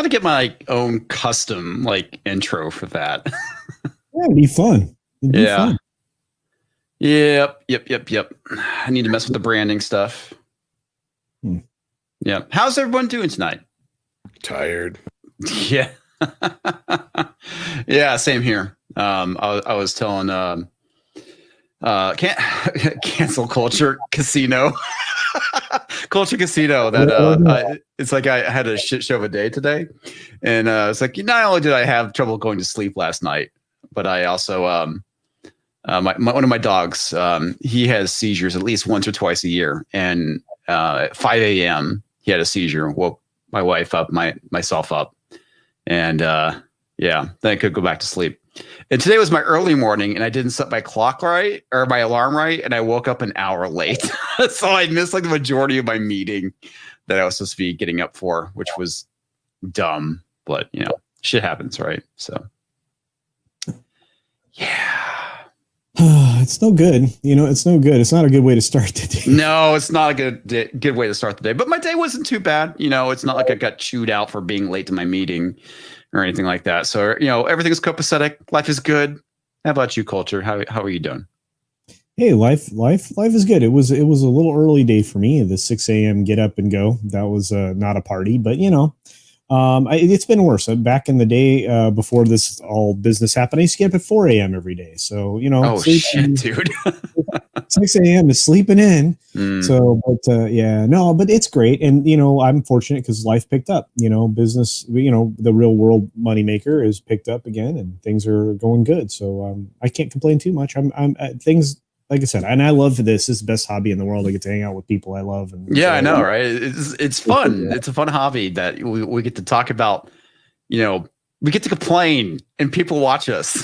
to get my own custom like intro for that. Yeah, it'd be fun. It'd be fun. Yep. I need to mess with the branding stuff. Yeah. How's everyone doing tonight? Tired. Yeah. Yeah, same here. I was telling cancel culture casino. Culture casino that it's like I had a shit show of a day today. And it's like not only did I have trouble going to sleep last night, but I also one of my dogs, he has seizures at least once or twice a year. And at 5 a.m. he had a seizure, woke my wife up, myself up. And then I could go back to sleep. And today was my early morning, and I didn't set my clock right or my alarm right, and I woke up an hour late. So I missed like the majority of my meeting that I was supposed to be getting up for, which was dumb. But you know, shit happens, right? So yeah. It's no good. You know, it's no good. It's not a good way to start the day. No, it's not a good way to start the day. But my day wasn't too bad. You know, it's not like I got chewed out for being late to my meeting or anything like that. So, you know, everything's copacetic. Life is good. How about you, Culture? How are you doing? Hey, life is good. It was a little early day for me. The 6 a.m. get up and go. That was not a party, but you know, it's been worse. Back in the day before this all business happened, I used to get up at 4 a.m. every day. So, you know, oh shit, dude. 6 a.m. is sleeping in. So, but but it's great. And, you know, I'm fortunate because life picked up, you know, business, you know, the real world moneymaker is picked up again and things are going good. So I can't complain too much. I'm things, like I said, and I love this. This is the best hobby in the world. I get to hang out with people I love. And yeah, I know, right? It's fun. It's a fun hobby that we get to talk about. You know, we get to complain and people watch us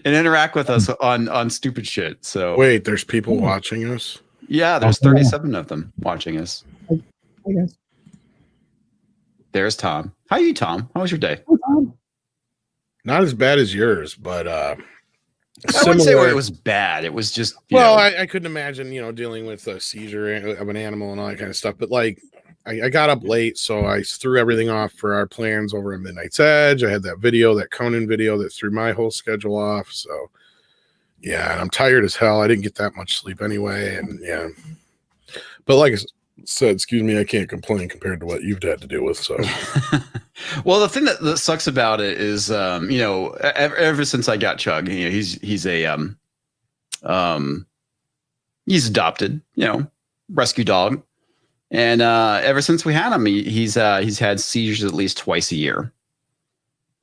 and interact with us on stupid shit. So wait, there's people watching us? Yeah, there's 37 of them watching us. I guess. There's Tom. How are you, Tom? How was your day? Not as bad as yours, but I wouldn't say it was bad. It was just I couldn't imagine, you know, dealing with a seizure of an animal and all that kind of stuff. But like, I got up late, so I threw everything off for our plans over at Midnight's Edge. I had that Conan video that threw my whole schedule off. So yeah, and I'm tired as hell. I didn't get that much sleep anyway, and yeah. But like I said, excuse me, I can't complain compared to what you've had to deal with. So. Well, the thing that sucks about it is, you know, ever since I got Chug, you know, he's adopted, you know, rescue dog, and ever since we had him, he's had seizures at least twice a year,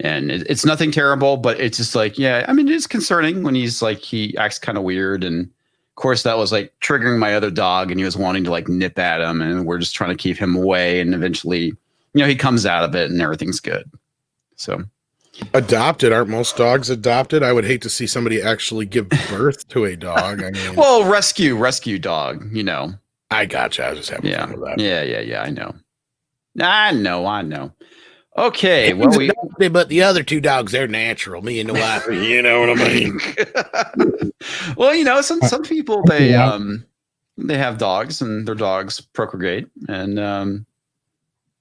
and it's nothing terrible, but it's just like, yeah, I mean, it's concerning when he acts kind of weird, and of course that was like triggering my other dog, and he was wanting to like nip at him, and we're just trying to keep him away, and eventually, you know, he comes out of it and everything's good. So adopted, aren't most dogs adopted? I would hate to see somebody actually give birth to a dog. I mean, well, rescue dog, you know. I gotcha. I was just having fun with that. Yeah. I know. Okay. Well, but the other two dogs, they're natural. Me and the wife, you know what I mean? Well, you know, some people they have dogs and their dogs procreate, and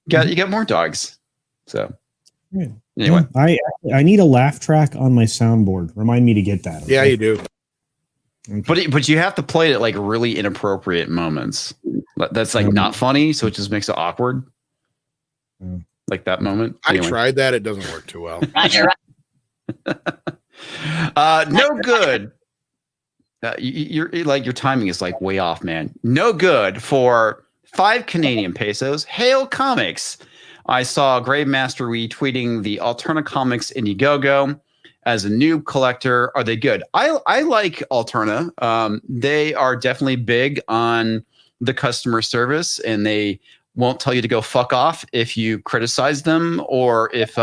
you get more dogs. So anyway, I need a laugh track on my soundboard. Remind me to get that. Okay? Yeah, you do. Okay. But you have to play it at like really inappropriate moments. That's like not funny, so it just makes it awkward. Like that moment. Anyway. I tried that; it doesn't work too well. No good. Your timing is like way off, man. No good for 5 Canadian pesos. Hail Comics. I saw Gravemaster retweeting the Alterna Comics IndeGoGo as a noob collector. Are they good? I like Alterna. They are definitely big on the customer service, and they won't tell you to go fuck off if you criticize them or if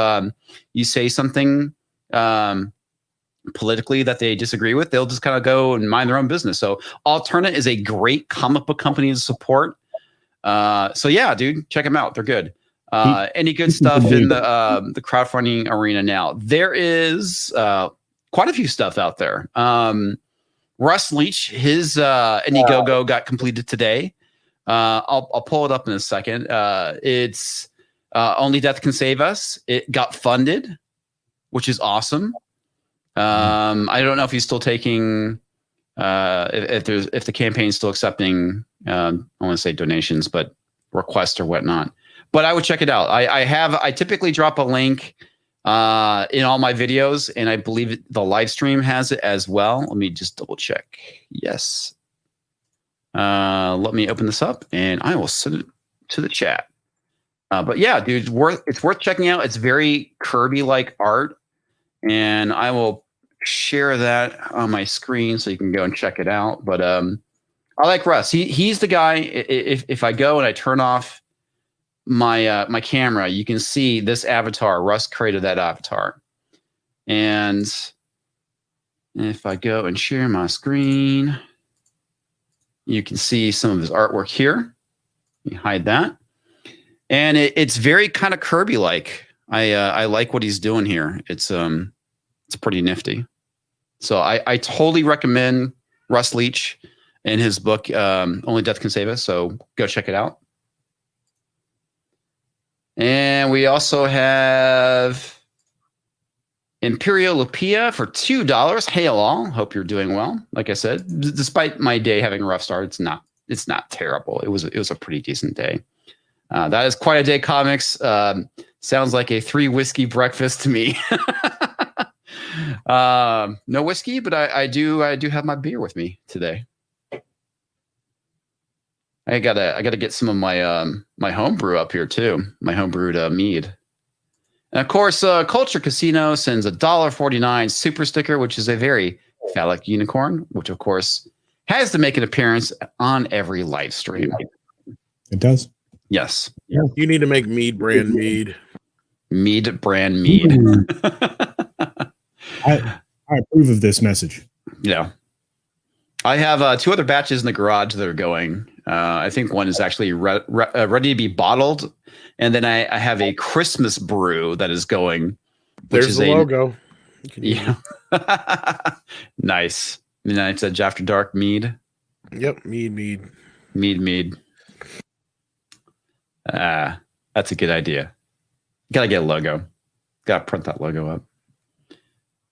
you say something politically that they disagree with. They'll just kind of go and mind their own business. So Alterna is a great comic book company to support. So yeah, dude, check them out. They're good. Any good stuff in the crowdfunding arena now? There is quite a few stuff out there. Russ Leach, his IndeGoGo got completed today. I'll pull it up in a second. It's Only Death Can Save Us. It got funded, which is awesome. I don't know if he's still taking if the campaign's still accepting I want to say donations, but requests or whatnot. But I would check it out. I typically drop a link in all my videos, and I believe the live stream has it as well. Let me just double check. Yes. Let me open this up, and I will send it to the chat. But yeah, dude, it's worth checking out. It's very Kirby-like art, and I will share that on my screen so you can go and check it out. But I like Russ. He's the guy. If I go and I turn off my camera, you can see this avatar. Russ created that avatar. And if I go and share my screen, you can see some of his artwork here. You hide that. And it's very kind of Kirby-like. I like what he's doing here. It's pretty nifty. So I totally recommend Russ Leach and his book, Only Death Can Save Us. So go check it out. And we also have Imperial Lupia for $2. Hail all. Hope you're doing well. Like I said, despite my day having a rough start, it's not terrible. It was a pretty decent day. That is Quite a Day Comics. Sounds like a 3 whiskey breakfast to me. No whiskey, but I do have my beer with me today. I gotta get some of my my homebrew up here too. My homebrewed mead. And of course, Culture Casino sends a $1.49 super sticker, which is a very phallic unicorn, which of course has to make an appearance on every live stream. It does. Yes. Yeah. You need to make mead brand mead. Mead brand mead. I approve of this message. Yeah. I have 2 other batches in the garage that are going. I think one is actually ready to be bottled. And then I have a Christmas brew that is going. There's the logo. Yeah. Nice. Midnight's Edge After Dark mead. Yep. Mead. That's a good idea. Gotta get a logo. Gotta print that logo up.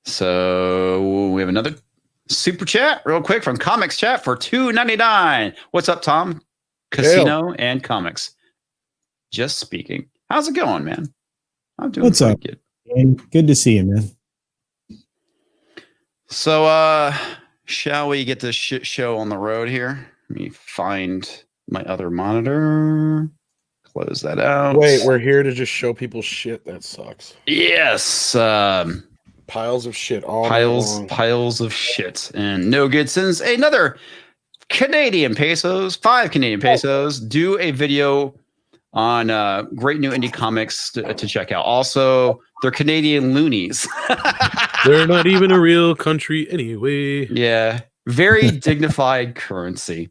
So we have another super chat real quick from Comics Chat for $2.99. What's up, Tom? Casino and Comics. Just speaking. How's it going, man? I'm doing What's up? good. And good to see you, man. So shall we get this shit show on the road here? Let me find my other monitor. Close that out. Wait, we're here to just show people shit. That sucks. Yes. Piles of shit. All piles of shit. And No Good sends another Canadian pesos, 5 Canadian pesos. Do a video on great new indie comics to check out. Also, they're Canadian loonies. They're not even a real country anyway. Yeah. Very dignified currency.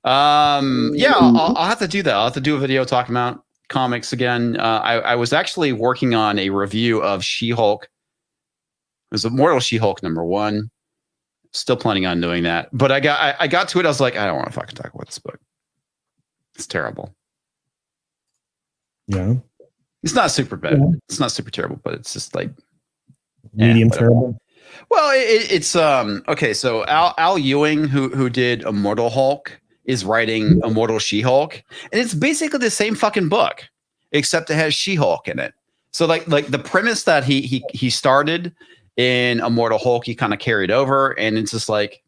Yeah, I'll have to do that. I'll have to do a video talking about comics again. I was actually working on a review of She-Hulk. It was Immortal She-Hulk #1. Still planning on doing that. But I got to it. I was like, I don't want to fucking talk about this book. It's terrible. Yeah. It's not super bad. Yeah. It's not super terrible, but it's just like Medium terrible. Well, it's okay. So Al Ewing, who did Immortal Hulk, is writing Immortal She-Hulk, and it's basically the same fucking book, except it has She-Hulk in it. So like the premise that he started in Immortal Hulk, he kind of carried over, and it's just like,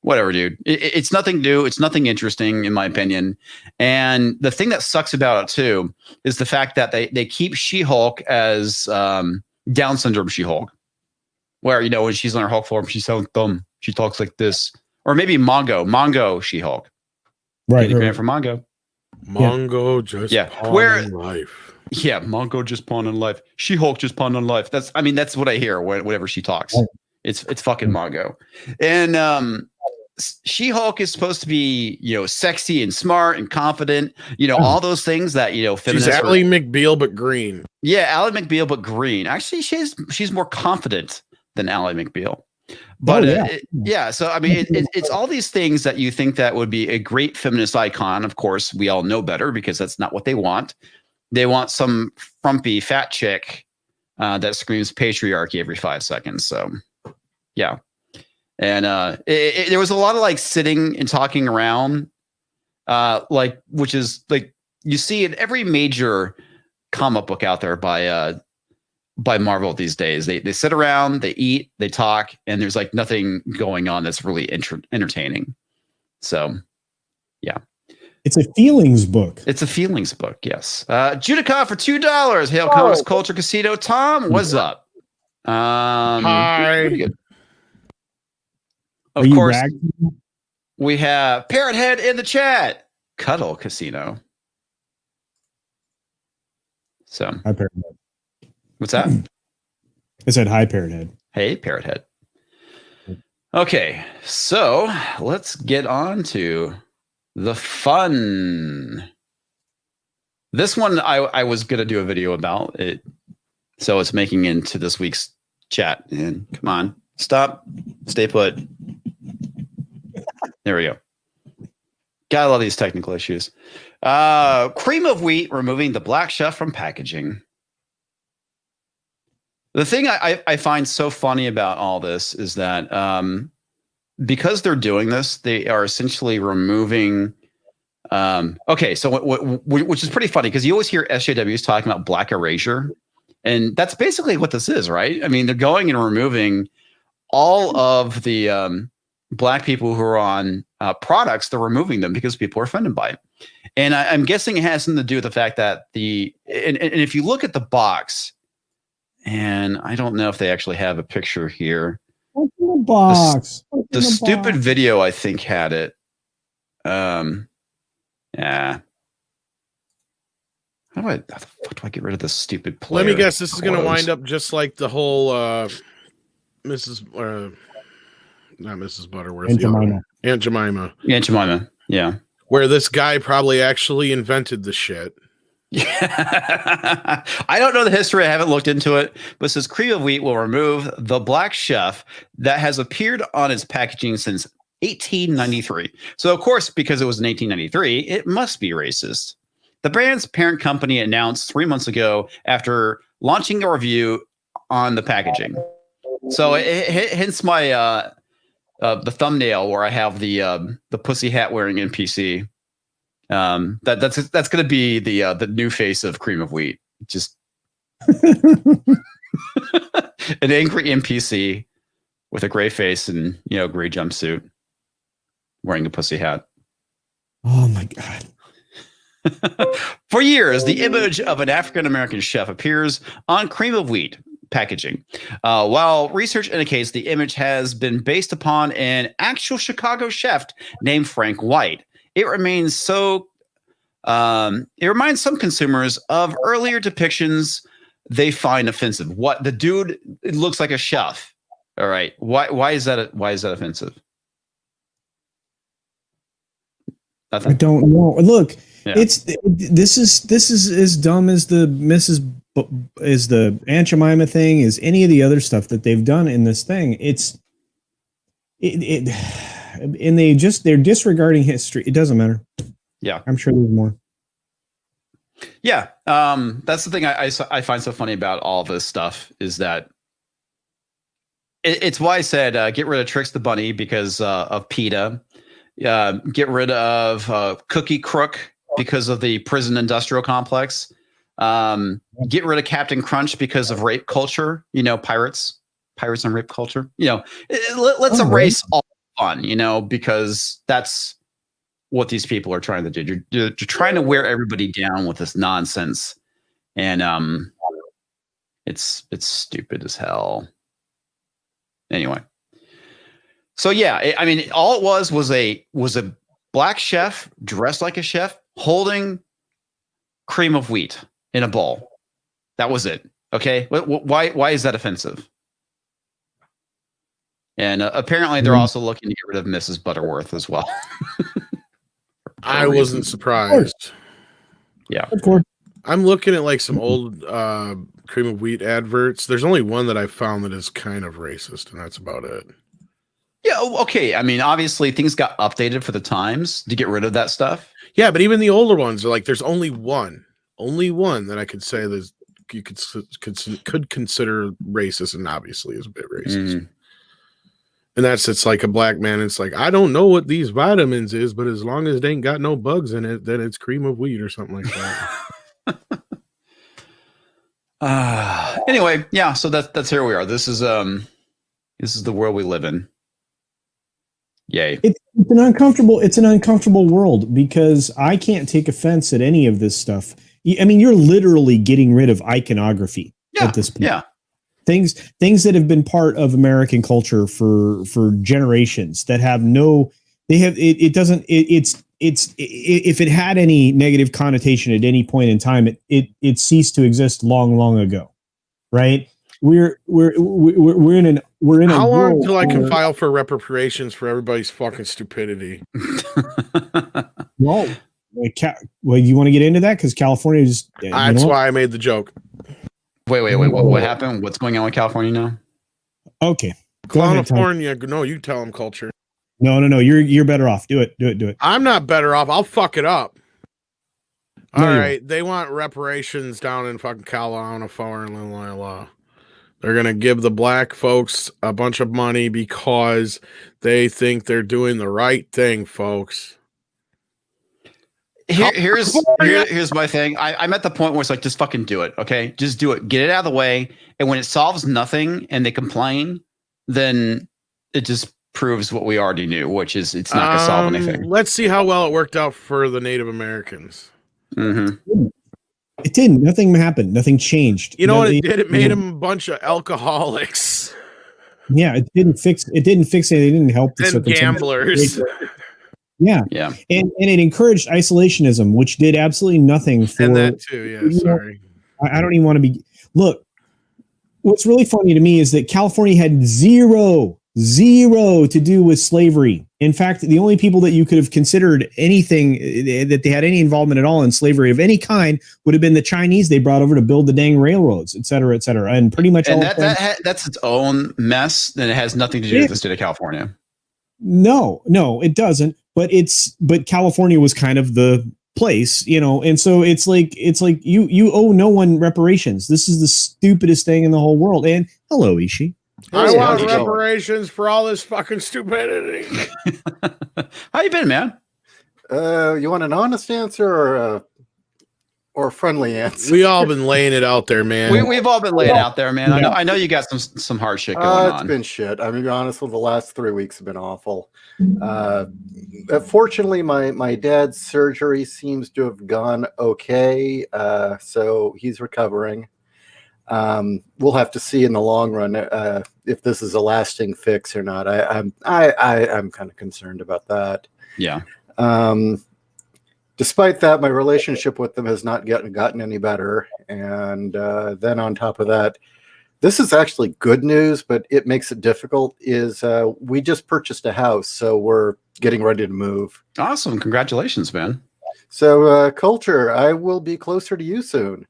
whatever, dude. It's nothing new. It's nothing interesting, in my opinion. And the thing that sucks about it too is the fact that they keep She-Hulk as Down syndrome She-Hulk, where, you know, when she's on her Hulk form, she's so dumb. She talks like this. Or maybe Mongo She-Hulk. Right. Right. For Mongo. Mongo just pawning life. Yeah, Mongo just pawning life. She-Hulk just pawning life. That's what I hear whenever she talks. Right. It's fucking Mongo. And She-Hulk is supposed to be, you know, sexy and smart and confident, you know, all those things that, you know, feminists. She's Ally McBeal but green. Yeah, Ally McBeal but green. Actually, she's more confident than Ally McBeal. But yeah, so I mean, it's all these things that you think that would be a great feminist icon. Of course, we all know better because that's not what they want. they want some frumpy fat chick that screams patriarchy every 5 seconds. So, yeah. And there was a lot of like sitting and talking around, like, which is like you see in every major comic book out there by Marvel these days. They sit around, they eat, they talk, and there's like nothing going on that's really entertaining. So, yeah. It's a feelings book. It's a feelings book, yes. Judica for $2. Hail Comics Culture Casino. Tom, what's up? Hi. Pretty good. Of course, we have Parrot Head in the chat. Cuddle Casino. So, hi, Parrot Head. What's that? I said hi, Parrot Head. Hey, Parrot Head. Okay, so let's get on to the fun. This one I was going to do a video about it, so it's making into this week's chat. And come on, stop, stay put. There we go. Gotta love these technical issues. Cream of wheat removing the black chef from packaging. The thing I find so funny about all this is that because they're doing this, they are essentially removing. Okay, so which is pretty funny because you always hear SJWs talking about black erasure, and that's basically what this is, right? I mean, they're going and removing all of the black people who are on products. They're removing them because people are offended by it, and I'm guessing it has something to do with the fact that and if you look at the box. And I don't know if they actually have a picture here. What's in the box? The stupid video, I think, had it. Yeah. How the fuck do I get rid of this stupid player? Let me guess. This is going to wind up just like the whole not Mrs. Butterworth. Aunt Jemima. Aunt Jemima. Aunt Jemima. Yeah. Where this guy probably actually invented the shit. Yeah. I don't know the history. I haven't looked into it, but it says cream of wheat will remove the black chef that has appeared on its packaging since 1893. So, of course, because it was in 1893, it must be racist. The brand's parent company announced 3 months ago after launching a review on the packaging. So, hence my the thumbnail where I have the pussy hat wearing NPC. That's going to be the new face of cream of wheat. Just an angry NPC with a gray face and gray jumpsuit, wearing a pussy hat. Oh my god! For years, the image of an African American chef appears on cream of wheat packaging. While research indicates the image has been based upon an actual Chicago chef named Frank White. It reminds some consumers of earlier depictions they find offensive. What the dude looks like a chef. All right. Why is that offensive? Nothing. I don't know. Look, Yeah. This is as dumb as the the Aunt Jemima thing, is any of the other stuff that they've done in this thing. And they're disregarding history. It doesn't matter. Yeah, I'm sure there's more. Yeah, that's the thing I find so funny about all this stuff is that it's why I said get rid of Trix the Bunny because of PETA. Get rid of Cookie Crook because of the prison industrial complex. Get rid of Captain Crunch because of rape culture. Pirates and rape culture. Let's erase all fun, because that's what these people are trying to do. You're trying to wear everybody down with this nonsense, and it's stupid as hell. Anyway, so yeah, I mean, all it was a black chef dressed like a chef holding cream of wheat in a bowl. That was it. Okay, why is that offensive? And apparently they're also looking to get rid of Mrs. Butterworth as well. I wasn't surprised. Yeah. Of course. I'm looking at like some old cream of wheat adverts. There's only one that I found that is kind of racist, and that's about it. Yeah, okay. I mean, obviously things got updated for the times to get rid of that stuff. Yeah, but even the older ones are like, there's only one. only one that I could say that you could consider racist, and obviously is a bit racist. And it's like a black man. It's like, I don't know what these vitamins is, but as long as they ain't got no bugs in it, then it's cream of wheat or something like that. Anyway, yeah. So that's here we are. This is the world we live in. Yay! It's an uncomfortable world because I can't take offense at any of this stuff. I mean, you're literally getting rid of iconography at this point. Yeah. Things that have been part of American culture for generations that have if it had any negative connotation at any point in time, it ceased to exist long ago, right? We're in a how long till I can file for reparations for everybody's fucking stupidity? Well, you want to get into that because California just that's why I made the joke. Wait. What happened? What's going on with California now? Okay. California. No, you tell them, Culture. No. You're better off. Do it. I'm not better off. I'll fuck it up. All right. They want reparations down in fucking Carolina, foreign law. They're going to give the black folks a bunch of money because they think they're doing the right thing, folks. Here's my thing. I'm at the point where it's like, just fucking do it. Okay. Just do it. Get it out of the way. And when it solves nothing and they complain, then it just proves what we already knew, which is it's not going to solve anything. Let's see how well it worked out for the Native Americans. Mm-hmm. It didn't. Nothing happened. Nothing changed. You know what it did? It made them a bunch of alcoholics. Yeah, it didn't fix anything. It didn't help the and gamblers. Yeah. And it encouraged isolationism, which did absolutely nothing for. And that too. Yeah. Sorry. I don't even want to be. Look, what's really funny to me is that California had zero to do with slavery. In fact, the only people that you could have considered anything that they had any involvement at all in slavery of any kind would have been the Chinese they brought over to build the dang railroads, et cetera, and pretty much. And that's its own mess. And it has nothing to do with the state of California. No, it doesn't. But California was kind of the place, and so it's like you owe no one reparations. This is the stupidest thing in the whole world. And hello, Ishi. I want reparations for all this fucking stupidity. How you been, man? You want an honest answer or a friendly answer? We all been laying it out there, man. We've all been laying out there, man. I know you got some hard shit going on. It's been shit. I'm gonna be honest with you, the last 3 weeks have been awful. Fortunately, my dad's surgery seems to have gone okay. So he's recovering. We'll have to see in the long run if this is a lasting fix or not. I'm kind of concerned about that. Yeah. Despite that, my relationship with them has not gotten any better. And then on top of that, this is actually good news, but it makes it difficult. We just purchased a house, so we're getting ready to move. Awesome! Congratulations, man. So, Culture, I will be closer to you soon.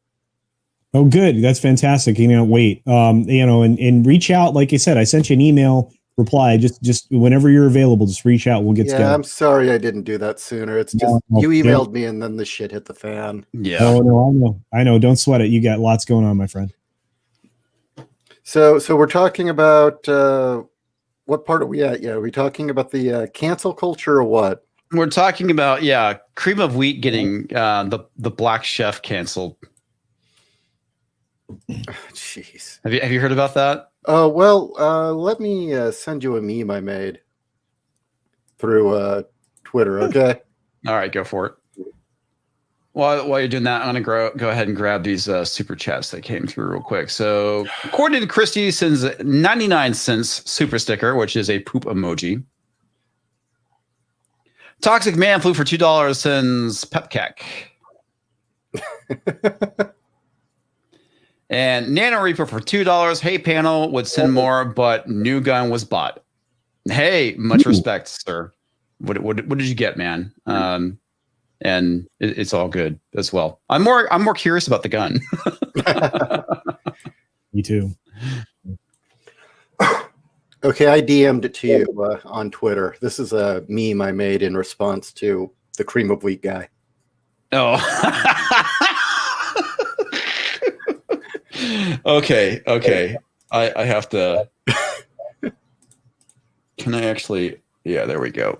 Oh, good. That's fantastic. Wait. And reach out. Like I said, I sent you an email reply. Just whenever you're available, just reach out. We'll get together. I'm sorry I didn't do that sooner. It's just you emailed me and then the shit hit the fan. Yeah. Oh no, I know. Don't sweat it. You got lots going on, my friend. So we're talking about what part are we at? Yeah, are we talking about the cancel culture or what? We're talking about cream of wheat getting the black chef canceled. Jeez. Have you heard about that? Well, let me send you a meme I made through Twitter, okay? All right, go for it. While you're doing that, I'm going to go ahead and grab these super chats that came through real quick. So, according to Christy, sends 99 cents super sticker, which is a poop emoji. Toxic Man Flew for $2 sends pepcac. And Nano Reaper for $2. Hey, panel, would send more, but new gun was bought. Hey, much respect, sir. What did you get, man? And it's all good as well. I'm more curious about the gun. Me too. Okay, I DM'd it to you on Twitter. This is a meme I made in response to the cream of wheat guy. Oh. Okay. I have to. Can I actually? Yeah, there we go.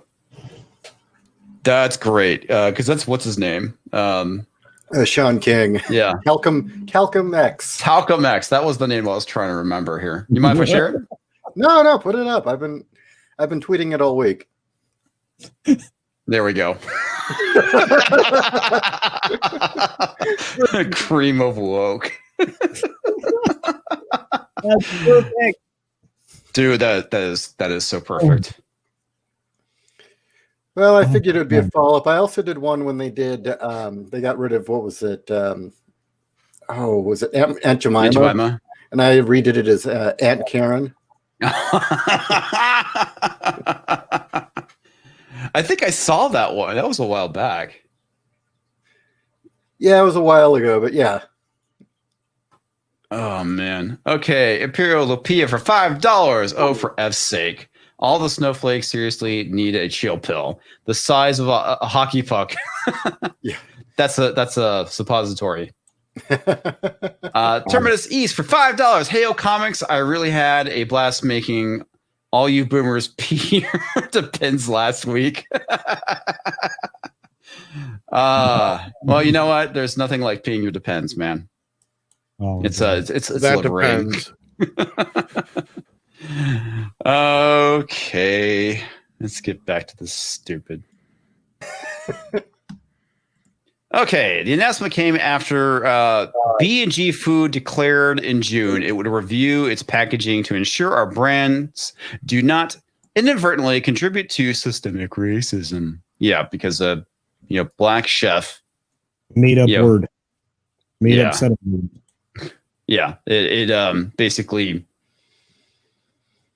That's great. Because that's what's his name. Sean King. Yeah. Calcum X. Talcum X. That was the name I was trying to remember here. You mind if I share it? No, put it up. I've been tweeting it all week. There we go. Cream of woke. That's perfect. Dude, that is so perfect. Well, I figured it would be a follow-up. I also did one when they did, they got rid of, what was it? Was it Aunt Jemima? Aunt Jemima. And I redid it as Aunt Karen. I think I saw that one. That was a while back. Yeah, it was a while ago, but yeah. Oh, man. Okay, Imperial Lupia for $5. Oh, for F's sake. All the snowflakes seriously need a chill pill. The size of a hockey puck. Yeah. That's a suppository. Terminus East for $5. Heyo Comics. I really had a blast making all you boomers pee to pins last week. Well, you know what? There's nothing like peeing your depends, man. Oh, It's That liberating. depends. Okay, let's get back to this stupid. Okay, the announcement came after B&G Food declared in June it would review its packaging to ensure our brands do not inadvertently contribute to systemic racism. Yeah, because Black Chef made up word. Made Yeah. up set of words. Yeah, it basically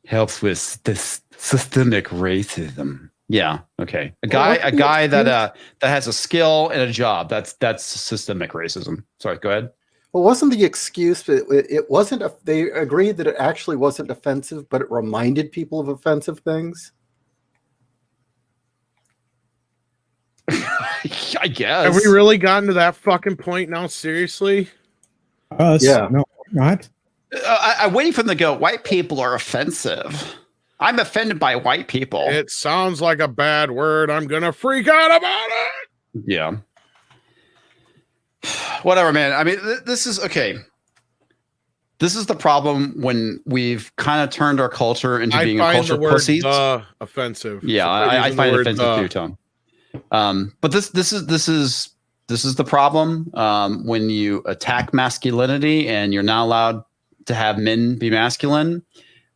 helps with this systemic racism. Yeah. Okay. A guy that has a skill and a job. That's systemic racism. Sorry. Go ahead. Well, wasn't the excuse? It wasn't. They agreed that it actually wasn't offensive, but it reminded people of offensive things. I guess. Have we really gotten to that fucking point now? Seriously? Us? Yeah. No, not. I'm waiting for them to go. White people are offensive. I'm offended by white people. It sounds like a bad word. I'm gonna freak out about it. Yeah. Whatever, man. I mean, this is okay. This is the problem when we've kind of turned our culture into being a culture of pussies. Offensive. Yeah, So I find it offensive too, the. Tom. But this is the problem when you attack masculinity and you're not allowed to have men be masculine.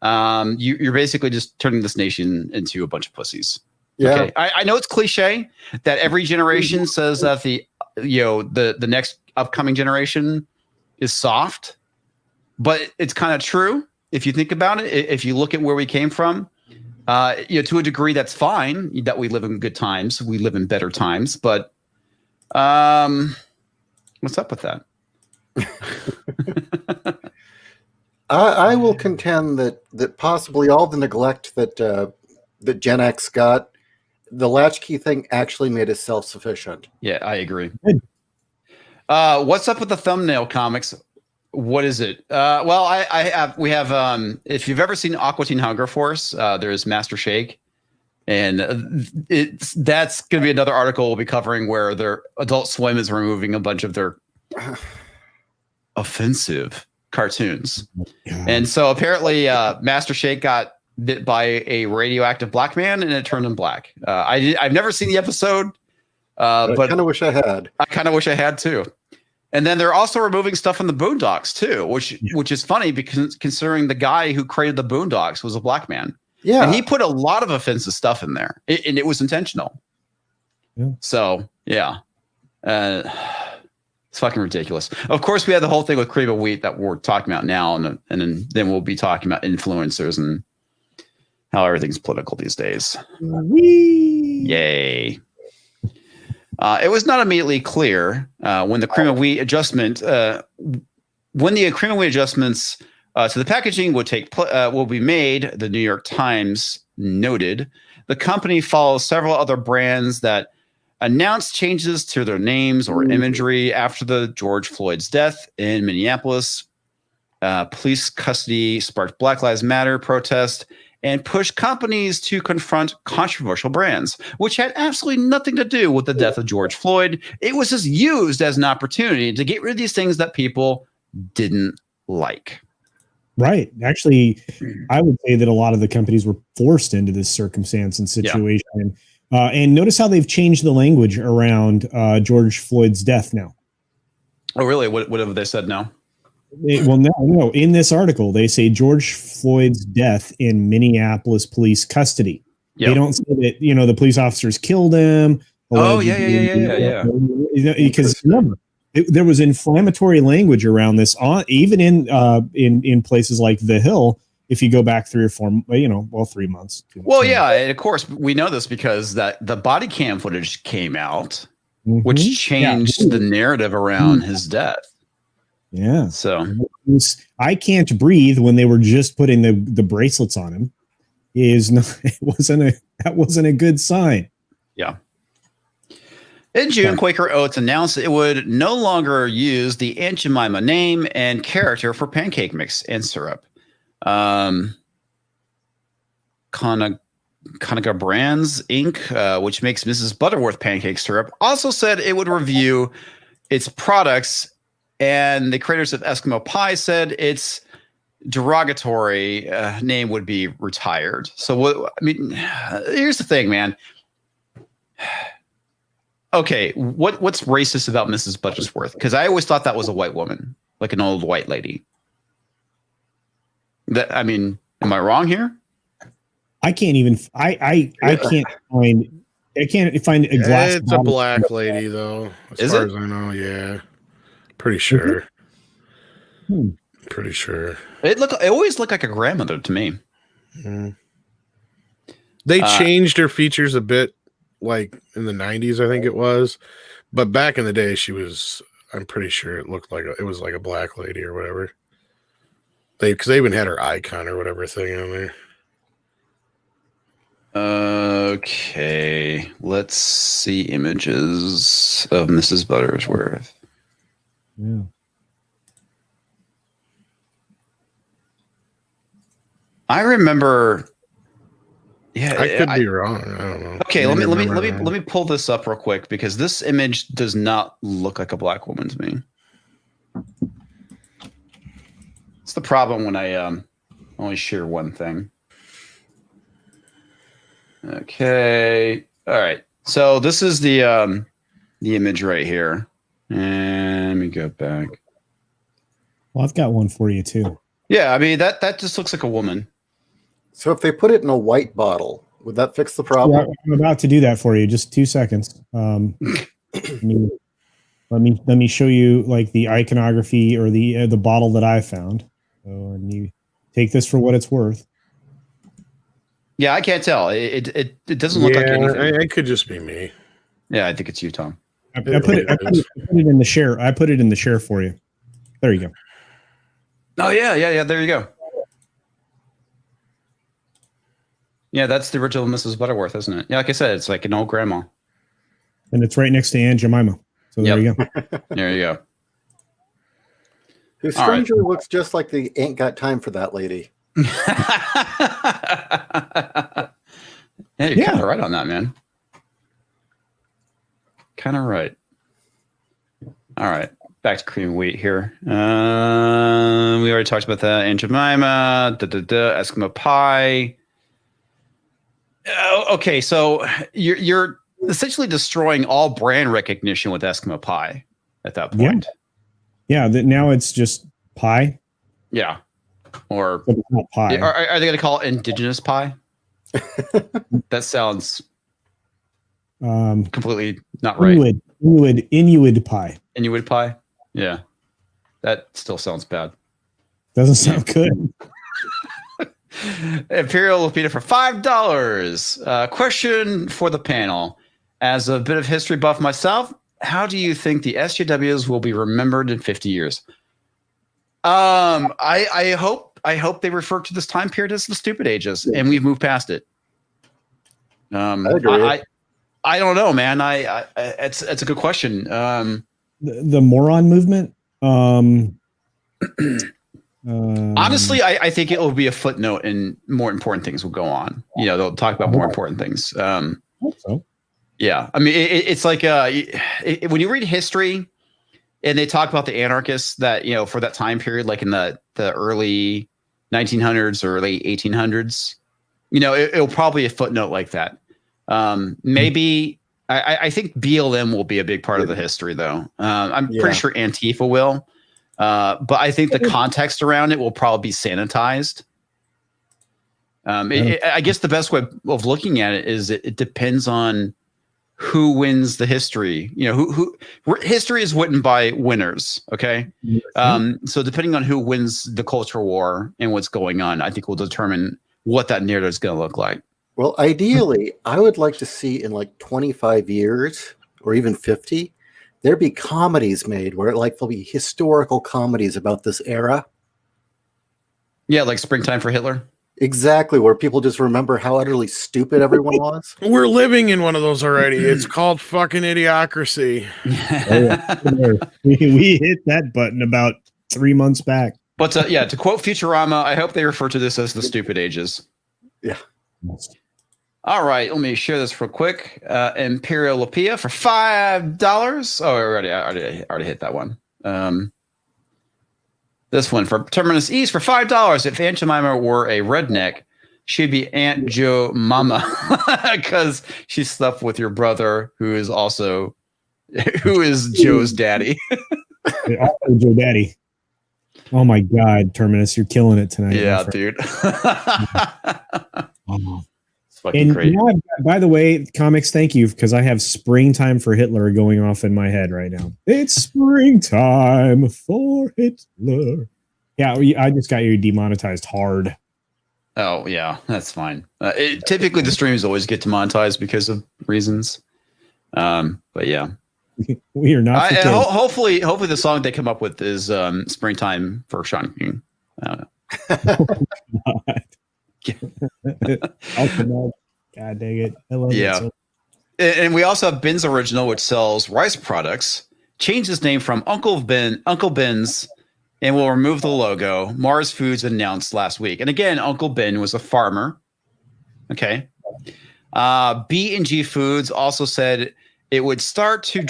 You're basically just turning this nation into a bunch of pussies. Yeah. Okay. I know it's cliche that every generation says that the next upcoming generation is soft, but it's kind of true if you think about it. If you look at where we came from, to a degree, that's fine that we live in good times. We live in better times, but what's up with that? I will contend that possibly all the neglect that Gen X got, the latchkey thing actually made us self-sufficient. Yeah, I agree. Good. What's up with the thumbnail comics? What is it? We have if you've ever seen Aqua Teen Hunger Force, there's Master Shake, and that's going to be another article we'll be covering where their Adult Swim is removing a bunch of their offensive cartoons. God. And so apparently Master Shake got bit by a radioactive black man and it turned him black. I've never seen the episode, but I kind of wish I had. I kind of wish I had too. And then they're also removing stuff from the Boondocks too, which is funny because considering the guy who created the Boondocks was a black man. Yeah. And he put a lot of offensive stuff in there, and it was intentional. Yeah. So yeah, it's fucking ridiculous. Of course, we had the whole thing with Cream of Wheat that we're talking about now, and then we'll be talking about influencers and how everything's political these days. Whee! Yay. It was not immediately clear when the Cream of Wheat adjustment, when the Cream of Wheat adjustments to the packaging will be made. The New York Times noted the company follows several other brands that announced changes to their names or imagery after the George Floyd's death in Minneapolis. Police custody sparked Black Lives Matter protest and pushed companies to confront controversial brands, which had absolutely nothing to do with the death of George Floyd. It was just used as an opportunity to get rid of these things that people didn't like. Right. Actually, I would say that a lot of the companies were forced into this circumstance and situation. Yeah. And notice how they've changed the language around George Floyd's death now. Oh, really? What have they said now? No. In this article, they say George Floyd's death in Minneapolis police custody. Yep. They don't say that, the police officers killed him. Oh, yeah. Because remember, there was inflammatory language around this, even in places like The Hill. If you go back 3 or 4, 3 months. Well, yeah, and of course we know this because the body cam footage came out, which changed the narrative around his death. Yeah. So I can't breathe when they were just putting the bracelets on him. That wasn't a good sign. Yeah. In June, Quaker Oats announced it would no longer use the Aunt Jemima name and character for pancake mix and syrup. Conagra Brands Inc., which makes Mrs. Butterworth pancake syrup, also said it would review its products, and the creators of Eskimo Pie said its derogatory name would be retired. So, here's the thing, man. Okay, what's racist about Mrs. Butterworth? Because I always thought that was a white woman, like an old white lady. Am I wrong here? I can't even. I can't find. I can't find a glass. It's a black lady, though. As far as I know, yeah. Pretty sure. Pretty sure. It always looked like a grandmother to me. Mm-hmm. They changed her features a bit, like in the 90s, I think it was. But back in the day, I'm pretty sure it looked like it was like a black lady or whatever. Because they even had her icon or whatever thing on there. Okay, let's see images of Mrs. Butterworth. Yeah. I remember. Yeah, I could be wrong. I don't know. Okay, let me pull this up real quick because this image does not look like a black woman to me. It's the problem when I only share one thing. Okay. All right. So this is the image right here. And let me go back. Well, I've got one for you too. Yeah, that just looks like a woman. So if they put it in a white bottle, would that fix the problem? Yeah, I'm about to do that for you. Just 2 seconds. Let me show you like the iconography or the bottle that I found. So, and you take this for what it's worth. Yeah, I can't tell. It doesn't look like anything. It could just be me. Yeah, I think it's you, Tom. I put it in the share. I put it in the share for you. There you go. Oh yeah. There you go. Yeah, that's the original Mrs. Butterworth, isn't it? Yeah, like I said, it's like an old grandma. And it's right next to Aunt Jemima. So there you go. There you go. Who strangely looks just like the ain't got time for that lady. Yeah, you're kind of right on that, man. Kind of right. All right, back to cream wheat here. We already talked about that. Aunt Jemima, Eskimo Pie. Okay, so you're essentially destroying all brand recognition with Eskimo Pie at that point. Yeah. Now it's just pie. Yeah, or but it's not pie. Are they going to call it indigenous pie? That sounds completely not right. Inuit pie. Inuit pie. Yeah, that still sounds bad. Doesn't sound good. Imperial Lupita for $5. Question for the panel: as a bit of history buff myself, how do you think the SJWs will be remembered in 50 years? I hope they refer to this time period as the stupid ages, and we've moved past it. I don't know, man. It's a good question. The moron movement. Honestly, I think it will be a footnote and more important things will go on. You know, they'll talk about more important things. I hope so. Yeah. I mean, it's like when you read history and they talk about the anarchists that, you know, for that time period, like in the early 1900s or late 1800s, you know, it'll probably be a footnote like that. Maybe I think BLM will be a big part of the history, though. I'm pretty sure Antifa will. But I think the context around it will probably be sanitized. I guess the best way of looking at it is it depends on who wins the history. You know, who history is written by winners. Okay. So depending on who wins the culture war and what's going on, I think will determine what that narrative is going to look like. Well, ideally, I would like to see in like 25 years or even 50, there be comedies made where like there'll be historical comedies about this era. Yeah, like Springtime for Hitler. Exactly, where people just remember how utterly stupid everyone was. We're living in one of those already. It's called fucking idiocracy. We hit that button about 3 months back. But yeah, to quote Futurama, I hope they refer to this as the stupid ages. Yeah. All right, let me share this real quick. Imperial Lapia for $5. Oh, I already hit that one. This one for Terminus East for $5. If Aunt Jemima were a redneck, she'd be Aunt Joe Mama because she slept with your brother, who is Joe's daddy. Also Joe Daddy. Oh my God, Terminus, you're killing it tonight. Yeah, dude. It's fucking great. You know, by the way, comics, thank you, because I have Springtime for Hitler going off in my head right now. It's springtime for Hitler. Yeah, I just got you demonetized hard. Oh, yeah, that's fine. Typically, the streams always get demonetized because of reasons. But yeah. We are not. Hopefully, the song they come up with is "Springtime" for Sean King. I don't know. God dang it! I love it. So. And we also have Ben's Original, which sells rice products. Changed its name from Uncle Ben's, and will remove the logo. Mars Foods announced last week. And again, Uncle Ben was a farmer. Okay. B&G Foods also said it would start a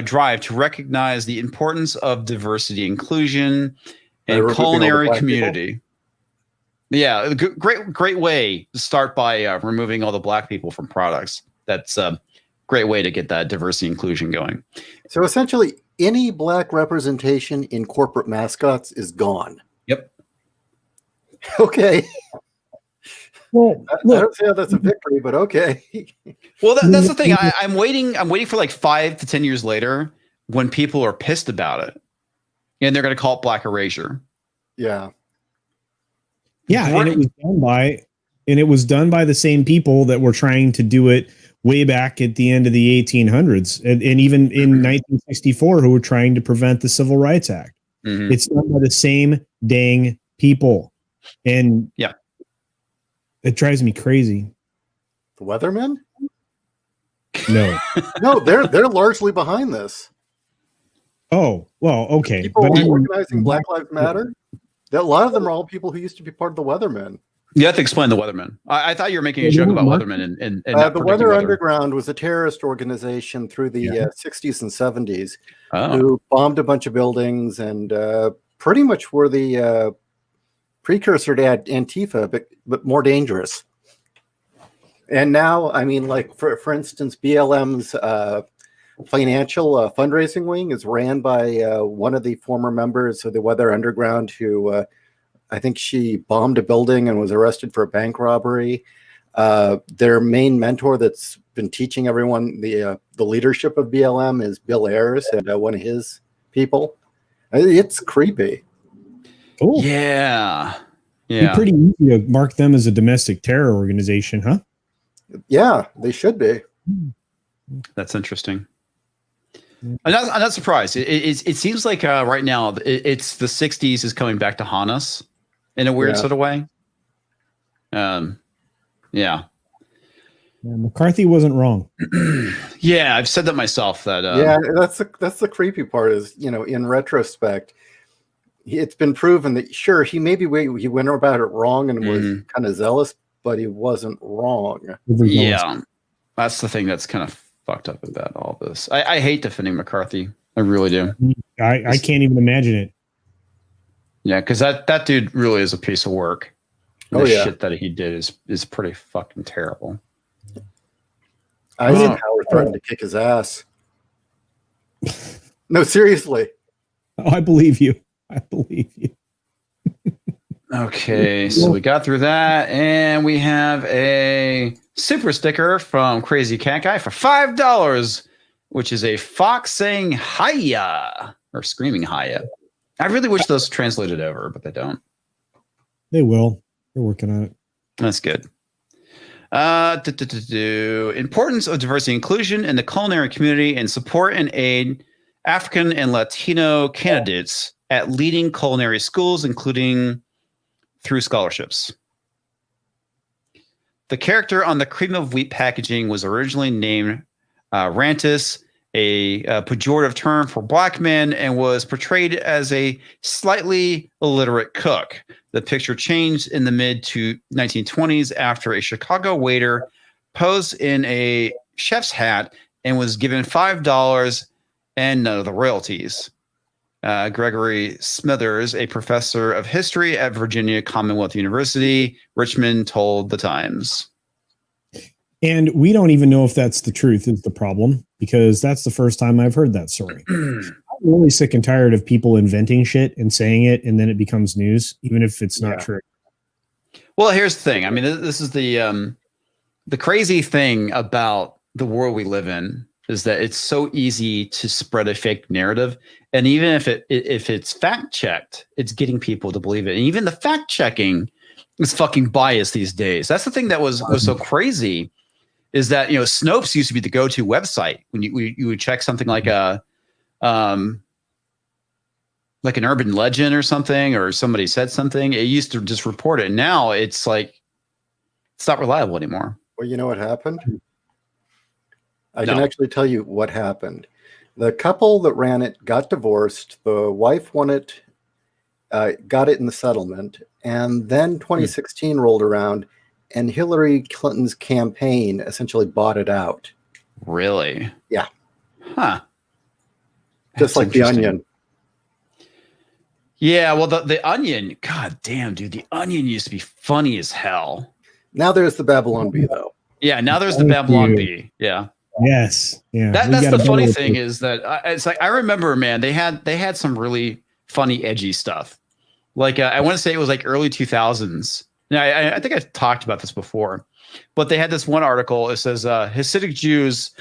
drive to recognize the importance of diversity, inclusion, and culinary community. People? Yeah, great way to start by removing all the black people from products. That's a great way to get that diversity inclusion going. So essentially, any black representation in corporate mascots is gone. Yep. Okay. Well, I don't see how that's a victory, but okay. Well, that's the thing. I'm waiting for like 5 to 10 years later when people are pissed about it, and they're going to call it black erasure. Yeah. Yeah, and it was done by the same people that were trying to do it way back at the end of the 1800s, and even in 1964, who were trying to prevent the Civil Rights Act. Mm-hmm. It's done by the same dang people, and yeah. It drives me crazy. The Weathermen? No. No, they're largely behind this. Oh, well, okay. People organizing Black Lives Matter. A lot of them are all people who used to be part of the Weathermen. You have to explain the Weathermen. I thought you were making a joke about Weathermen. And the Weather Underground was a terrorist organization through the 60s and 70s who bombed a bunch of buildings and pretty much were the precursor to Antifa, but more dangerous. And now, I mean, like for instance, BLM's financial fundraising wing is ran by one of the former members of the Weather Underground, who I think she bombed a building and was arrested for a bank robbery. Their main mentor that's been teaching everyone the leadership of BLM is Bill Ayers, and one of his people. It's creepy. Cool. Yeah. It'd be pretty easy to mark them as a domestic terror organization, huh? Yeah, they should be. That's interesting. I'm not surprised. It seems like right now it's the 60s is coming back to haunt us in a weird sort of way. Yeah, McCarthy wasn't wrong. Yeah, I've said that myself. That that's the creepy part is, in retrospect, it's been proven that sure he went about it wrong and was kind of zealous, but he wasn't wrong. Yeah, that's the thing that's kind of fucked up about all this. I hate defending McCarthy. I really do. I can't even imagine it. Yeah, because that dude really is a piece of work. The shit that he did is pretty fucking terrible. Eisenhower threatened to kick his ass. No, seriously. Oh, I believe you. I believe you. Okay, so we got through that, and we have a super sticker from Crazy Cat Guy for $5, which is a fox saying hiya or screaming hiya. I really wish those translated over, but they don't. They will. They're working on it. That's good. Importance of diversity and inclusion in the culinary community and support and aid African and Latino candidates at leading culinary schools, including through scholarships. The character on the cream of wheat packaging was originally named Rantis, a pejorative term for black men, and was portrayed as a slightly illiterate cook. The picture changed in the mid-1920s after a Chicago waiter posed in a chef's hat and was given $5 and none of the royalties. Gregory Smithers, a professor of history at Virginia Commonwealth University, Richmond, told the Times. And we don't even know if that's the truth is the problem, because that's the first time I've heard that story. I'm really sick and tired of people inventing shit and saying it, and then it becomes news, even if it's not true. Well, here's the thing. I mean, this is the crazy thing about the world we live in is that it's so easy to spread a fake narrative, and even if it's fact checked, it's getting people to believe it. And even the fact checking is fucking biased these days. That's the thing that was so crazy. Is that, you know, Snopes used to be the go-to website when you would check something like an urban legend or something, or somebody said something. It used to just report it. And now it's like it's not reliable anymore. Well, you know what happened? I can actually tell you what happened. The couple that ran it got divorced. The wife won it, got it in the settlement, and then 2016 rolled around. And Hillary Clinton's campaign essentially bought it out. Really? Yeah. Huh. Just like the Onion. Yeah, well, the Onion, god damn, dude, the Onion used to be funny as hell. Now there's the Babylon Bee, though. Yeah, now there's the Babylon Bee. Yeah. Yes. Yeah. That's the funny thing is that it's like I remember, man, they had some really funny, edgy stuff. Like I want to say it was like early 2000s. Now, I think I've talked about this before, but they had this one article. It says Hasidic Jews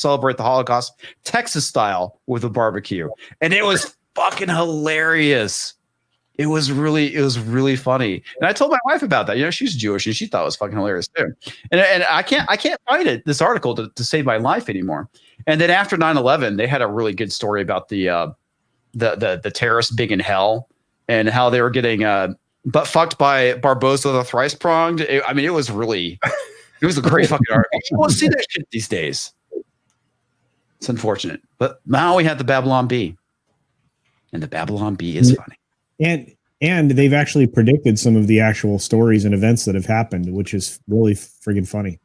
celebrate the Holocaust Texas style with a barbecue, and it was fucking hilarious. It was really funny, and I told my wife about that. You know, she's Jewish, and she thought it was fucking hilarious too. And I can't find this article to save my life anymore. And then after 9/11, they had a really good story about the terrorists being in hell. And how they were getting butt fucked by Barbosa the Thrice Pronged. It was a great fucking article. You won't see that shit these days. It's unfortunate. But now we have the Babylon Bee. And the Babylon Bee is funny. And they've actually predicted some of the actual stories and events that have happened, which is really friggin' funny.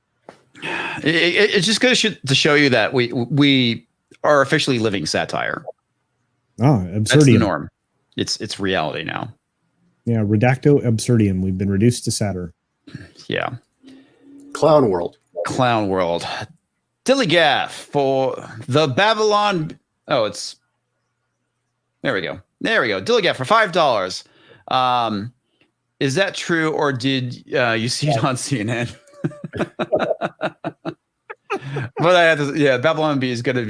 It just goes to show you that we are officially living satire. Oh, absurdium. That's the norm. It's reality now. Yeah, redacto absurdum. We've been reduced to satire. Yeah. Clown World. Dillygaff for the Babylon. Oh, it's there we go. Dillygaff for $5. Is that true, or did you see it on CNN? But I had to, Babylon Bee is going to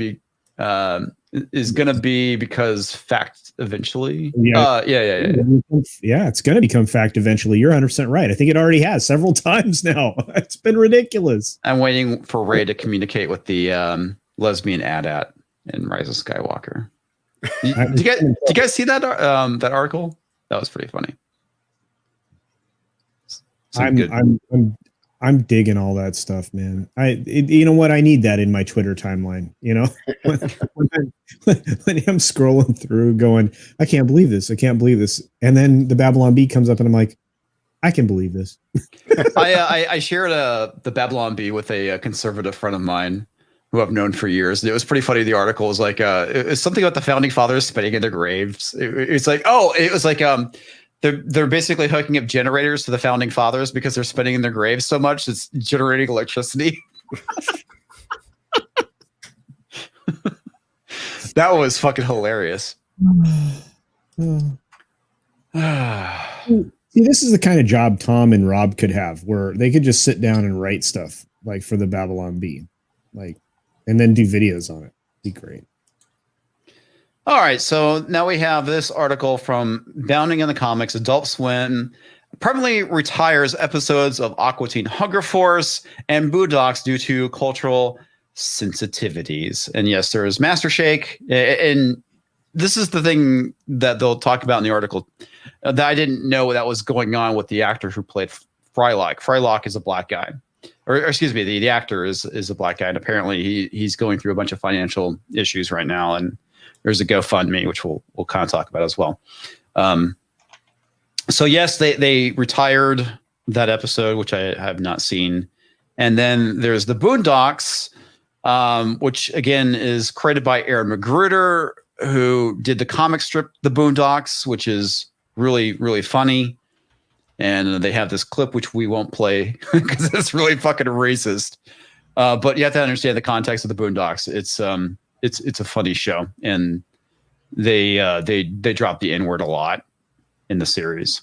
be because fact eventually. Yeah, it's going to become fact eventually. You're 100% right. I think it already has several times now. It's been ridiculous. I'm waiting for Ray to communicate with the lesbian AT-AT in Rise of Skywalker. Did you guys see that article? That was pretty funny. I'm digging all that stuff, man. You know what? I need that in my Twitter timeline. You know, when I'm scrolling through, going, I can't believe this. I can't believe this. And then the Babylon Bee comes up, and I'm like, I can believe this. I shared the Babylon Bee with a conservative friend of mine who I've known for years. It was pretty funny. The article was like, it's something about the founding fathers spitting in their graves. It's like, it was like, they're basically hooking up generators to the founding fathers because they're spinning in their graves so much it's generating electricity. That was fucking hilarious. See, this is the kind of job Tom and Rob could have, where they could just sit down and write stuff like for the Babylon Bee, like, and then do videos on it. Be great. All right, so now we have this article from Bounding in the Comics. Adult Swim permanently retires episodes of Aqua Teen Hunger Force and Boondocks due to cultural sensitivities. And yes, there is Master Shake. And this is the thing that they'll talk about in the article that I didn't know that was going on with the actor who played Frylock. Frylock is a black guy. Or excuse me, the actor is a black guy. And apparently he's going through a bunch of financial issues right now. And there's a GoFundMe, which we'll kind of talk about as well. So yes, they retired that episode, which I have not seen. And then there's the Boondocks, which again is created by Aaron Magruder, who did the comic strip The Boondocks, which is really, really funny. And they have this clip, which we won't play because it's really fucking racist. But you have to understand the context of the Boondocks. It's a funny show, and they drop the N-word a lot in the series.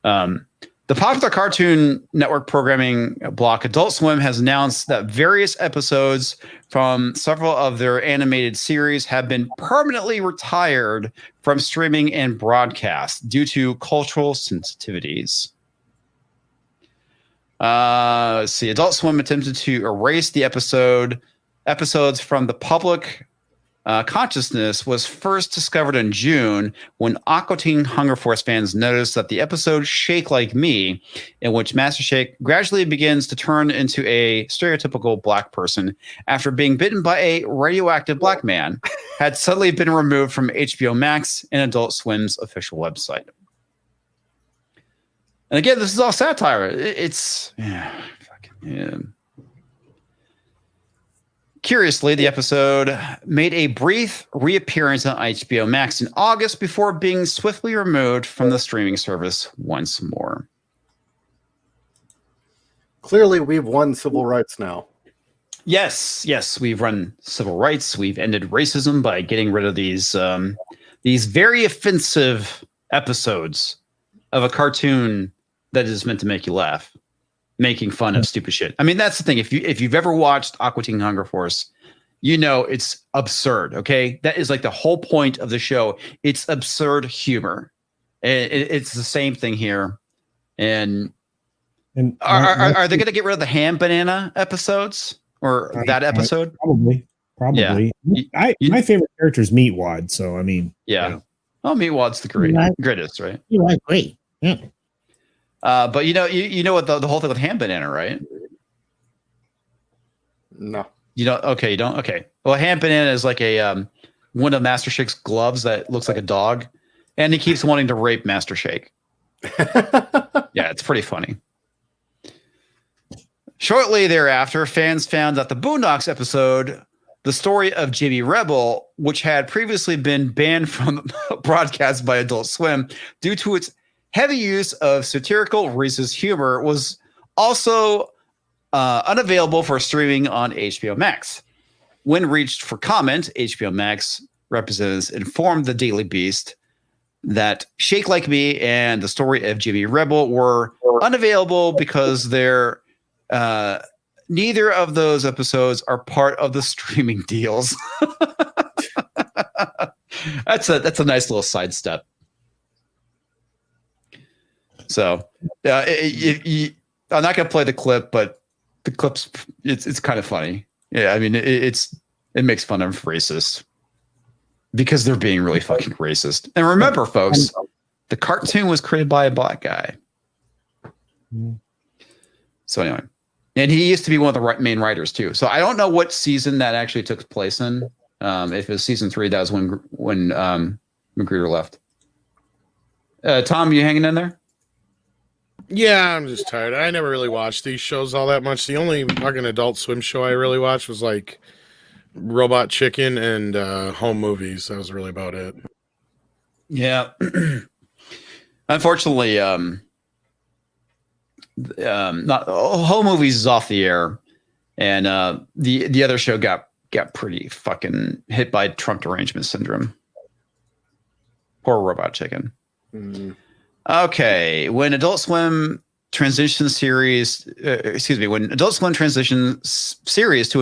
The popular Cartoon Network programming block Adult Swim has announced that various episodes from several of their animated series have been permanently retired from streaming and broadcast due to cultural sensitivities. Let's see. Adult Swim attempted to erase the episodes from the public consciousness was first discovered in June when Aqua Teen Hunger Force fans noticed that the episode Shake Like Me, in which Master Shake gradually begins to turn into a stereotypical black person after being bitten by a radioactive black man, had suddenly been removed from HBO Max and Adult Swim's official website. And again, this is all satire. It's Curiously, the episode made a brief reappearance on HBO Max in August before being swiftly removed from the streaming service once more. Clearly, we've won civil rights now. Yes, we've run civil rights. We've ended racism by getting rid of these very offensive episodes of a cartoon that is meant to make you laugh. Making fun of stupid shit. I mean, that's the thing. If you've ever watched Aqua Teen Hunger Force, you know it's absurd. Okay, that is like the whole point of the show. It's absurd humor. It's the same thing here. And are they going to get rid of the ham banana episodes or that episode? Probably. Yeah. My favorite character is Meatwad. So I mean, yeah. Oh, Meatwad's the greatest, right? You are great. Yeah. But you know what the whole thing with ham banana, right? No. You don't? Okay, you don't? Okay. Well, ham banana is like a one of Master Shake's gloves that looks like a dog, and he keeps wanting to rape Master Shake. Yeah, it's pretty funny. Shortly thereafter, fans found that the Boondocks episode, the story of JB Rebel, which had previously been banned from broadcast by Adult Swim due to its heavy use of satirical racist humor, was also unavailable for streaming on HBO Max. When reached for comment, HBO Max representatives informed the Daily Beast that Shake Like Me and the story of JB Rebel were unavailable because they're neither of those episodes are part of the streaming deals. That's a nice little sidestep. So I'm not going to play the clip, but the clip's it's kind of funny. Yeah, I mean it makes fun of racists because they're being really fucking racist. And remember, folks, the cartoon was created by a black guy. So anyway, and he used to be one of the main writers too. So I don't know what season that actually took place in. If it was season 3, that was when Magruder left. Tom, you hanging in there? Yeah, I'm just tired. I never really watched these shows all that much. The only fucking Adult Swim show I really watched was like Robot Chicken and Home Movies. That was really about it. Yeah. Unfortunately, not Home Movies is off the air, and the other show got pretty fucking hit by Trump derangement syndrome. Poor Robot Chicken. Mm-hmm. Okay, when Adult Swim transitions series to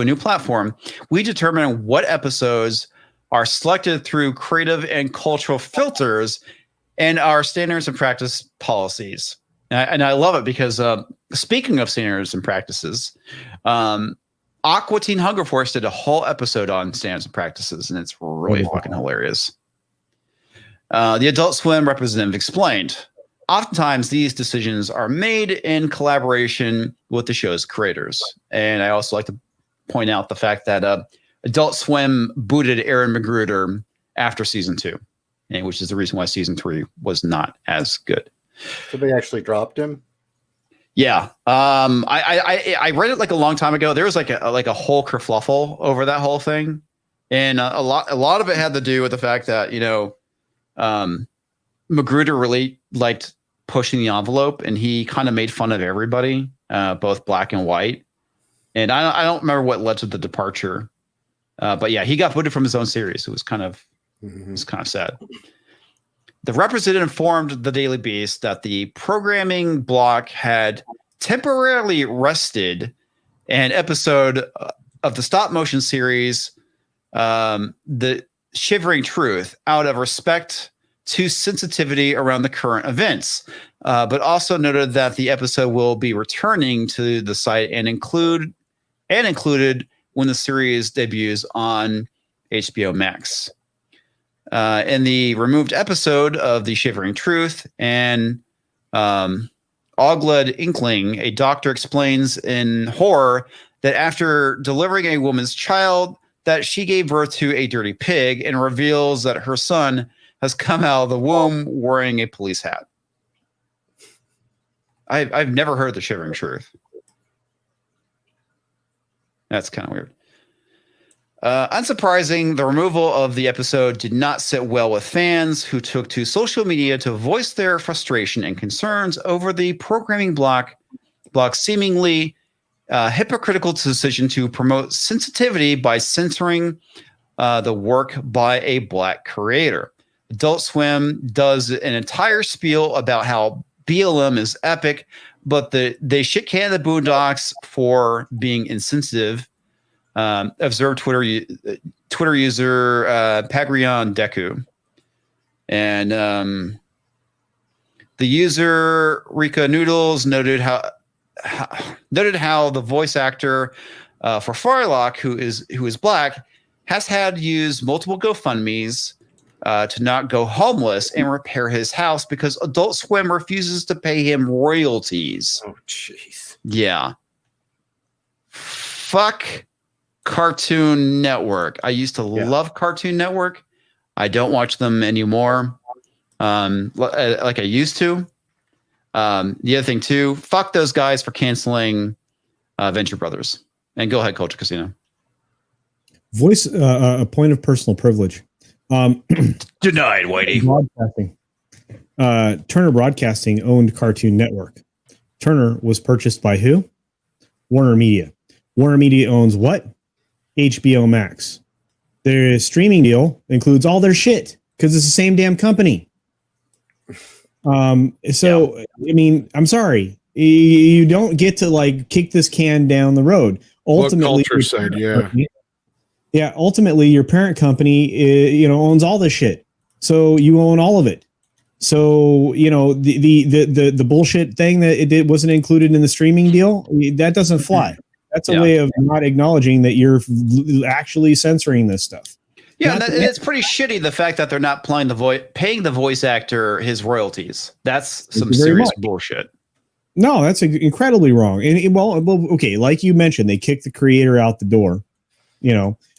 a new platform, we determine what episodes are selected through creative and cultural filters and our standards and practice policies. And I love it because speaking of standards and practices, Aqua Teen Hunger Force did a whole episode on standards and practices, and it's really fucking hilarious. The Adult Swim representative explained, oftentimes these decisions are made in collaboration with the show's creators. And I also like to point out the fact that Adult Swim booted Aaron Magruder after season 2, which is the reason why season 3 was not as good. So they actually dropped him? Yeah. I read it like a long time ago. There was like a whole kerfluffle over that whole thing. And a lot of it had to do with the fact that, Magruder really liked pushing the envelope, and he kind of made fun of everybody, both black and white. And I don't remember what led to the departure, but yeah, he got booted from his own series. It was kind of sad. The representative informed the Daily Beast that the programming block had temporarily rested an episode of the stop motion series, The Shivering Truth, out of respect to sensitivity around the current events, but also noted that the episode will be returning to the site and included when the series debuts on HBO Max. In the removed episode of The Shivering Truth, and Ogled Inkling, a doctor, explains in horror that after delivering a woman's child, that she gave birth to a dirty pig, and reveals that her son has come out of the womb wearing a police hat. I've never heard The Shivering Truth. That's kind of weird. Unsurprising, the removal of the episode did not sit well with fans, who took to social media to voice their frustration and concerns over the programming block's seemingly hypocritical decision to promote sensitivity by censoring the work by a black creator. Adult Swim does an entire spiel about how BLM is epic, but they shit can the Boondocks for being insensitive. Observed Twitter user Pagrion Deku, and the user Rika Noodles noted how the voice actor for Farlock, who is black, has had used multiple GoFundMes to not go homeless and repair his house because Adult Swim refuses to pay him royalties. Oh, jeez. Yeah. Fuck Cartoon Network. I used to love Cartoon Network. I don't watch them anymore, like I used to. The other thing too, fuck those guys for canceling Venture Brothers. And go ahead, Culture Casino. Voice a point of personal privilege. Denied, Whitey. Broadcasting. Turner Broadcasting owned Cartoon Network. Turner was purchased by who? Warner Media. Warner Media owns what? HBO Max. Their streaming deal includes all their shit because it's the same damn company. I mean, I'm sorry. You don't get to like kick this can down the road. Ultimately, ultimately your parent company, owns all this shit. So you own all of it. So, the bullshit thing that it wasn't included in the streaming deal, that doesn't fly. That's a way of not acknowledging that you're actually censoring this stuff. Yeah, and it's pretty shitty, the fact that they're not paying the voice actor his royalties. That's some serious bullshit. No, that's incredibly wrong. And well, okay, like you mentioned, they kicked the creator out the door,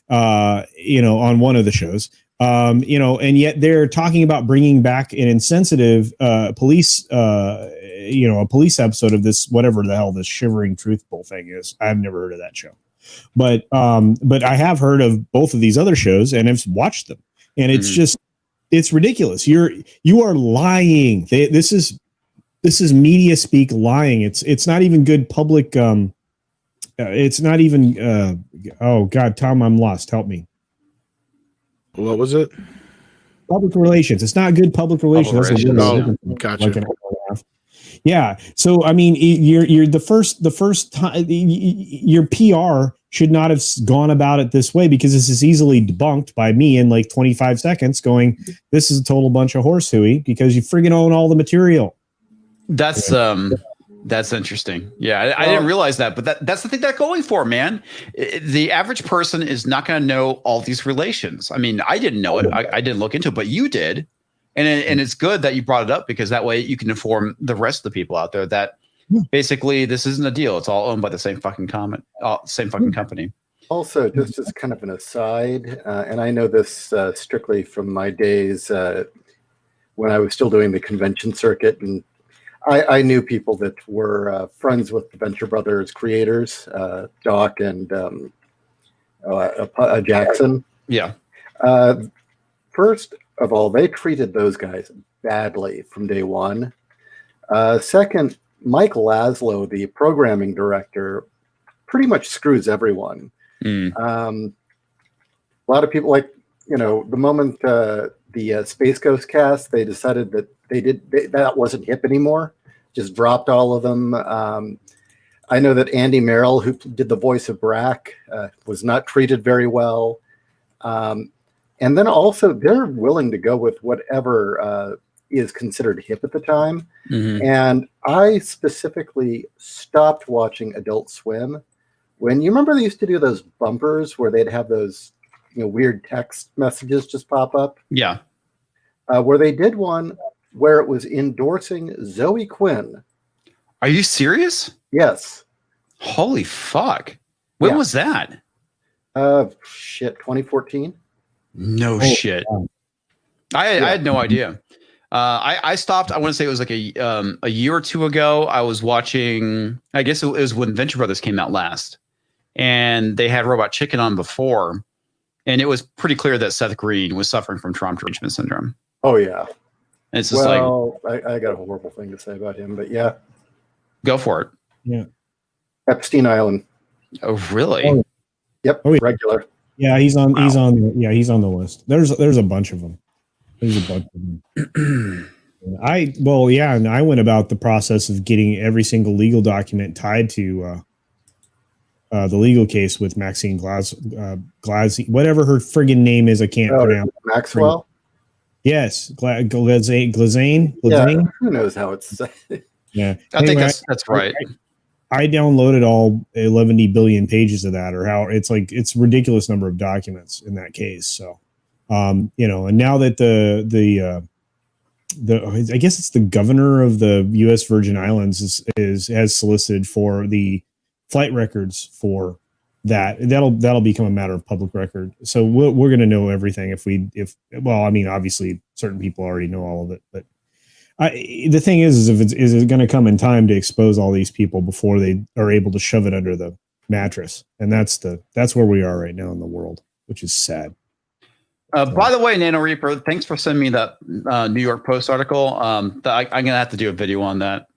on one of the shows, and yet they're talking about bringing back an insensitive police, a police episode of this, whatever the hell this Shivering Truth Bowl thing is. I've never heard of that show, but I have heard of both of these other shows and have watched them, and it's just, it's ridiculous. You are lying. This is media speak lying. It's not even good public. It's not even. Oh God, Tom, I'm lost. Help me. What was it? Public relations. It's not good public relations. Gotcha. Yeah. So I mean, you're the first time your PR should not have gone about it this way, because this is easily debunked by me in like 25 seconds going, this is a total bunch of horse hooey because you friggin' own all the material. That's interesting. Yeah, I didn't realize that, but that's the thing they're going for, man. The average person is not going to know all these relations. I mean, I didn't know it. I didn't look into it, but you did. And it's good that you brought it up, because that way you can inform the rest of the people out there that basically this isn't a deal. It's all owned by the same fucking company. Also, just as kind of an aside, and I know this strictly from my days when I was still doing the convention circuit, and I knew people that were friends with the Venture Brothers creators, Doc and Jackson. Yeah. First of all, they treated those guys badly from day one. Second, Mike Laszlo, the programming director, pretty much screws everyone. A lot of people, like, the moment the Space Ghost cast, they decided that that wasn't hip anymore, just dropped all of them. I know that Andy Merrill, who did the voice of Brack, was not treated very well. And then also they're willing to go with whatever is considered hip at the time. And I specifically stopped watching Adult Swim when, you remember they used to do those bumpers where they'd have those weird text messages just pop up? Yeah. Where they did one where it was endorsing Zoe Quinn. Are you serious? Yes. Holy fuck. When was that? 2014. No shit. Wow. I had no idea. I stopped. I want to say it was like a year or two ago. I was watching, I guess it was when Venture Brothers came out last, and they had Robot Chicken on before, and it was pretty clear that Seth Green was suffering from trauma derangement syndrome. Oh yeah. And it's just I got a horrible thing to say about him, but yeah. Go for it. Yeah. Epstein Island. Oh really? Oh. Yep. Oh, yeah. Regular. Yeah, he's on the list. There's a bunch of them. There's a bunch of them. And I went about the process of getting every single legal document tied to the legal case with Maxine Glazine, whatever her friggin' name is, I can't pronounce. Maxwell? Yes, Glazine. Yeah, who knows how it's said. Yeah, I think that's right. I downloaded all 11 billion pages of that, or how it's a ridiculous number of documents in that case. So, and now that the I guess it's the governor of the U.S. Virgin Islands has solicited for the flight records for that'll become a matter of public record. So we're going to know everything obviously certain people already know all of it, but the thing is is it going to come in time to expose all these people before they are able to shove it under the mattress? And that's where we are right now in the world, which is sad. By the way, Nano Reaper, thanks for sending me that New York Post article. I'm going to have to do a video on that.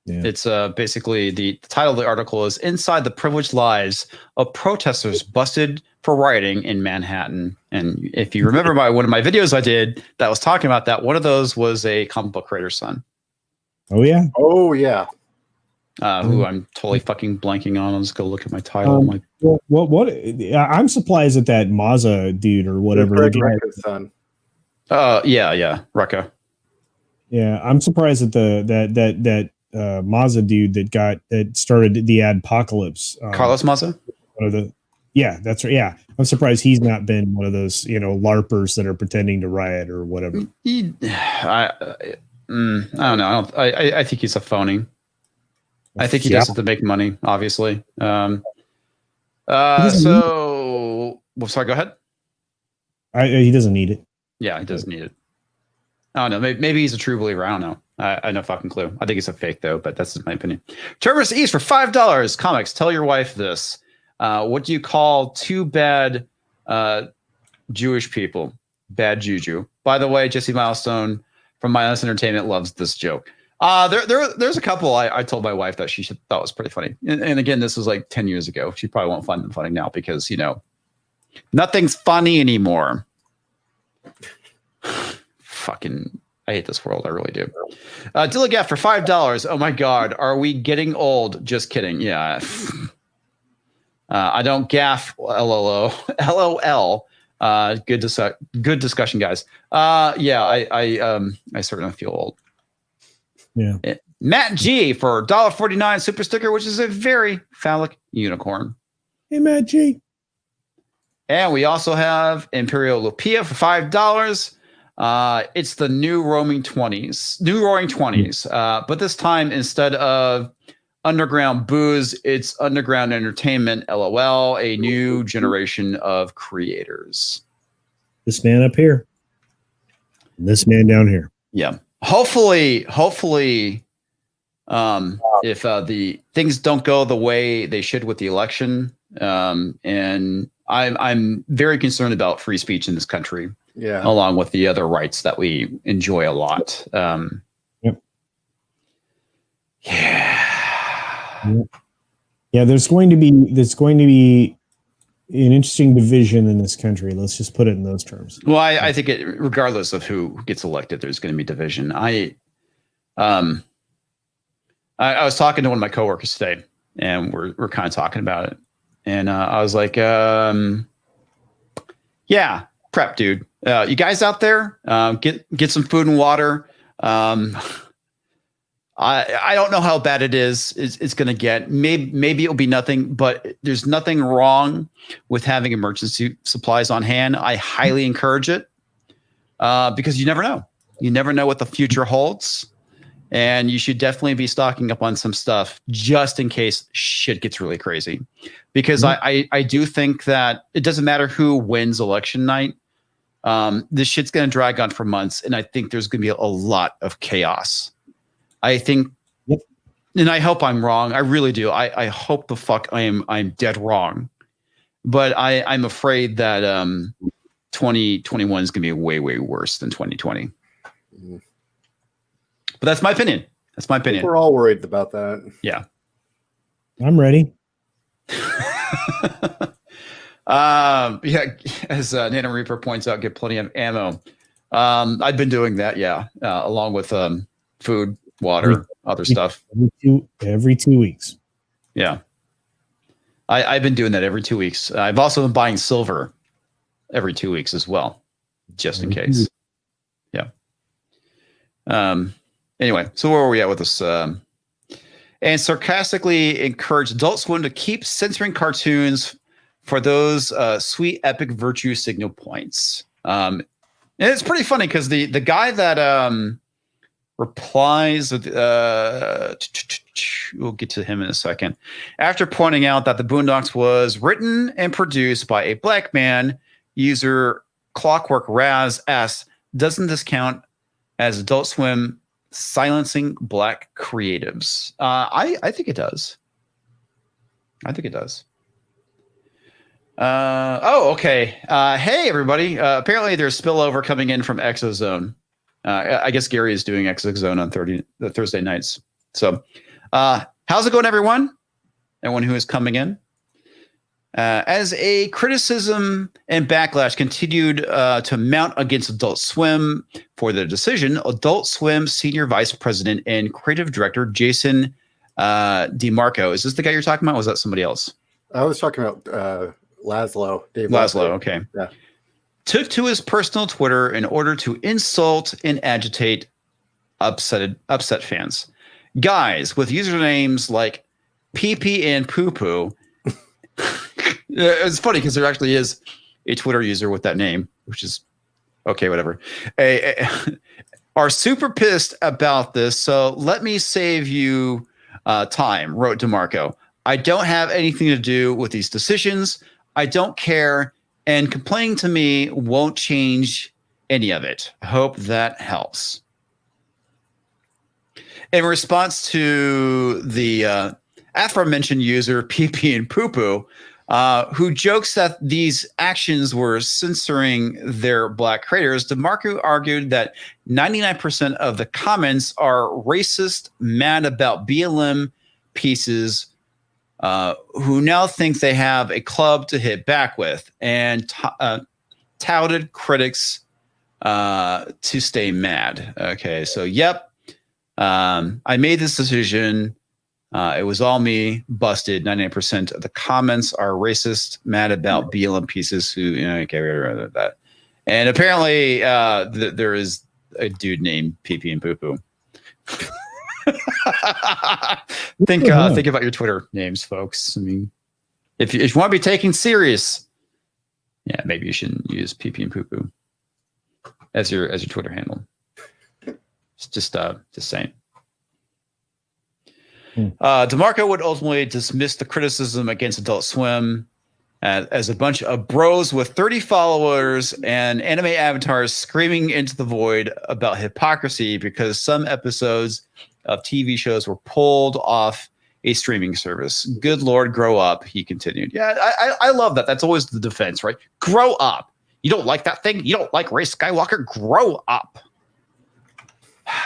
Yeah. It's basically the title of the article is "Inside the Privileged Lives of Protesters Busted for Rioting in Manhattan." And if you remember one of my videos I did that was talking about that, one of those was a comic book creator's son. Oh yeah. Oh yeah. Who I'm totally fucking blanking on. I'll just go look at my title. What? I'm surprised at that Mazza dude or whatever. Rekka's son. Yeah, Rekka. Yeah, I'm surprised at that Mazza dude that started the Adpocalypse. Carlos Mazza. That's right. Yeah, I'm surprised he's not been one of those LARPers that are pretending to riot or whatever. I don't know. I think he's a phony. I think he does it to make money, obviously. Sorry, go ahead. He doesn't need it. Yeah, he doesn't need it. I don't know. Maybe he's a true believer. I don't know. I have no fucking clue. I think he's a fake, though, but that's just my opinion. Terminus East for $5. Comics, tell your wife this. What do you call two bad Jewish people? Bad juju. By the way, Jesse Milestone from Mindless Entertainment loves this joke. There's a couple I told my wife that she thought was pretty funny. And again, this was like 10 years ago. She probably won't find them funny now because, nothing's funny anymore. Fucking, I hate this world. I really do. Dilligaff for $5. Oh my God. Are we getting old? Just kidding. Yeah. I don't gaff. LOL. Good discussion, guys. Yeah, I certainly feel old. Yeah. Matt G for $1.49 super sticker, which is a very phallic unicorn. Hey, Matt G. And we also have Imperial Lupia for $5. It's the new Roaring 20s. But this time, instead of underground booze, it's underground entertainment. LOL, a new generation of creators. This man up here. And this man down here. Yeah. Hopefully, if the things don't go the way they should with the election, and I'm very concerned about free speech in this country. Yeah. Along with the other rights that we enjoy a lot. Yep. Yeah. Yeah, there's going to be an interesting division in this country. Let's just put it in those terms. Well, I think regardless of who gets elected, there's going to be division. I was talking to one of my coworkers today, and we're kind of talking about it. And I was like, yeah, prep, dude. You guys out there, get some food and water. I don't know how bad it is. It's going to get. Maybe it'll be nothing, but there's nothing wrong with having emergency supplies on hand. I highly encourage it because you never know. You never know what the future holds, and you should definitely be stocking up on some stuff just in case shit gets really crazy. Because I do think that it doesn't matter who wins election night. This shit's going to drag on for months, and I think there's going to be a lot of chaos. I think, and I hope I'm wrong. I really do. I hope the fuck I'm dead wrong. But I'm afraid that 2021 is going to be way, way worse than 2020. But that's my opinion. That's my opinion. We're all worried about that. Yeah. I'm ready. Yeah, as Nana Reaper points out, get plenty of ammo. I've been doing that, yeah, along with food, water, other stuff. Every 2 weeks. Yeah. I've been doing that every 2 weeks. I've also been buying silver every 2 weeks as well, just in case. Yeah. Anyway, so where were we at with this? And sarcastically encourage Adult Swim to keep censoring cartoons for those sweet epic virtue signal points. And it's pretty funny because the guy that replies with, we'll get to him in a second, after pointing out that the Boondocks was written and produced by a black man, user Clockwork Raz asks, doesn't this count as Adult Swim silencing black creatives? I think it does. I think it does. Okay. Hey, everybody. Apparently there's spillover coming in from Exozone. I guess Gary is doing Exozone on Thursday nights. So how's it going, everyone? Everyone who is coming in. As a criticism and backlash continued to mount against Adult Swim for their decision, Adult Swim Senior Vice President and Creative Director Jason DeMarco. Is this the guy you're talking about? Or was that somebody else? I was talking about Laszlo. Dave Laszlo, okay. Yeah. Took to his personal Twitter in order to insult and agitate upset fans. Guys with usernames like PP and Poo Poo. It's funny because there actually is a Twitter user with that name, which is okay, whatever. Are super pissed about this. So let me save you time, wrote DeMarco. I don't have anything to do with these decisions. I don't care. And complaining to me won't change any of it. I hope that helps. In response to the aforementioned user PP and Poo Poo, who jokes that these actions were censoring their black creators, DeMarco argued that 99% of the comments are racist, mad about BLM pieces, who now think they have a club to hit back with, and touted critics to stay mad. Okay, so yep. I made this decision. It was all me. Busted. 99% of the comments are racist, mad about BLM pieces who, okay, that. And apparently, there is a dude named PP and Poo Poo. Think about your Twitter names, folks. I mean, if you want to be taken serious, yeah, maybe you shouldn't use PP and Poo Poo as your Twitter handle. It's just saying. DeMarco would ultimately dismiss the criticism against Adult Swim as a bunch of bros with 30 followers and anime avatars screaming into the void about hypocrisy because some episodes of TV shows were pulled off a streaming service. Good Lord, grow up, he continued. Yeah, I love that. That's always the defense, right? Grow up. You don't like that thing? You don't like Ray Skywalker? Grow up.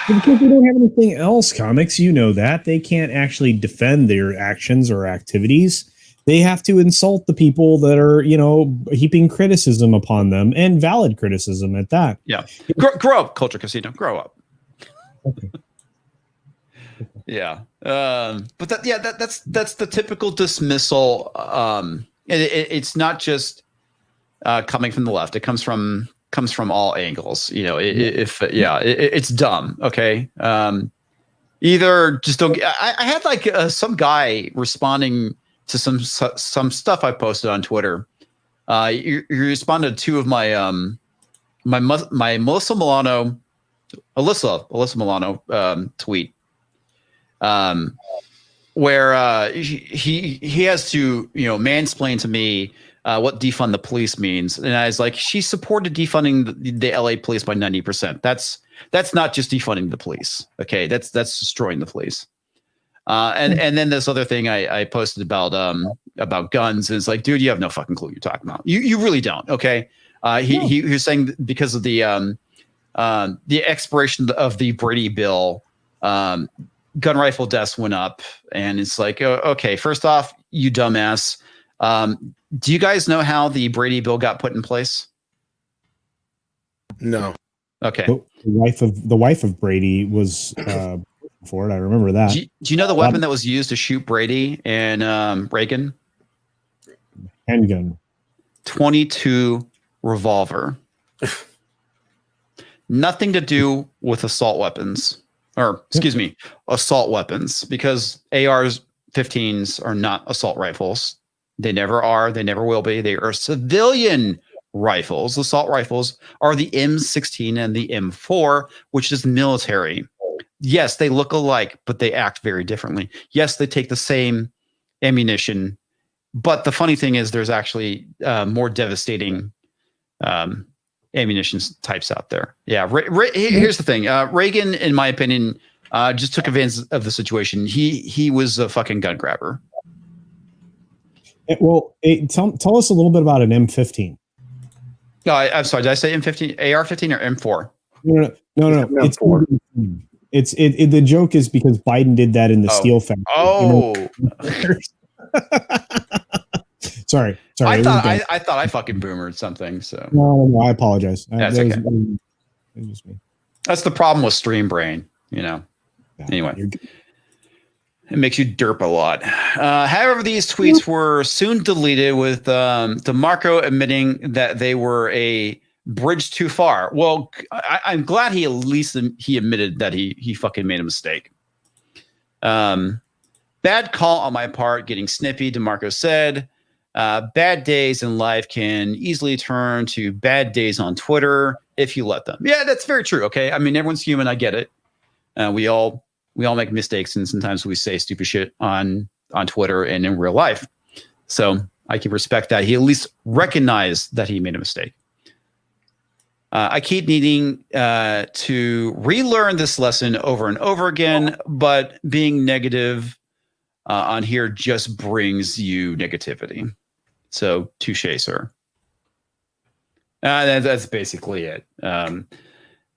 Because they don't have anything else, comics, you know that. They can't actually defend their actions or activities. They have to insult the people that are, heaping criticism upon them, and valid criticism at that. Yeah. Grow up, Culture Casino. Grow up. Okay. Yeah. But that's the typical dismissal. It's not just coming from the left. It comes from all angles. It's dumb. Okay. Either just don't. I had like some guy responding to some stuff I posted on Twitter. You responded to two of my Alyssa Milano tweet, where he has to mansplain to me what defund the police means, and I was like, she supported defunding the LA police by 90%. That's not just defunding the police. Okay, that's destroying the police. And then this other thing I posted about guns is like, dude, you have no fucking clue what you're talking about. You really don't. Okay. He was saying because of the expiration of the Brady bill, gun rifle deaths went up, and it's like, okay, first off, you dumbass. Do you guys know how the Brady bill got put in place? No. Okay. The wife of Brady was for it. I remember that. Do you know the weapon that was used to shoot Brady and Reagan? Handgun. .22 revolver. Nothing to do with assault weapons, assault weapons, because AR-15s are not assault rifles. They never are. They never will be. They are civilian rifles. Assault rifles are the M16 and the M4, which is military. Yes, they look alike, but they act very differently. Yes, they take the same ammunition, but the funny thing is there's actually more devastating ammunition types out there. Yeah, here's the thing. Reagan, in my opinion, just took advantage of the situation. He was a fucking gun grabber. Well, tell us a little bit about an M15. No, I'm sorry. Did I say M15, AR-15 or M4? No. It's M4. The joke is because Biden did that in the steel factory. Oh, sorry. I thought I fucking boomered something. So no, I apologize. That's okay. It was me. That's the problem with Stream Brain. Anyway. It makes you derp a lot. However, these tweets were soon deleted with DeMarco admitting that they were a bridge too far. Well, I'm glad he at least he admitted that he fucking made a mistake. Bad call on my part, getting snippy, DeMarco said. Bad days in life can easily turn to bad days on Twitter if you let them. Yeah, that's very true. Okay. I mean, everyone's human. I get it. We all we all make mistakes, and sometimes we say stupid shit on Twitter and in real life. So I can respect that he at least recognized that he made a mistake. I keep needing to relearn this lesson over and over again, but being negative on here just brings you negativity. So touche, sir. That's basically it.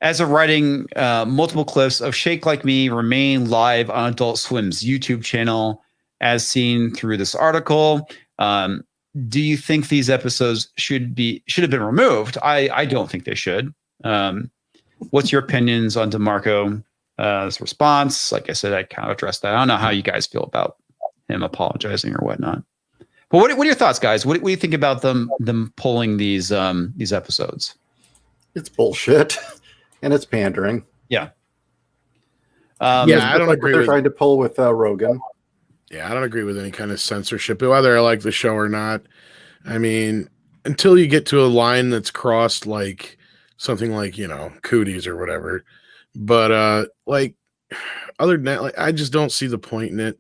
As of writing, multiple clips of Shake Like Me remain live on Adult Swim's YouTube channel, as seen through this article. Do you think these episodes should have been removed? I don't think they should. What's your opinions on DeMarco's response? Like I said, I kind of addressed that. I don't know how you guys feel about him apologizing or whatnot. But what are your thoughts, guys? What do you think about them pulling these episodes? It's bullshit, and it's pandering. Yeah. I don't agree. They're trying to pull with Rogan. Yeah, I don't agree with any kind of censorship, whether I like the show or not. I mean, until you get to a line that's crossed, like something like, cooties or whatever. But like, other than that, like, I just don't see the point in it.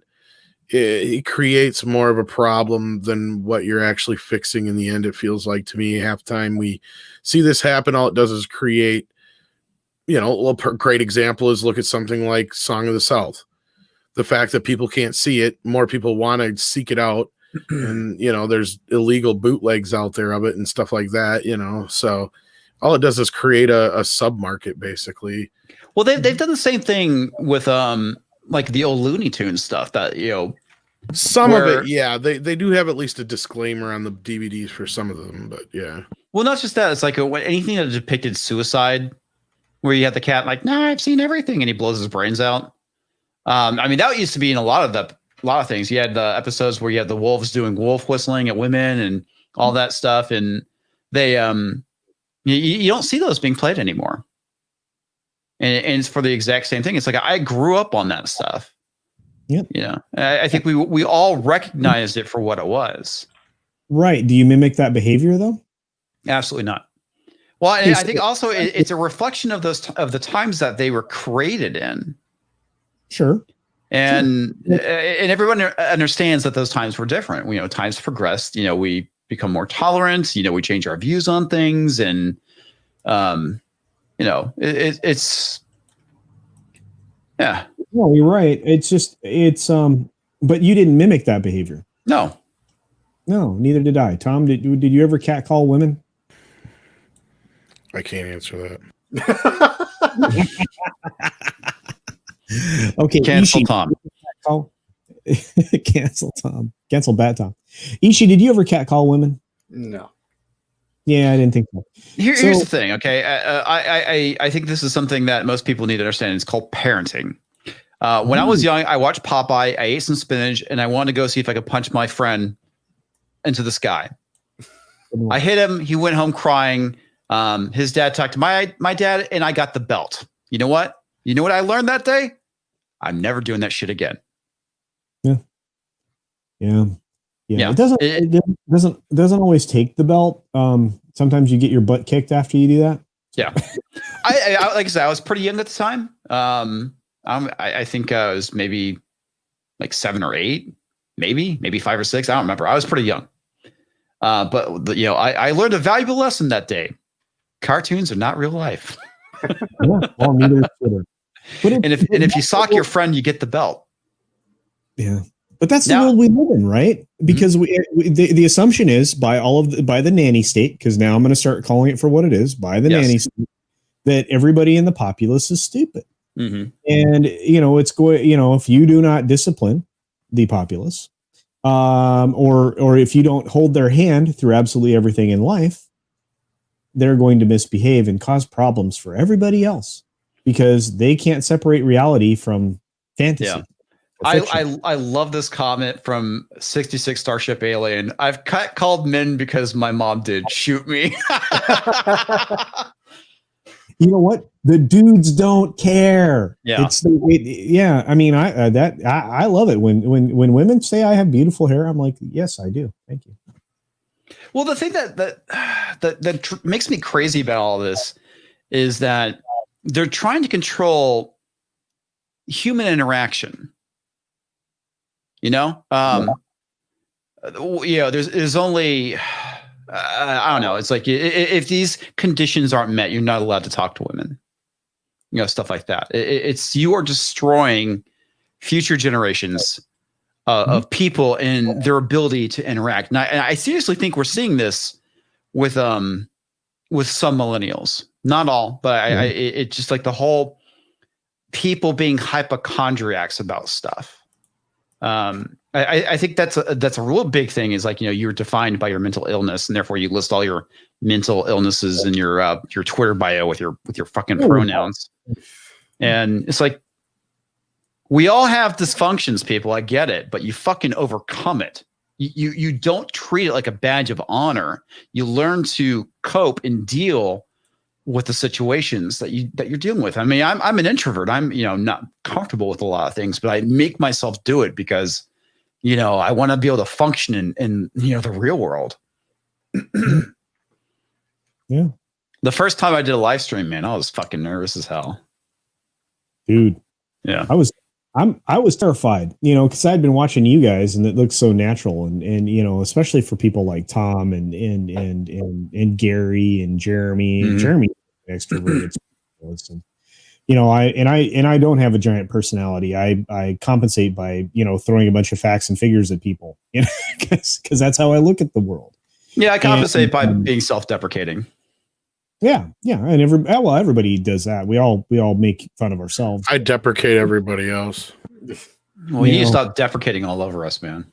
It creates more of a problem than what you're actually fixing in the end. It feels like to me, half time we see this happen, all it does is create, a great example is look at something like Song of the South. The fact that people can't see it, more people want to seek it out. And, there's illegal bootlegs out there of it and stuff like that, so all it does is create a sub-market basically. Well, they've done the same thing with, like the old Looney Tunes stuff that, some of it. Yeah. They do have at least a disclaimer on the DVDs for some of them, but yeah. Well, not just that. It's like anything that depicted suicide where you have the cat like, no, I've seen everything. And he blows his brains out. I mean, that used to be in a lot of things. You had the episodes where you had the wolves doing wolf whistling at women and all that stuff. And they, you don't see those being played anymore. And it's for the exact same thing. It's like, I grew up on that stuff. Yep. I think we all recognized it for what it was. Right. Do you mimic that behavior though? Absolutely not. Well, I think also it's a reflection of the times that they were created in. Sure. And everyone understands that those times were different. Times progressed. We become more tolerant. We change our views on things, and it's yeah. No, you're right. But you didn't mimic that behavior. No, neither did I. Tom, did you ever catcall women? I can't answer that. Okay, cancel Ishii, Tom. Cancel Tom. Cancel Bat Tom. Ishii, did you ever catcall women? No. Yeah, I didn't think so. Here's the thing, okay? I think this is something that most people need to understand. It's called parenting. When I was young, I watched Popeye. I ate some spinach, and I wanted to go see if I could punch my friend into the sky. I hit him. He went home crying. His dad talked to my dad, and I got the belt. You know what? You know what I learned that day? I'm never doing that shit again. Yeah. It doesn't always take the belt. Sometimes you get your butt kicked after you do that. Yeah. I like I said, I was pretty young at the time. I think I was maybe like 7 or 8, maybe 5 or 6. I don't remember. I was pretty young. But I learned a valuable lesson that day. Cartoons are not real life. Well, neither is Twitter. And if you sock your friend, you get the belt. Yeah. But that's the world we live in, right? Because the assumption is by the nanny state, because now I'm going to start calling it for what it is, by the nanny state, that everybody in the populace is stupid. Mm-hmm. And it's going. If you do not discipline the populace, or if you don't hold their hand through absolutely everything in life, they're going to misbehave and cause problems for everybody else because they can't separate reality from fantasy. Yeah. I love this comment from 66 Starship Alien. I've called men because my mom did shoot me. You know what? The dudes don't care. Yeah. I mean, I love it when women say I have beautiful hair. I'm like, yes, I do. Thank you. Well, the thing that makes me crazy about all this is that they're trying to control human interaction. You know, there's only I don't know. It's like if these conditions aren't met, you're not allowed to talk to women. You know, stuff like that. It's you are destroying future generations of people and their ability to interact. And I seriously think we're seeing this with some millennials, not all, but it's just like the whole people being hypochondriacs about stuff. I think that's a real big thing is like, you're defined by your mental illness and therefore you list all your mental illnesses in your Twitter bio with your fucking pronouns. And it's like, we all have dysfunctions, people. I get it, but you fucking overcome it. You don't treat it like a badge of honor. You learn to cope and deal with the situations that you're dealing with. I mean, I'm an introvert. I'm not comfortable with a lot of things, but I make myself do it because I want to be able to function in the real world. Yeah. The first time I did a live stream, man, I was fucking nervous as hell. Dude. Yeah. I was terrified, because I'd been watching you guys and it looks so natural and especially for people like Tom and Gary and Jeremy. Mm-hmm. Jeremy extroverted. And I don't have a giant personality. I compensate by, throwing a bunch of facts and figures at people, because that's how I look at the world. Yeah, I compensate by being self-deprecating. Yeah, and everybody does that. We all make fun of ourselves. I deprecate everybody else. Well, you need to stop deprecating all over us, man.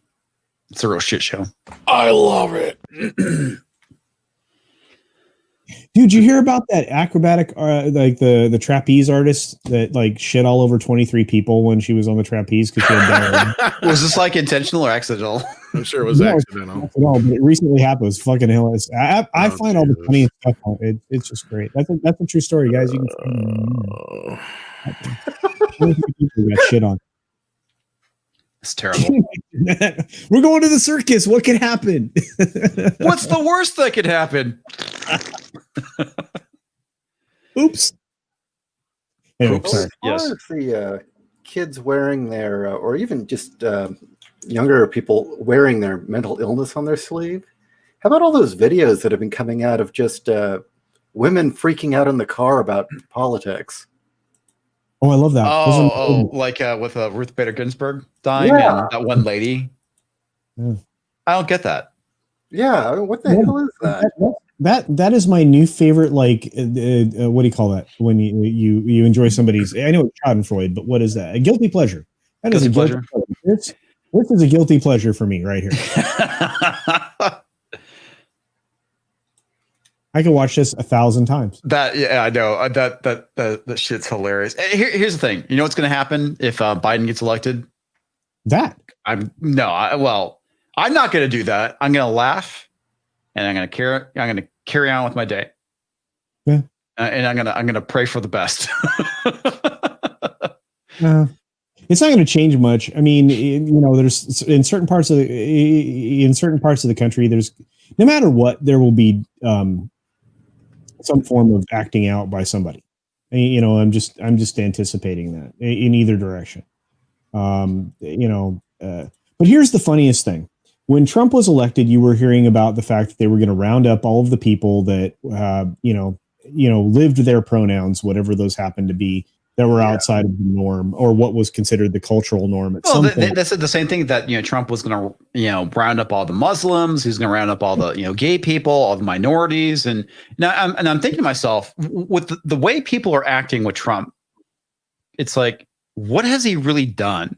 It's a real shit show. I love it. Dude, you hear about that acrobatic, like the trapeze artist that like shit all over 23 people when she was on the trapeze because she had diarrhea? Was this like intentional or accidental? I'm sure it was accidental. No, but it recently happened. It was fucking hilarious. I find all the funny stuff on it. It's just great. That's a true story, guys. You can got shit on. It's terrible. We're going to the circus. What could happen? What's the worst that could happen? Oops. Anyway, Well, as far as the kids wearing their, or even just younger people wearing their mental illness on their sleeve, how about all those videos that have been coming out of just women freaking out in the car about politics? Oh, I love that. Like with Ruth Bader Ginsburg dying and that one lady. Yeah. I don't get that. Yeah, what the hell is that? That is my new favorite. Like, what do you call that when you enjoy somebody's? I know it's Schadenfreude, but what is that? A guilty pleasure. That is a guilty pleasure. This is a guilty pleasure for me right here. I could watch this 1,000 times. I know that shit's hilarious. Here's the thing. You know what's going to happen if Biden gets elected? I'm not going to do that. I'm going to laugh, and I'm going to carry on with my day. Yeah. And I'm going to pray for the best. It's not going to change much. I mean, there's in certain parts of the country, there's no matter what, there will be some form of acting out by somebody. I'm just anticipating that in either direction. But here's the funniest thing. When Trump was elected, you were hearing about the fact that they were going to round up all of the people that, lived their pronouns, whatever those happened to be, that were outside of the norm or what was considered the cultural norm. They said the same thing that, Trump was going to, round up all the Muslims. He's going to round up all the, gay people, all the minorities. And now I'm thinking to myself, with the way people are acting with Trump, it's like, what has he really done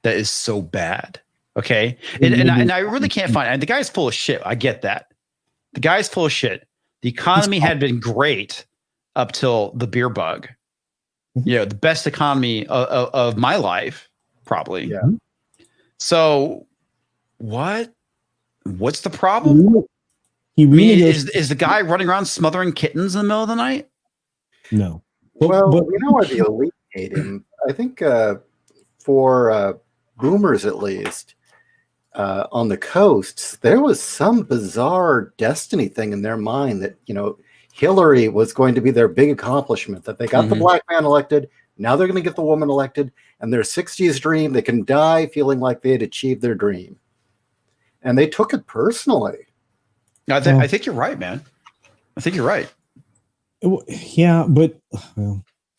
that is so bad? Okay. And I really can't find it. The guy's full of shit. I get that. The guy's full of shit. The economy had been great up till the beer bug. The best economy of my life, probably. Yeah. So what's the problem? Is the guy running around smothering kittens in the middle of the night? No. Well, why the elite hate him? I think for boomers, at least, on the coasts, there was some bizarre destiny thing in their mind that, Hillary was going to be their big accomplishment, that they got the black man elected. Now they're going to get the woman elected, and their 60s dream, they can die feeling like they had achieved their dream. And they took it personally. I think you're right, man. I think you're right. Yeah, but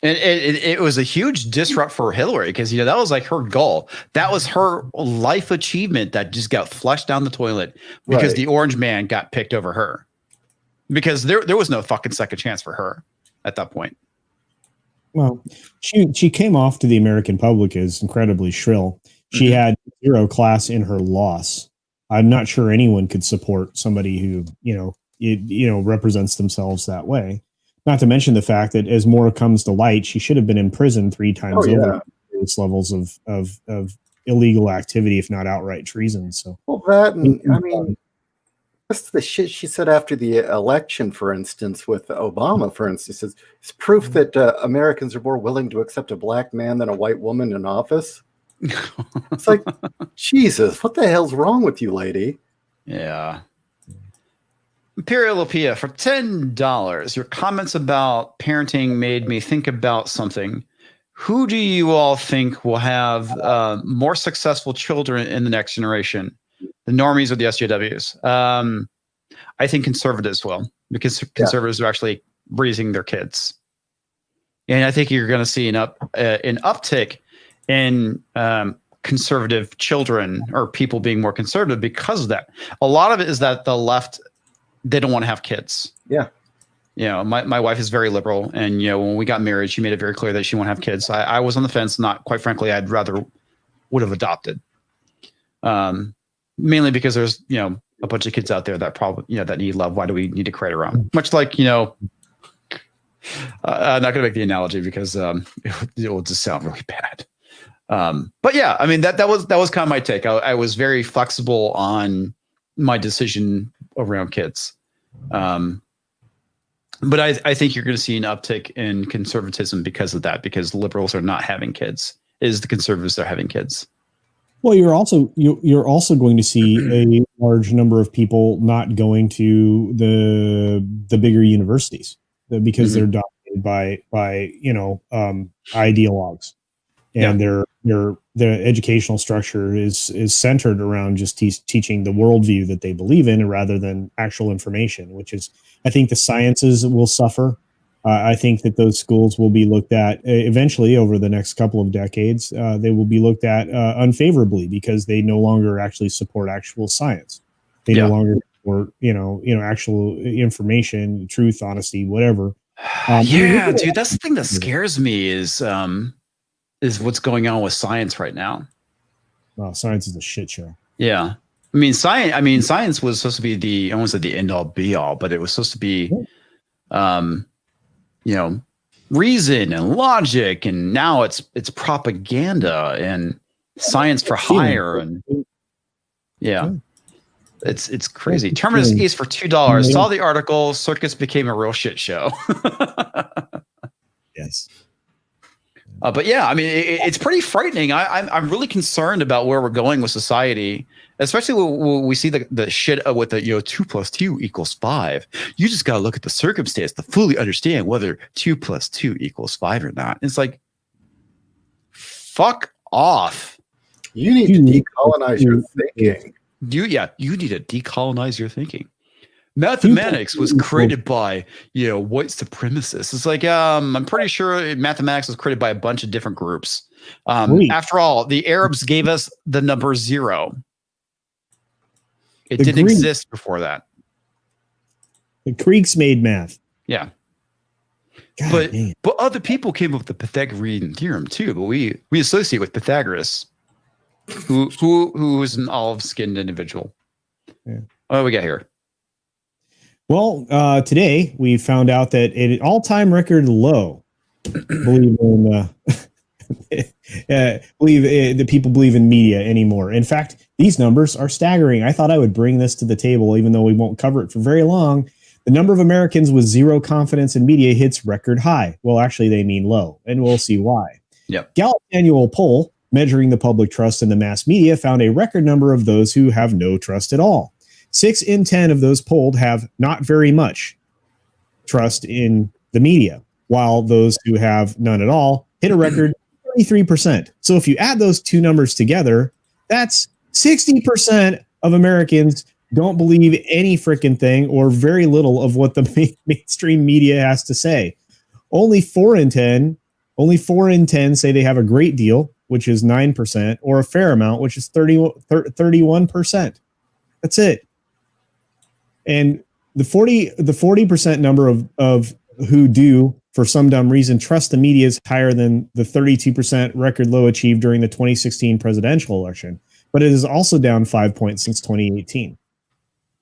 And it was a huge disrupt for Hillary because, that was like her goal. That was her life achievement that just got flushed down the toilet because the orange man got picked over her. Because there was no fucking second chance for her at that point. Well, she came off to the American public as incredibly shrill. She had zero class in her loss. I'm not sure anyone could support somebody who, represents themselves that way. Not to mention the fact that as more comes to light, she should have been in prison 3 times over various levels of illegal activity, if not outright treason. So, well, that, and I mean, what's the shit she said after the election, for instance, with Obama, for instance, is proof that Americans are more willing to accept a black man than a white woman in office. It's like, Jesus, what the hell's wrong with you, lady? Yeah. Imperialopia for $10. Your comments about parenting made me think about something. Who do you all think will have more successful children in the next generation? The normies or the SJWs? I think conservatives will, because conservatives are actually raising their kids. And I think you're going to see an uptick in conservative children or people being more conservative because of that. A lot of it is that the left, they don't want to have kids. Yeah. My wife is very liberal, and when we got married, she made it very clear that she won't have kids. I was on the fence. Quite frankly, I'd rather would have adopted. Mainly because there's a bunch of kids out there that probably that need love. Why do we need to create our own? Much like I'm not gonna make the analogy because it will just sound really bad. But yeah, I mean that was kind of my take. I was very flexible on my decision around kids. But I think you're going to see an uptick in conservatism because of that, because liberals are not having kids. It is the conservatives that are having kids. Well, you're also going to see a large number of people not going to the bigger universities because they're dominated by ideologues, and their educational structure is centered around just teaching the worldview that they believe in rather than actual information, which is, I think the sciences will suffer. I think that those schools will be looked at eventually over the next couple of decades. They will be looked at unfavorably because they no longer actually support actual science. They no longer support, actual information, truth, honesty, whatever. Dude, that's the thing that scares me is what's going on with science right now. Well, science is a shit show. Yeah. I mean, science was supposed to be the end all be all, but it was supposed to be, reason and logic, and now it's propaganda and science for hire, and it's crazy. Terminus East for $2. Saw the article. Circus became a real shit show. Yes. But yeah, I mean, it's pretty frightening. I'm really concerned about where we're going with society, especially when we see the shit with the 2 + 2 = 5. You just got to look at the circumstance to fully understand whether 2 + 2 = 5 or not. It's like, fuck off. You need to decolonize your thinking. You need to decolonize your thinking. Mathematics was created by, white supremacists. It's like, I'm pretty sure mathematics was created by a bunch of different groups. After all, the Arabs gave us the number 0. It didn't exist before that. The Greeks made math. Yeah. But other people came up with the Pythagorean theorem too, but we associate with Pythagoras, who is an olive-skinned individual. Yeah. What do we got here? Well, today we found out that at an all-time record low, the people believe in media anymore. In fact, these numbers are staggering. I thought I would bring this to the table, even though we won't cover it for very long. The number of Americans with zero confidence in media hits record high. Well, actually, they mean low, and we'll see why. Yep. Gallup's annual poll measuring the public trust in the mass media found a record number of those who have no trust at all. 6 in 10 of those polled have not very much trust in the media, while those who have none at all hit a record 33%. So if you add those two numbers together, that's 60% of Americans don't believe any freaking thing or very little of what the mainstream media has to say. Only 4 in 10 say they have a great deal, which is 9%, or a fair amount, which is 31%. That's it. And the 40% number of who do, for some dumb reason, trust the media is higher than the 32% record low achieved during the 2016 presidential election. But it is also down 5 points since 2018.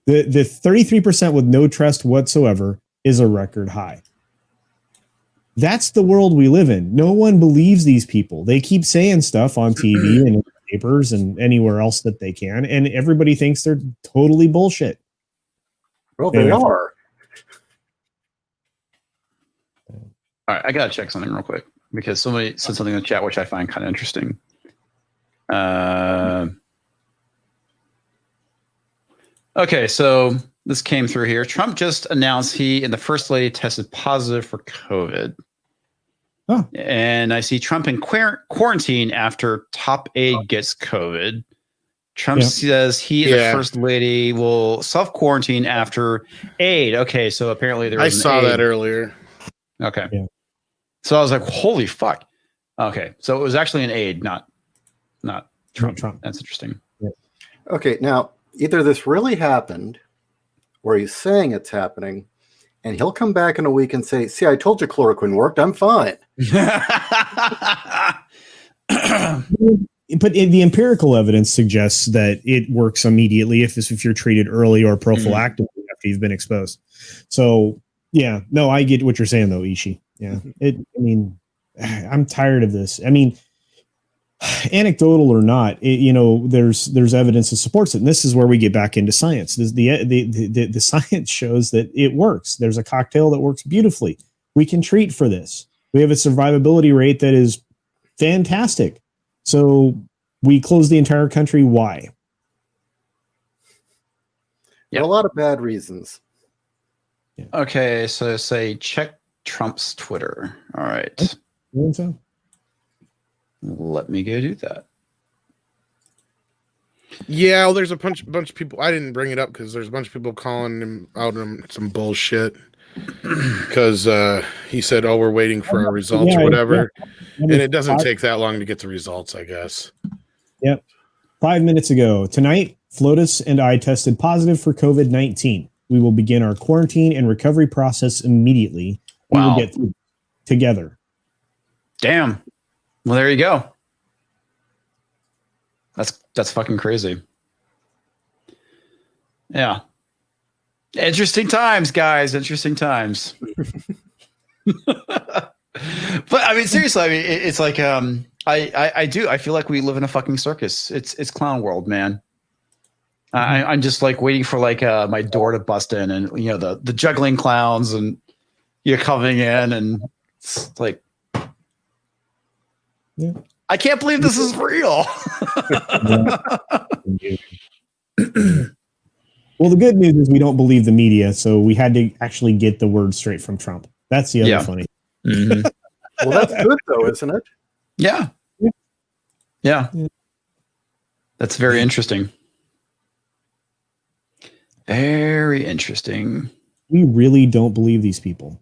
The 33% with no trust whatsoever is a record high. That's the world we live in. No one believes these people. They keep saying stuff on TV and in papers and anywhere else that they can, and everybody thinks they're totally bullshit. Well, they are. All right, I gotta check something real quick because somebody said something in the chat which I find kind of interesting. Okay, so this came through here. Trump just announced he and the First Lady tested positive for COVID. Oh. And I see Trump in quarantine after top aide gets COVID. Trump says he and the First Lady will self-quarantine after aide. Okay, so apparently there was I saw that earlier. Okay. Yeah. So I was like, holy fuck. Okay, so it was actually an aide, not Trump. That's interesting. Yeah. Okay, now either this really happened or he's saying it's happening, and he'll come back in a week and say, see, I told you chloroquine worked. I'm fine. But the empirical evidence suggests that it works immediately if you're treated early or prophylactically after you've been exposed. So, yeah, no, I get what you're saying, though, Ishii. Yeah, I'm tired of this. I mean, anecdotal or not, there's evidence that supports it, and this is where we get back into science. The science shows that it works. There's a cocktail that works beautifully. We can treat for this. We have a survivability rate that is fantastic. So we close the entire country. Why? A lot of bad reasons. Yeah. Okay, so say check Trump's Twitter. All right. So? Let me go do that. Yeah, well, there's a bunch of people. I didn't bring it up because there's a bunch of people calling him out on some bullshit because he said, "Oh, we're waiting for our results or whatever," and it doesn't take that long to get the results, I guess. Yep. 5 minutes ago tonight, Flotus and I tested positive for COVID-19. We will begin our quarantine and recovery process immediately. We will get through together. Damn. Well, there you go. That's fucking crazy. Yeah. Interesting times, guys. Interesting times. But I mean, seriously, I mean, it's like I feel like we live in a fucking circus. It's clown world, man. I'm just like waiting for like my door to bust in, and the juggling clowns, and you're coming in, and it's like, I can't believe this is real. Well, the good news is we don't believe the media, so we had to actually get the word straight from Trump. That's the other funny. Mm-hmm. Well, that's good though, isn't it? Yeah. That's very interesting. Very interesting. We really don't believe these people.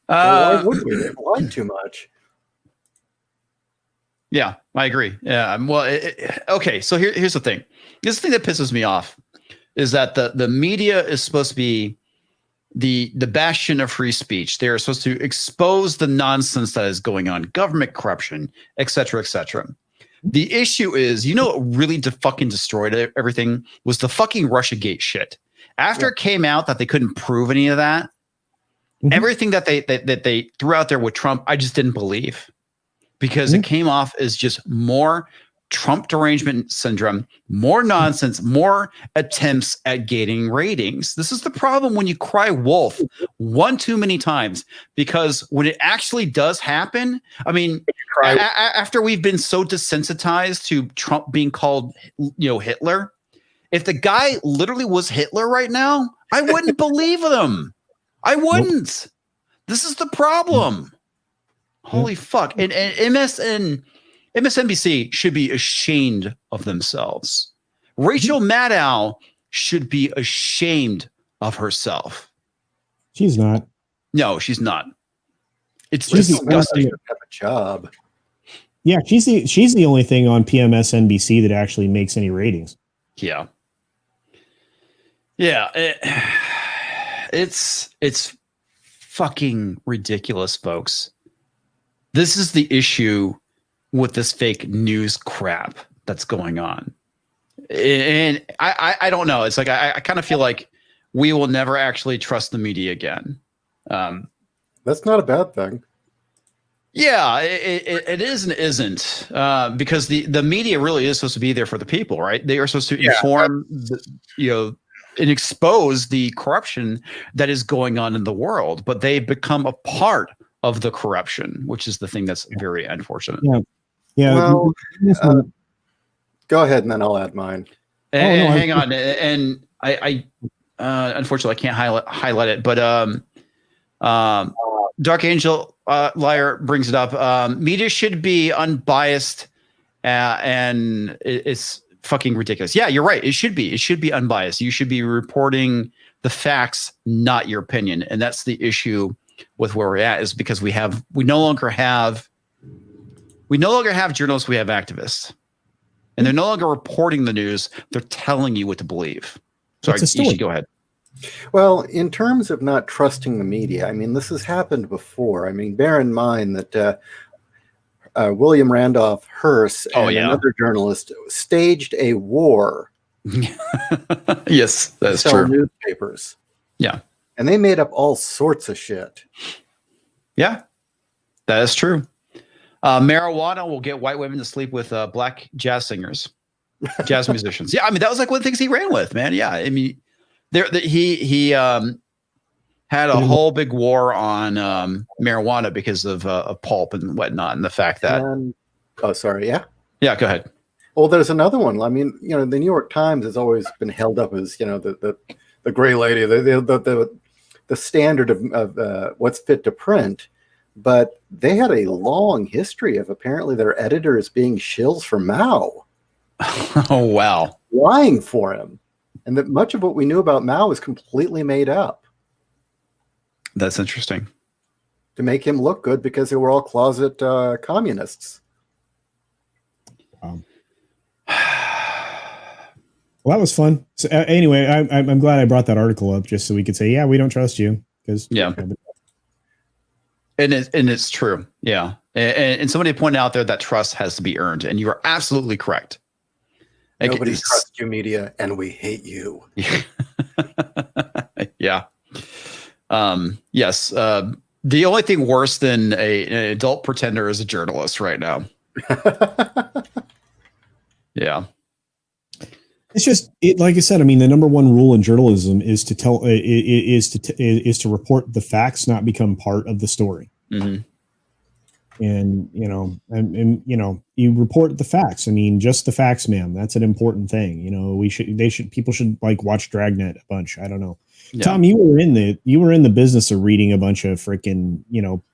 Why would we? They've lied too much. Yeah, I agree. Yeah. Well, okay. So here's the thing. This thing that pisses me off is that the media is supposed to be the bastion of free speech. They're supposed to expose the nonsense that is going on, government corruption, et cetera, et cetera. The issue is, what really fucking destroyed everything was the fucking Russiagate shit. After it came out that they couldn't prove any of that, everything that they threw out there with Trump, I just didn't believe. Because it came off as just more Trump derangement syndrome, more nonsense, more attempts at gaining ratings. This is the problem when you cry wolf one too many times, because when it actually does happen, I mean, after we've been so desensitized to Trump being called, Hitler, if the guy literally was Hitler right now, I wouldn't believe them. I wouldn't. This is the problem. Holy fuck. And MSNBC should be ashamed of themselves. Rachel Maddow should be ashamed of herself. She's not. No, she's not. It's She's disgusting. have a job. Yeah, she's the only thing on PMSNBC that actually makes any ratings. Yeah. It's fucking ridiculous, folks. This is the issue with this fake news crap that's going on. And I don't know. It's like I kind of feel like we will never actually trust the media again. That's not a bad thing. Yeah, it is and isn't, because the media really is supposed to be there for the people, right? They are supposed to inform, and expose the corruption that is going on in the world, but they become a part of the corruption, which is the thing that's very unfortunate. Yeah. Well, go ahead, and then I'll add mine. Hang on, and I unfortunately I can't highlight it, but Dark Angel Liar brings it up. Media should be unbiased, and it's fucking ridiculous. Yeah, you're right. It should be unbiased. You should be reporting the facts, not your opinion, and that's the issue with where we're at. Is because we no longer have journalists. We have activists, and they're no longer reporting the news. They're telling you what to believe. Sorry, you should go ahead. Well, in terms of not trusting the media, I mean, this has happened before. I mean, bear in mind that William Randolph Hearst and another journalist staged a war. Yes, that's to sell true. Newspapers. Yeah. And they made up all sorts of shit. Yeah, that is true. Marijuana will get white women to sleep with black jazz singers, jazz musicians. Yeah, I mean, that was like one of the things he ran with, man. Yeah, I mean, he had a whole big war on marijuana because of pulp and whatnot, and the fact that. Yeah, go ahead. Well, there's another one. I mean, the New York Times has always been held up as the gray lady, the standard of what's fit to print. But they had a long history of apparently their editors being shills for Mao. Oh, wow. Lying for him. And that much of what we knew about Mao was completely made up. That's interesting. To make him look good because they were all closet communists. Well, that was fun. So anyway, I'm glad I brought that article up just so we could say, yeah, we don't trust you. And it's true. Yeah. And somebody pointed out there that trust has to be earned. And you are absolutely correct. Nobody trusts you, media, and we hate you. Yeah. Yes. The only thing worse than an adult pretender is a journalist right now. Yeah. It's just like I said. I mean, the number one rule in journalism is to report the facts, not become part of the story. Mm-hmm. And you report the facts. I mean, just the facts, ma'am. That's an important thing. People should like watch Dragnet a bunch. I don't know. Yeah. Tom, you were in the business of reading a bunch of freaking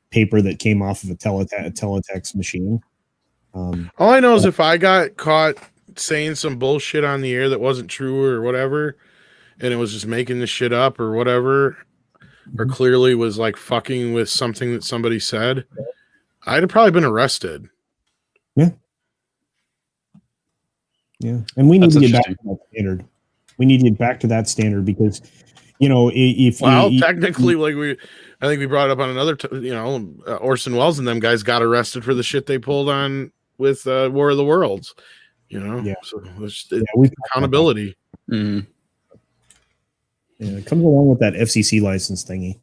paper that came off of a teletext machine. All I know is if I got caught saying some bullshit on the air that wasn't true or whatever, and it was just making the shit up or whatever, or clearly was like fucking with something that somebody said, I'd have probably been arrested. Yeah. And we need to get back to that standard. We need to get back to that standard because, technically, I think we brought it up on another, Orson Welles and them guys got arrested for the shit they pulled on with War of the Worlds. So it's accountability. Mm-hmm. Yeah, it comes along with that FCC license thingy.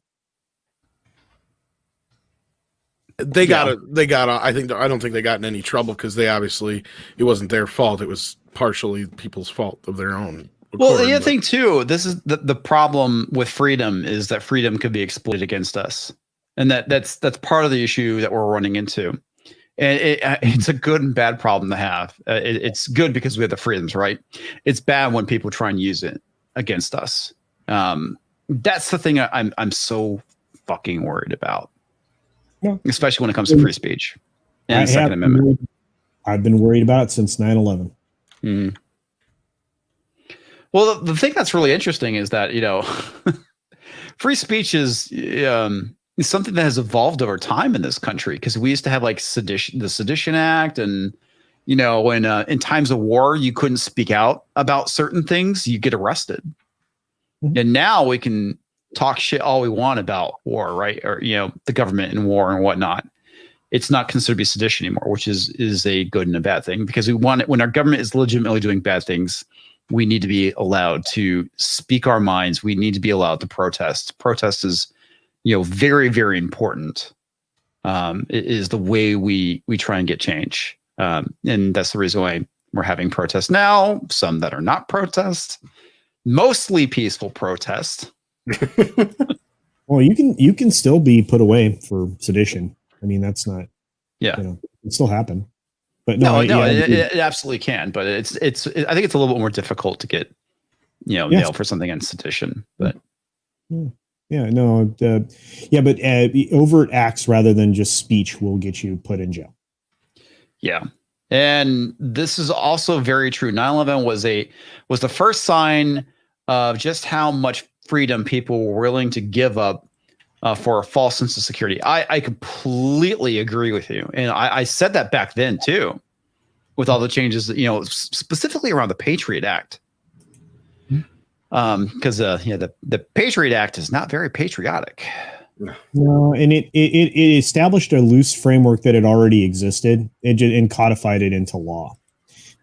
I don't think they got in any trouble because it wasn't their fault. It was partially people's fault of their own. Well, the other thing too, this is the problem with freedom is that freedom could be exploited against us. And that's part of the issue that we're running into. And it's a good and bad problem to have. It's good because we have the freedoms, right? It's bad when people try and use it against us. That's the thing I'm so fucking worried about. No. especially when it comes to free speech and Second Amendment. I've been worried about it since 9/11. Mm. Well, the thing that's really interesting is that, free speech is something that has evolved over time in this country, because we used to have like the Sedition Act, and when in times of war you couldn't speak out about certain things, you get arrested. Mm-hmm. And now we can talk shit all we want about war, right? Or the government and war and whatnot. It's not considered to be sedition anymore, which is a good and a bad thing, because we want it when our government is legitimately doing bad things. We need to be allowed to speak our minds. We need to be allowed to protest. Protest is, very, very important. It is the way we try and get change. And that's the reason why we're having protests now. Some that are not protests, mostly peaceful protests. Well, you can still be put away for sedition. I mean, that's not, it still happen. But it absolutely can. But it's I think it's a little bit more difficult to get, nailed for something in sedition. But but overt acts rather than just speech will get you put in jail. Yeah. And this is also very true. 9/11 was the first sign of just how much freedom people were willing to give up for a false sense of security. I completely agree with you. And I said that back then too, with all the changes, specifically around the Patriot Act. Because the Patriot Act is not very patriotic. No, and it established a loose framework that had already existed and codified it into law.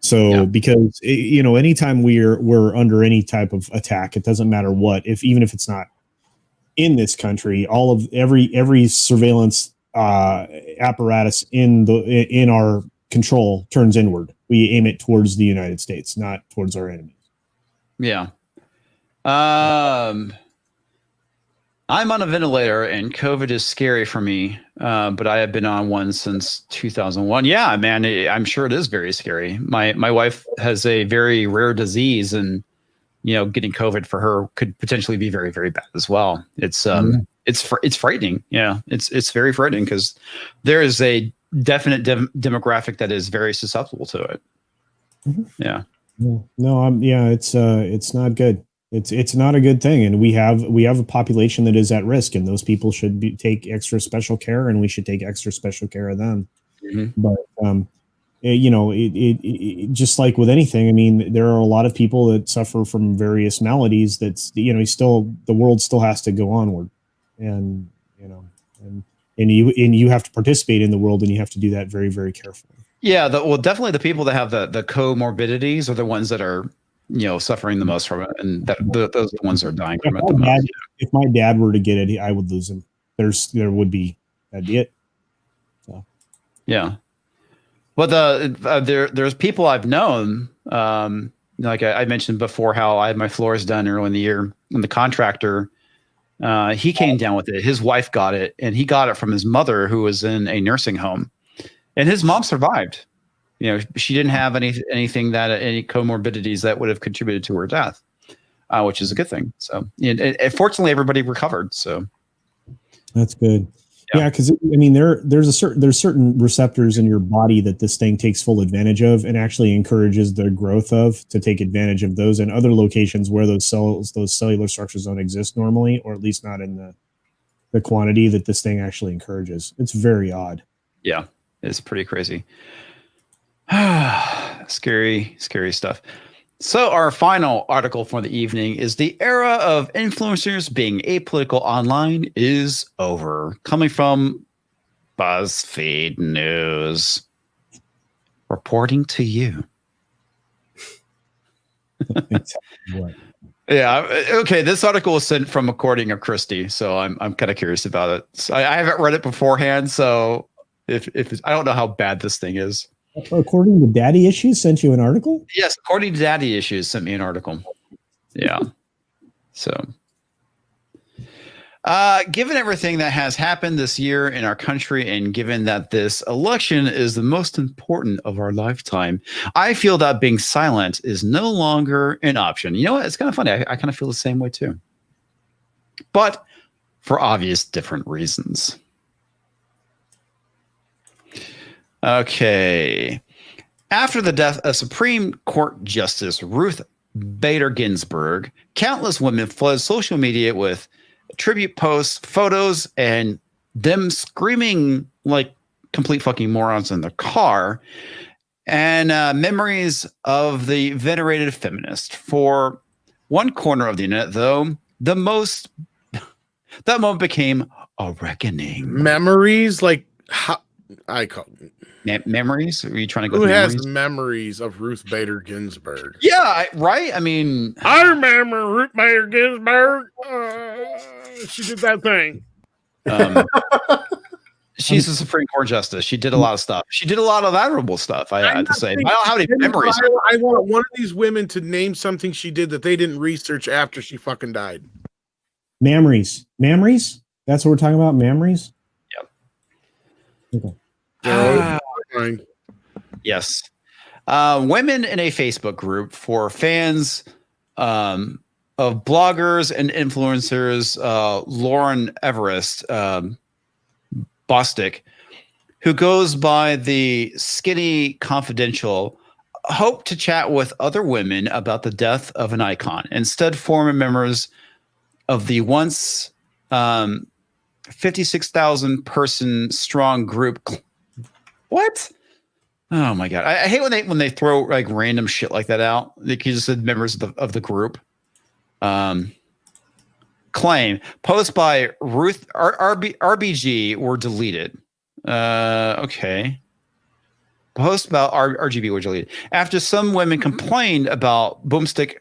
So because anytime we're under any type of attack, it doesn't matter what, even if it's not in this country, every surveillance apparatus in our control turns inward. We aim it towards the United States, not towards our enemies. Yeah. I'm on a ventilator and COVID is scary for me, but I have been on one since 2001. Yeah, man, I'm sure it is very scary. My wife has a very rare disease, and getting COVID for her could potentially be very, very bad as well. It's frightening. Yeah, it's very frightening, because there is a definite demographic that is very susceptible to it. Mm-hmm. Yeah. No, it's not good. It's not a good thing, and we have a population that is at risk, and those people should take extra special care, and we should take extra special care of them. Mm-hmm. But it just like with anything, I mean, there are a lot of people that suffer from various maladies. That's the world still has to go onward, and you have to participate in the world, and you have to do that very, very carefully. Yeah, definitely the people that have the comorbidities are the ones that are suffering the most from it, and those are the ones that are dying from it the most. If my dad were to get it, I would lose him. That'd be it. So. Yeah. But there's people I've known, like I mentioned before, how I had my floors done early in the year, and the contractor, he came down with it. His wife got it, and he got it from his mother, who was in a nursing home, and his mom survived. She didn't have any comorbidities that would have contributed to her death, which is a good thing. So, and fortunately, everybody recovered. So that's good. Yeah, because there's certain receptors in your body that this thing takes full advantage of, and actually encourages the growth of, to take advantage of those, and other locations where those cellular structures don't exist normally, or at least not in the quantity that this thing actually encourages. It's very odd. Yeah, it's pretty crazy. Scary stuff. So our final article for the evening is "The era of influencers being apolitical online is over." Coming from BuzzFeed News. Reporting to you. What? Yeah. Okay. This article was sent from According of Christie, so I'm kind of curious about it. So I haven't read it beforehand, so if I don't know how bad this thing is. According to Daddy Issues sent you an article? Yes, According to Daddy Issues sent me an article. Yeah. So, given everything that has happened this year in our country, and given that this election is the most important of our lifetime, I feel that being silent is no longer an option. You know what? It's kind of funny. I kind of feel the same way too. But for obvious different reasons. Okay. After the death of Supreme Court Justice Ruth Bader Ginsburg, countless women flooded social media with tribute posts, photos, and them screaming like complete fucking morons in the car, and memories of the venerated feminist. For one corner of the internet, though, that moment became a reckoning. Memories, like how I call Memories? Are you trying to go who with has memories? memories of Ruth Bader Ginsburg? Yeah, right. I mean, I remember Ruth Bader Ginsburg. She did that thing. she's a Supreme Court justice. She did a lot of stuff. She did a lot of admirable stuff. I have to say. I don't have any memories. I want one of these women to name something she did that they didn't research after she fucking died. Memories. That's what we're talking about. Memories. Yep. Okay. Yes. Women in a Facebook group for fans of bloggers and influencers, Lauren Everest Bostic, who goes by the Skinny Confidential, hope to chat with other women about the death of an icon. Instead, former members of the once 56,000 person strong group. What? Oh my god! I hate when they throw like random shit like that out. They just said members of the group. Claim posts by Ruth RBG were deleted. Okay. Posts about RGB were deleted after some women complained about Boomstick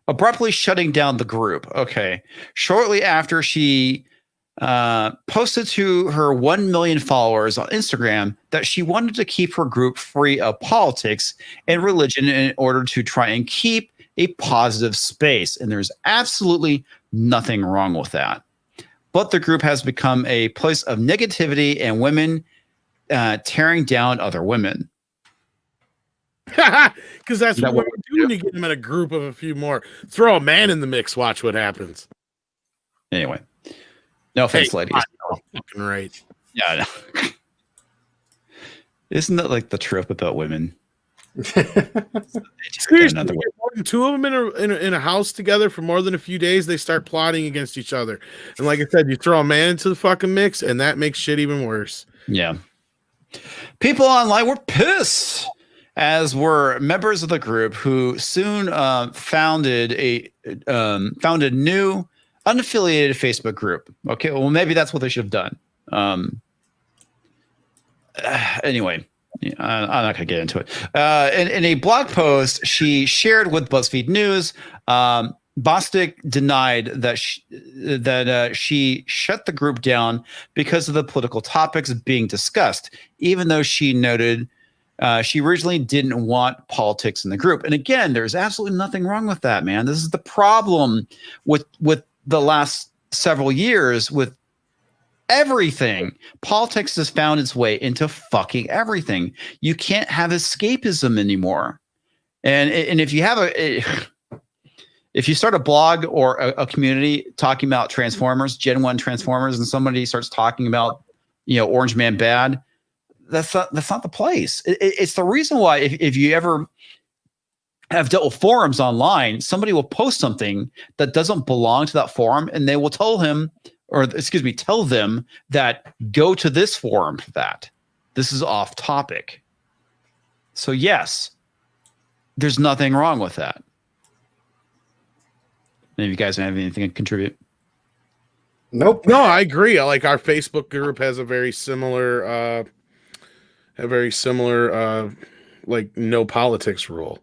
abruptly shutting down the group. Okay. Shortly after she posted to her 1 million followers on Instagram that she wanted to keep her group free of politics and religion in order to try and keep a positive space. And there's absolutely nothing wrong with that. But the group has become a place of negativity and women tearing down other women. Because that's what women do when you get them in a group of a few more. Throw a man in the mix, watch what happens. Anyway. No offense, ladies. Fucking right. Yeah, I know. Isn't that like the trip about women? Seriously, more than two of them in a house together for more than a few days, they start plotting against each other. And like I said, you throw a man into the fucking mix, and that makes shit even worse. Yeah. People online were pissed, as were members of the group who soon founded a new unaffiliated Facebook group. Okay, well, maybe that's what they should have done. Anyway, I'm not going to get into it. In a blog post she shared with BuzzFeed News, Bostic denied that she shut the group down because of the political topics being discussed, even though she noted she originally didn't want politics in the group. And again, there's absolutely nothing wrong with that, man. This is the problem with the last several years with everything. Politics has found its way into fucking everything. You can't have escapism anymore. And if you have if you start a blog or a community talking about Transformers, Gen 1 Transformers, and somebody starts talking about, Orange Man bad, that's not the place. It's the reason why if you ever have dealt with forums online, somebody will post something that doesn't belong to that forum, and they will tell them that go to this forum for that. This is off topic. So yes, there's nothing wrong with that. Any of you guys have anything to contribute? Nope. No, I agree. Like our Facebook group has a very similar like no politics rule.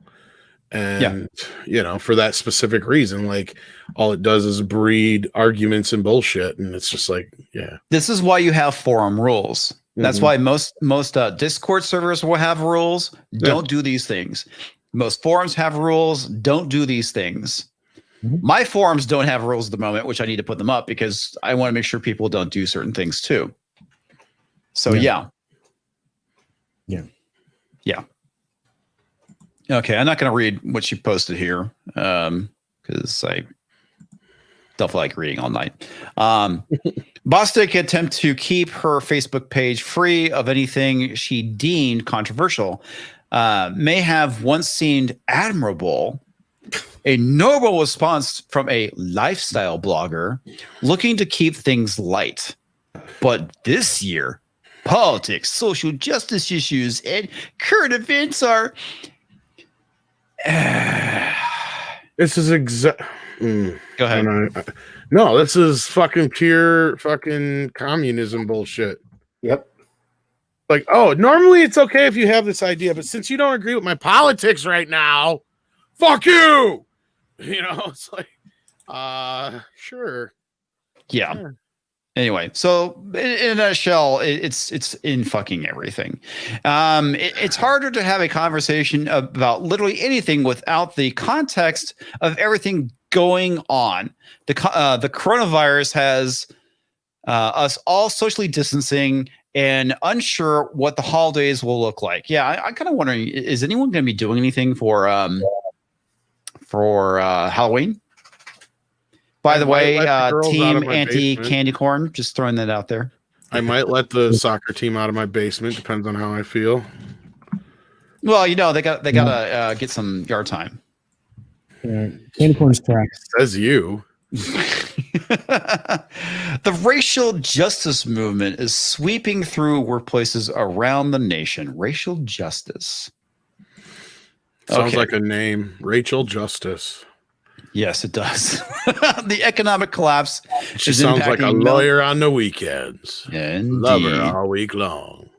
And for that specific reason, like all it does is breed arguments and bullshit, and it's just like, this is why you have forum rules. That's why most Discord servers will have rules. Don't do these things. Most forums have rules. Don't do these things. My forums don't have rules at the moment, which I need to put them up because I want to make sure people don't do certain things too. So yeah. Okay, I'm not going to read what she posted here because Definitely like reading all night. Bostic attempt to keep her Facebook page free of anything she deemed controversial may have once seemed admirable. A noble response from a lifestyle blogger looking to keep things light. But this year, politics, social justice issues, and current events are... This is exact... Go ahead. No, this is fucking pure fucking communism bullshit. Yep. Like, oh, normally it's okay if you have this idea, but since you don't agree with my politics right now, fuck you. You know, it's like, sure. Yeah. Sure. Anyway, so in a nutshell, it's in fucking everything. It's harder to have a conversation about literally anything without the context of everything going on. The coronavirus has us all socially distancing and unsure what the holidays will look like. Yeah, I'm kind of wondering, is anyone going to be doing anything for Halloween? By the way, Team Anti-Candy Corn, just throwing that out there. I might let the soccer team out of my basement. Depends on how I feel. Well, you know, they gotta get some yard time. Yeah, candy corn's trash. Says you. The racial justice movement is sweeping through workplaces around the nation. Racial justice. Sounds like a name. Rachel Justice. Yes, it does. The economic collapse. She sounds like a lawyer on the weekends. Indeed. Love her all week long.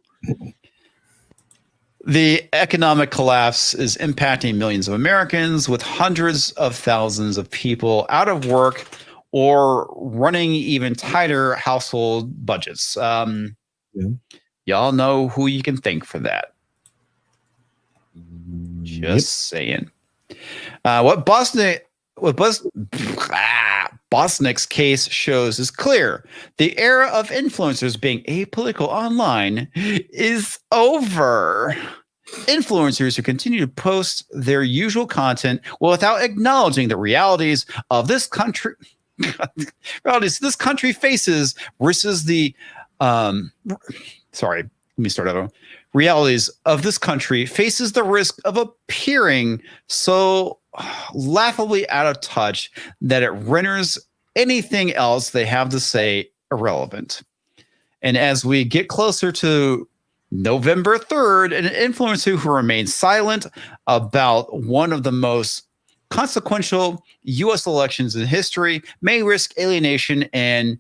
The economic collapse is impacting millions of Americans, with hundreds of thousands of people out of work or running even tighter household budgets. Y'all know who you can thank for that. Just saying. What Bosnick's case shows is clear. The era of influencers being apolitical online is over. Influencers who continue to post their usual content without acknowledging the realities of this country faces versus the realities of this country faces the risk of appearing so laughably out of touch that it renders anything else they have to say irrelevant. And as we get closer to November 3rd, an influencer who remains silent about one of the most consequential U.S. elections in history may risk alienation and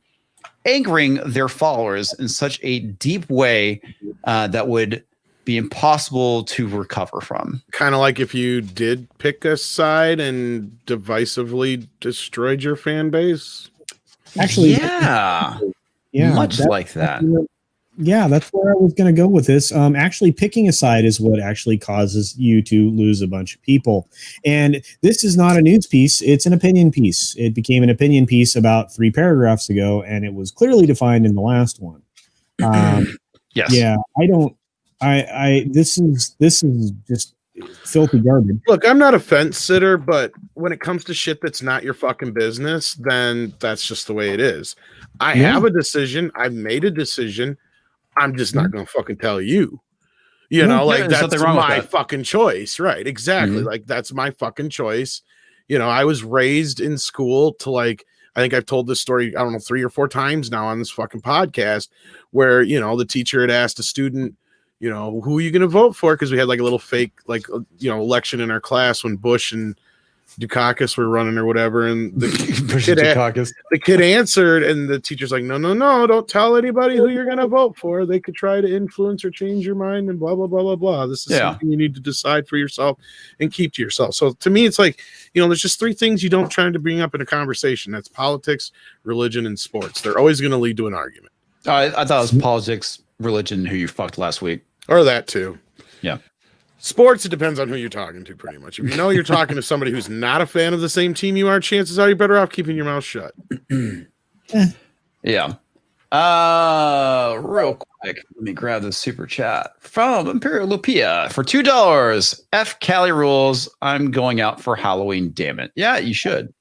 angering their followers in such a deep way that would be impossible to recover from. Kind of like if you did pick a side and divisively destroyed your fan base. Actually, yeah, much like that. Yeah, that's where I was going to go with this. Actually, picking a side is what actually causes you to lose a bunch of people. And this is not a news piece. It's an opinion piece. It became an opinion piece about 3 paragraphs ago, and it was clearly defined in the last one. Yes. Yeah, this is just filthy garbage. Look, I'm not a fence sitter, but when it comes to shit that's not your fucking business, then that's just the way it is. I have a decision. I've made a decision. I'm just not going to fucking tell you. You know, like that's my fucking choice. Right. Exactly. Like that's my fucking choice. You know, I was raised in school to like, I think I've told this story, I don't know, 3 or 4 times now on this fucking podcast where, you know, the teacher had asked a student, you know, who are you going to vote for? Because we had like a little fake, like, you know, election in our class when Bush and Dukakis were running or whatever. And the kid answered, and the teacher's like, no, don't tell anybody who you're going to vote for. They could try to influence or change your mind and blah, blah, blah, blah, blah. This is something you need to decide for yourself and keep to yourself. So to me, it's like, you know, there's just 3 things you don't try to bring up in a conversation. That's politics, religion, and sports. They're always going to lead to an argument. I thought it was politics, religion, who you fucked last week. Or that too. Yeah. Sports, it depends on who you're talking to, pretty much. If you know you're talking to somebody who's not a fan of the same team you are, chances are you're better off keeping your mouth shut. Yeah. Real quick, let me grab the super chat from Imperial Lupia for $2. F Cali rules. I'm going out for Halloween. Damn it. Yeah, you should.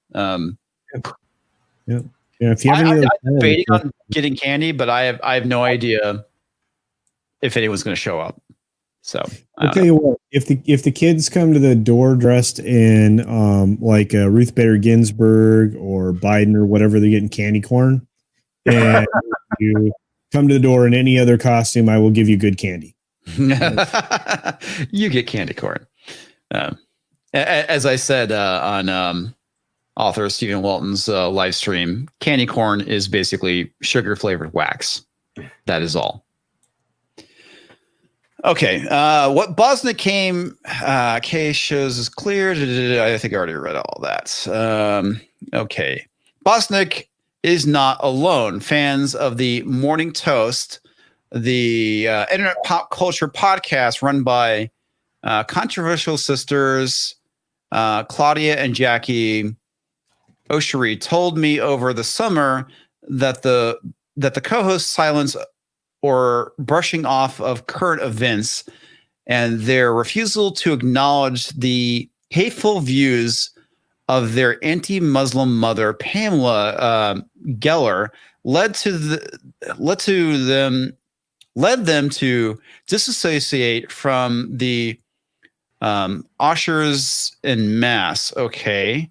Yeah. Yeah. If you have I'm any debating on getting candy, but I have no idea if anyone's going to show up. So I'll tell you what, if the kids come to the door dressed in like Ruth Bader Ginsburg or Biden or whatever, they're getting candy corn, and you come to the door in any other costume, I will give you good candy. You get candy corn. As I said on author Stephen Walton's live stream, candy corn is basically sugar flavored wax. That is all. Okay, what Bosnick case shows is clear. I think I already read all that. Okay, Bosnick is not alone. Fans of the Morning Toast, the internet pop culture podcast run by controversial sisters Claudia and Jackie Oshiri, told me over the summer that the co-host's silence or brushing off of current events and their refusal to acknowledge the hateful views of their anti-Muslim mother, Pamela Geller, led them to disassociate from the ushers en masse. Okay.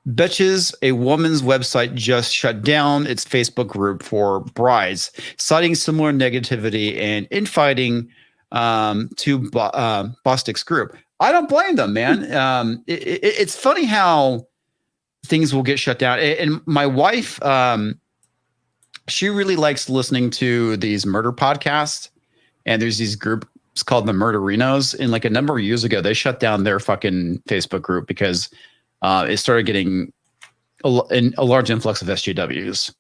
Betches, a woman's website, just shut down its Facebook group for brides, citing similar negativity and infighting to Bosnick's group. I don't blame them, man. It's funny how things will get shut down. And my wife, she really likes listening to these murder podcasts. And there's these groups called the Murderinos. And like a number of years ago, they shut down their fucking Facebook group because it started getting a large influx of SJWs,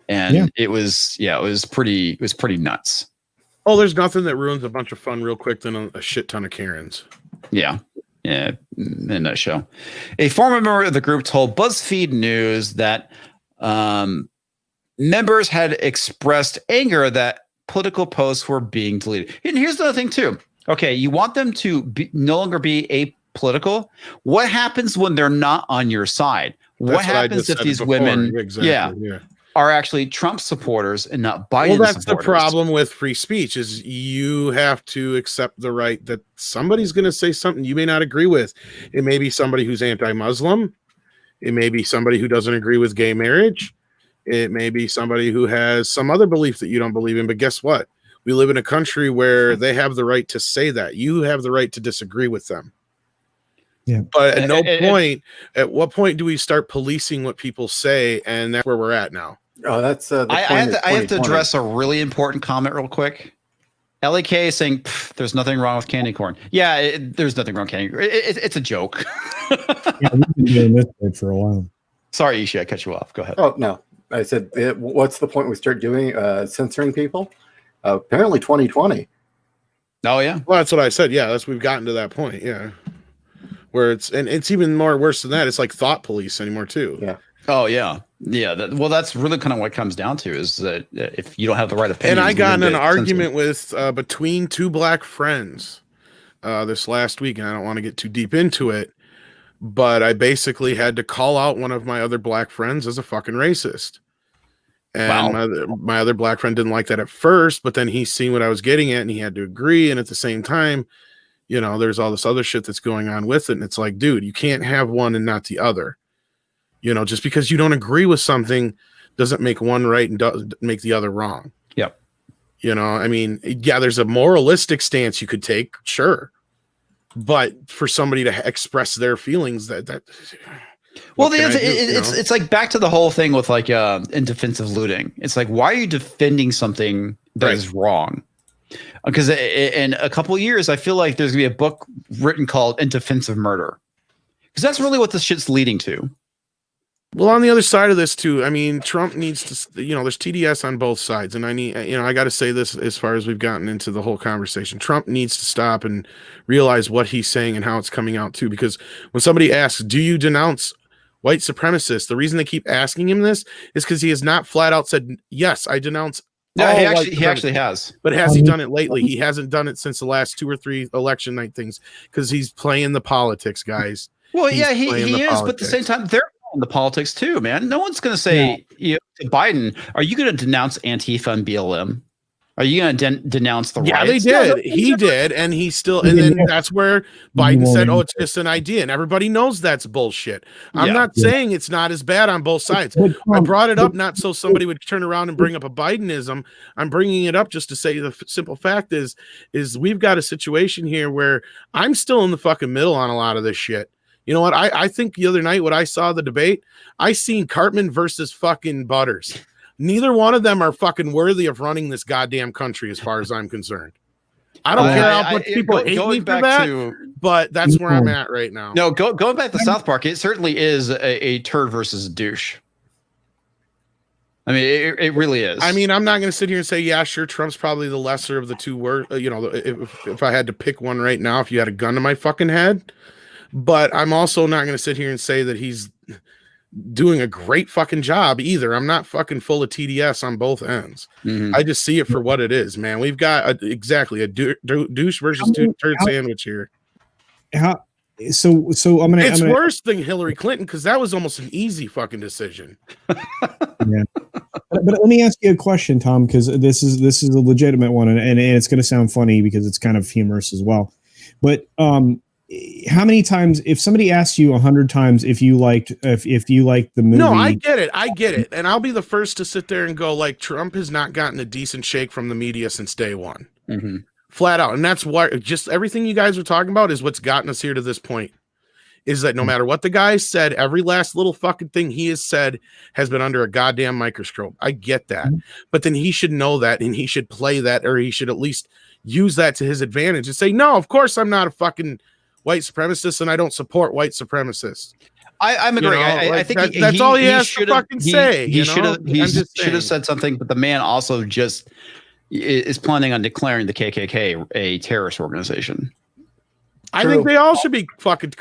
and it was pretty nuts. Oh, there's nothing that ruins a bunch of fun real quick than a shit ton of Karens. Yeah, in that show. A former member of the group told BuzzFeed News that members had expressed anger that political posts were being deleted. And here's the other thing too. Okay, you want them to no longer be apolitical. What happens when they're not on your side? What happens if these women are actually Trump supporters and not Biden supporters? Well, that's the problem with free speech is you have to accept the right that somebody's going to say something you may not agree with. It may be somebody who's anti-Muslim. It may be somebody who doesn't agree with gay marriage. It may be somebody who has some other belief that you don't believe in. But guess what? We live in a country where they have the right to say that. You have the right to disagree with them. Yeah. But at what point do we start policing what people say? And that's where we're at now. Oh, that's I have to address a really important comment real quick. LAK is saying there's nothing wrong with candy corn. Yeah, there's nothing wrong with candy corn. It's a joke. Yeah, we've been doing this for a while. Sorry, Ishi, I cut you off. Go ahead. Oh, no. I said, what's the point we start doing censoring people? Apparently 2020. Oh, yeah. Well, that's what I said. Yeah, we've gotten to that point. Yeah. Where it's even more worse than that. It's like thought police anymore too. Yeah. Oh yeah. Yeah. That's really kind of what it comes down to is that if you don't have the right opinion. And I got in an argument with between two black friends this last week, and I don't want to get too deep into it, but I basically had to call out one of my other black friends as a fucking racist. And my other black friend didn't like that at first, but then he's seen what I was getting at and he had to agree. And at the same time, you know, there's all this other shit that's going on with it. And it's like, dude, you can't have one and not the other. You know, just because you don't agree with something doesn't make one right and doesn't make the other wrong. Yep. You know, I mean, yeah, there's a moralistic stance you could take, sure. But for somebody to express their feelings well, it's like back to the whole thing with like in defensive looting. It's like, why are you defending something that is wrong? Because in a couple of years, I feel like there's gonna be a book written called "In Defense of Murder," because that's really what this shit's leading to. Well, on the other side of this too, I mean, Trump needs to, you know, there's TDS on both sides, and I got to say this as far as we've gotten into the whole conversation. Trump needs to stop and realize what he's saying and how it's coming out too. Because when somebody asks, "Do you denounce white supremacists?" the reason they keep asking him this is because he has not flat out said, "Yes, I denounce." No, he actually has. But has he done it lately? He hasn't done it since the last 2 or 3 election night things because he's playing the politics, guys. Well, he's yeah, he playing the is, but at the same politics. time, they're playing the politics too, man. No one's going to say to Biden, "Are you going to denounce Antifa and BLM? Are you going to denounce the Yeah, riots?" they No, did. He did, and he still. He And then didn't. that's where He Biden won't said, "Oh, it's answer. just an idea," and everybody knows that's bullshit. I'm Yeah. not saying it's not as bad on both sides. But, I brought it up not so somebody would turn around and bring up a Bidenism. I'm bringing it up just to say the simple fact is we've got a situation here where I'm still in the fucking middle on a lot of this shit. You know what? I think the other night when I saw the debate, I seen Cartman versus fucking Butters. Neither one of them are fucking worthy of running this goddamn country, as far as I'm concerned. I don't care how much people hate me for that, but that's where I'm at right now. No, going back to South Park, it certainly is a turd versus a douche. I mean, it really is. I mean, I'm not going to sit here and say, yeah, sure, Trump's probably the lesser of the two words. You know, if I had to pick one right now, if you had a gun to my fucking head, but I'm also not going to sit here and say that he's doing a great fucking job either. I'm not fucking full of TDS on both ends. Mm-hmm. I just see it for what it is, man. We've got exactly a douche versus turd sandwich here. So I'm gonna. It's worse than Hillary Clinton because that was almost an easy fucking decision. Yeah. But let me ask you a question, Tom, because this is a legitimate one, and it's going to sound funny because it's kind of humorous as well. But how many times, if somebody asks you 100 times if you liked the movie? No, I get it, and I'll be the first to sit there and go, like, Trump has not gotten a decent shake from the media since day one, flat out, and that's why just everything you guys are talking about is what's gotten us here to this point. Is that no matter what the guy said, every last little fucking thing he has said has been under a goddamn microscope. I get that, but then he should know that, and he should play that, or he should at least use that to his advantage and say, no, of course I'm not a fucking white supremacist, and I don't support white supremacists. I'm agreeing. I think that's all he has to fucking say. He should have said something, but the man also just is planning on declaring the KKK a terrorist organization. I think they all should be fucking.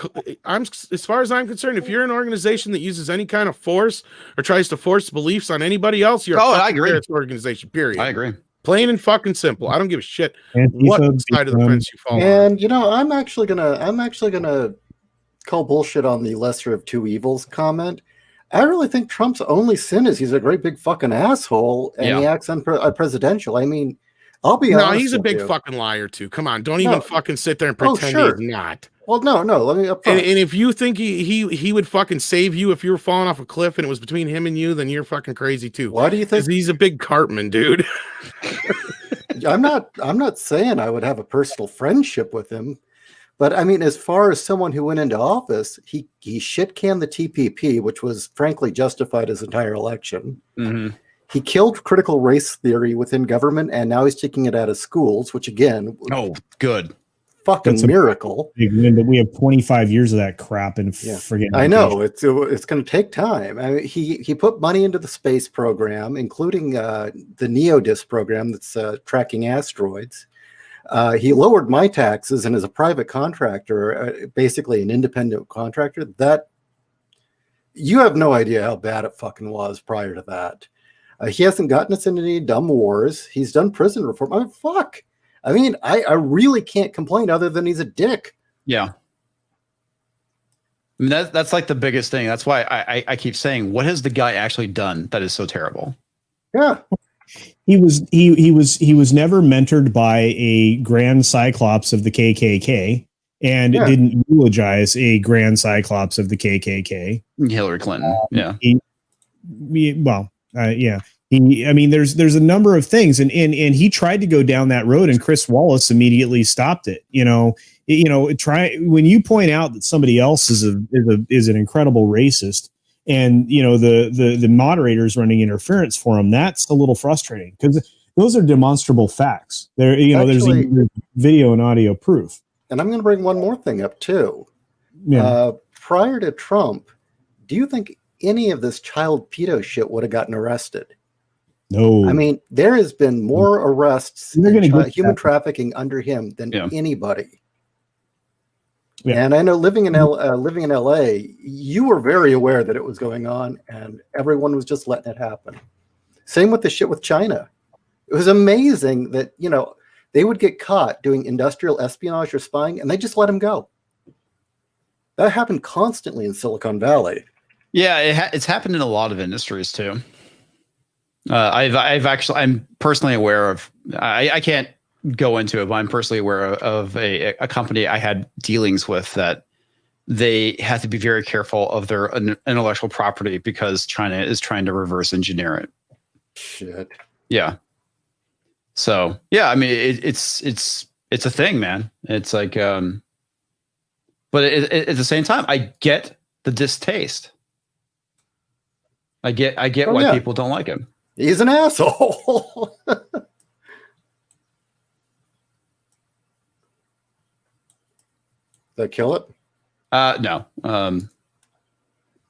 As far as I'm concerned, if you're an organization that uses any kind of force or tries to force beliefs on anybody else, you're a fucking terrorist organization. Period. I agree. Plain and fucking simple. I don't give a shit what side of the fence you fall on. And you know, I'm actually gonna call bullshit on the lesser of two evils comment. I really think Trump's only sin is he's a great big fucking asshole and he acts unpresidential. I mean, I'll be honest. No, he's a big fucking liar too. Come on, don't even fucking sit there and pretend he's not. Well, no. Let me up and if you think he would fucking save you if you were falling off a cliff and it was between him and you, then you're fucking crazy too. Why do you think? He's a big Cartman, dude. I'm not saying I would have a personal friendship with him, but I mean, as far as someone who went into office, he shit canned the TPP, which was frankly justified his entire election. He killed critical race theory within government, and now he's taking it out of schools, which again, good. Fucking miracle. But we have 25 years of that crap and forget. I know it's going to take time. I mean, he put money into the space program, including the NEODIS program that's tracking asteroids. He lowered my taxes, and as a private contractor, basically an independent contractor, that you have no idea how bad it fucking was prior to that. He hasn't gotten us into any dumb wars. He's done prison reform. I mean, fuck. I mean, I really can't complain other than he's a dick. Yeah. I mean, that's like the biggest thing. That's why I keep saying, what has the guy actually done that is so terrible? Yeah. He was never mentored by a grand cyclops of the KKK and didn't eulogize a grand cyclops of the KKK. Hillary Clinton. I mean, there's a number of things, and he tried to go down that road, and Chris Wallace immediately stopped it. When you point out that somebody else is an incredible racist, and the moderators running interference for him, that's a little frustrating because those are demonstrable facts. There's video and audio proof. And I'm going to bring one more thing up too. Prior to Trump, do you think any of this child pedo shit would have gotten arrested? No. I mean, there has been more arrests in human trafficking under him than anybody. Yeah. And I know living in LA, you were very aware that it was going on, and everyone was just letting it happen. Same with the shit with China. It was amazing that they would get caught doing industrial espionage or spying, and they just let them go. That happened constantly in Silicon Valley. Yeah, it's happened in a lot of industries too. I'm personally aware of. I can't go into it, but I'm personally aware of a company I had dealings with that they had to be very careful of their intellectual property because China is trying to reverse engineer it. Shit. Yeah. So yeah, I mean it's a thing, man. It's like, but at the same time, I get the distaste. I get why people don't like him. He's an asshole. That kill it? No.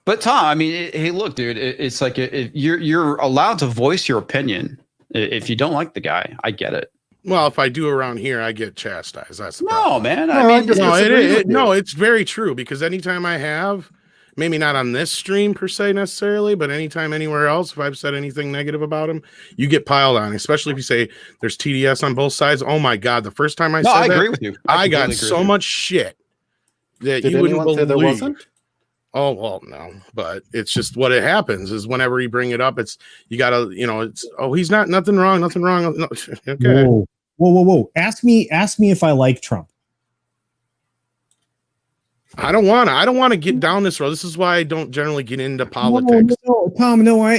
But Tom, I mean, hey, look, dude, it's like you're allowed to voice your opinion. If you don't like the guy, I get it. Well, if I do around here, I get chastised. That's the No, problem. man. No, I mean, it's very true because anytime I have, maybe not on this stream per se necessarily, but anytime anywhere else, if I've said anything negative about him, you get piled on, especially if you say there's TDS on both sides. Oh my God. The first time I said that, agree with you. I got so much shit that Did you wouldn't anyone say there believe. wasn't? Oh, well, no, but it's just what it happens is whenever you bring it up, it's, you gotta, it's, oh, he's nothing wrong. No, okay. Whoa. Ask me if I like Trump. I don't want to get down this road. This is why I don't generally get into politics. No, Tom, no, I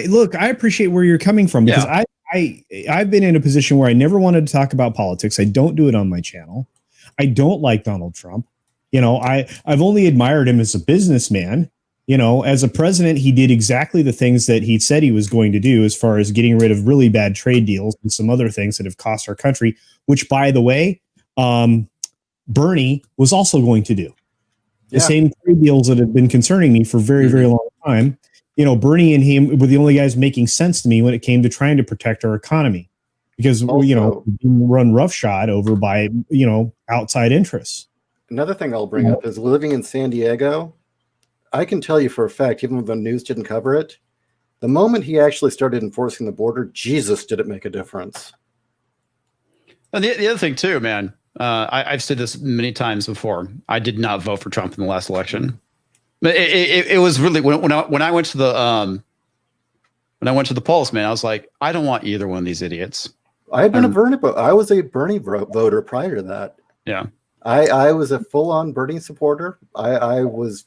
appreciate where you're coming from because I've been in a position where I never wanted to talk about politics. I don't do it on my channel. I don't like Donald Trump. I've only admired him as a businessman. As a president, he did exactly the things that he said he was going to do as far as getting rid of really bad trade deals and some other things that have cost our country, which, by the way, Bernie was also going to do. The same trade deals that have been concerning me for a very, very long time. Bernie and him were the only guys making sense to me when it came to trying to protect our economy because, being run roughshod over by, outside interests. Another thing I'll bring up is living in San Diego. I can tell you for a fact, even though the news didn't cover it, the moment he actually started enforcing the border, Jesus, did it make a difference. And the other thing too, man, I've said this many times before. I did not vote for Trump in the last election. But it was really when I went to the polls, man, I was like, I don't want either one of these idiots. I had been I was a Bernie voter prior to that. Yeah. I was a full-on Bernie supporter. I was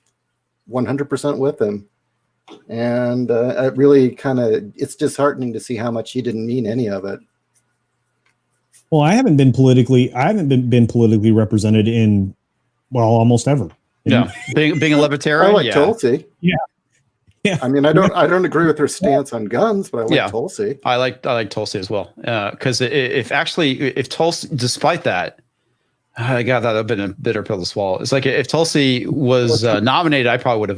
100% with him. And it really it's disheartening to see how much he didn't mean any of it. Well, I haven't been politically represented in, almost ever. Yeah. Being a libertarian. I like Tulsi. Yeah. Yeah. I mean, I don't agree with her stance on guns, but I like Tulsi. I like Tulsi as well. Because if Tulsi, despite that, God, that would have been a bitter pill to swallow. It's like if Tulsi was nominated, I would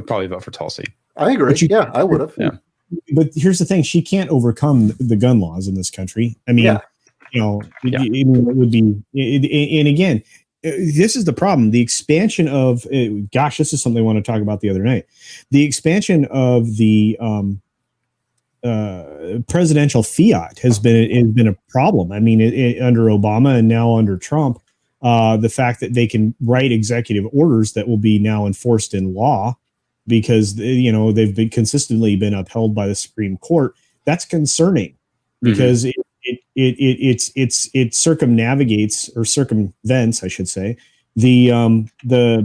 probably vote for Tulsi. I agree. I would have. Yeah. But here's the thing: she can't overcome the gun laws in this country. I mean, it would be. And again, this is the problem: the expansion of. Gosh, this is something I want to talk about the other night. The expansion of the presidential fiat has been a problem. I mean, under Obama and now under Trump. The fact that they can write executive orders that will be now enforced in law because, they've been consistently been upheld by the Supreme Court. That's concerning because it circumnavigates or circumvents, I should say, the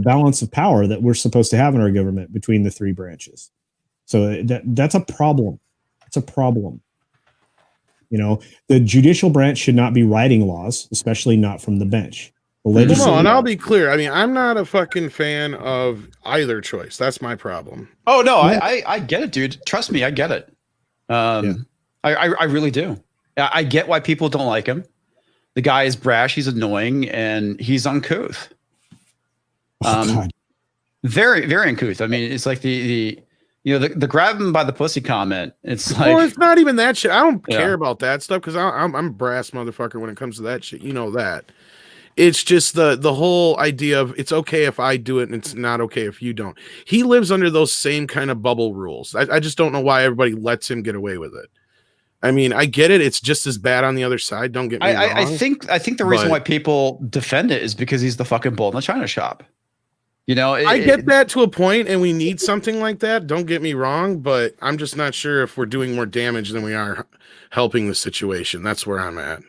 balance of power that we're supposed to have in our government between the three branches. So that's a problem. It's a problem. The judicial branch should not be writing laws, especially not from the bench. And I'll be clear. I mean, I'm not a fucking fan of either choice. That's my problem. Oh no, I get it, dude. Trust me, I get it. I really do. I get why people don't like him. The guy is brash, he's annoying, and he's uncouth. Very, very uncouth. I mean, it's like the grab him by the pussy comment. It's like, well, it's not even that shit. I don't care about that stuff because I'm a brass motherfucker when it comes to that shit. You know that. It's just the whole idea of it's okay if I do it and it's not okay if you don't. He lives under those same kind of bubble rules. I just don't know why everybody lets him get away with it. I mean, I get it. It's just as bad on the other side. Don't get me wrong. I think the reason why people defend it is because he's the fucking bull in the china shop. You know, I get that to a point, and we need something like that. Don't get me wrong, but I'm just not sure if we're doing more damage than we are helping the situation. That's where I'm at.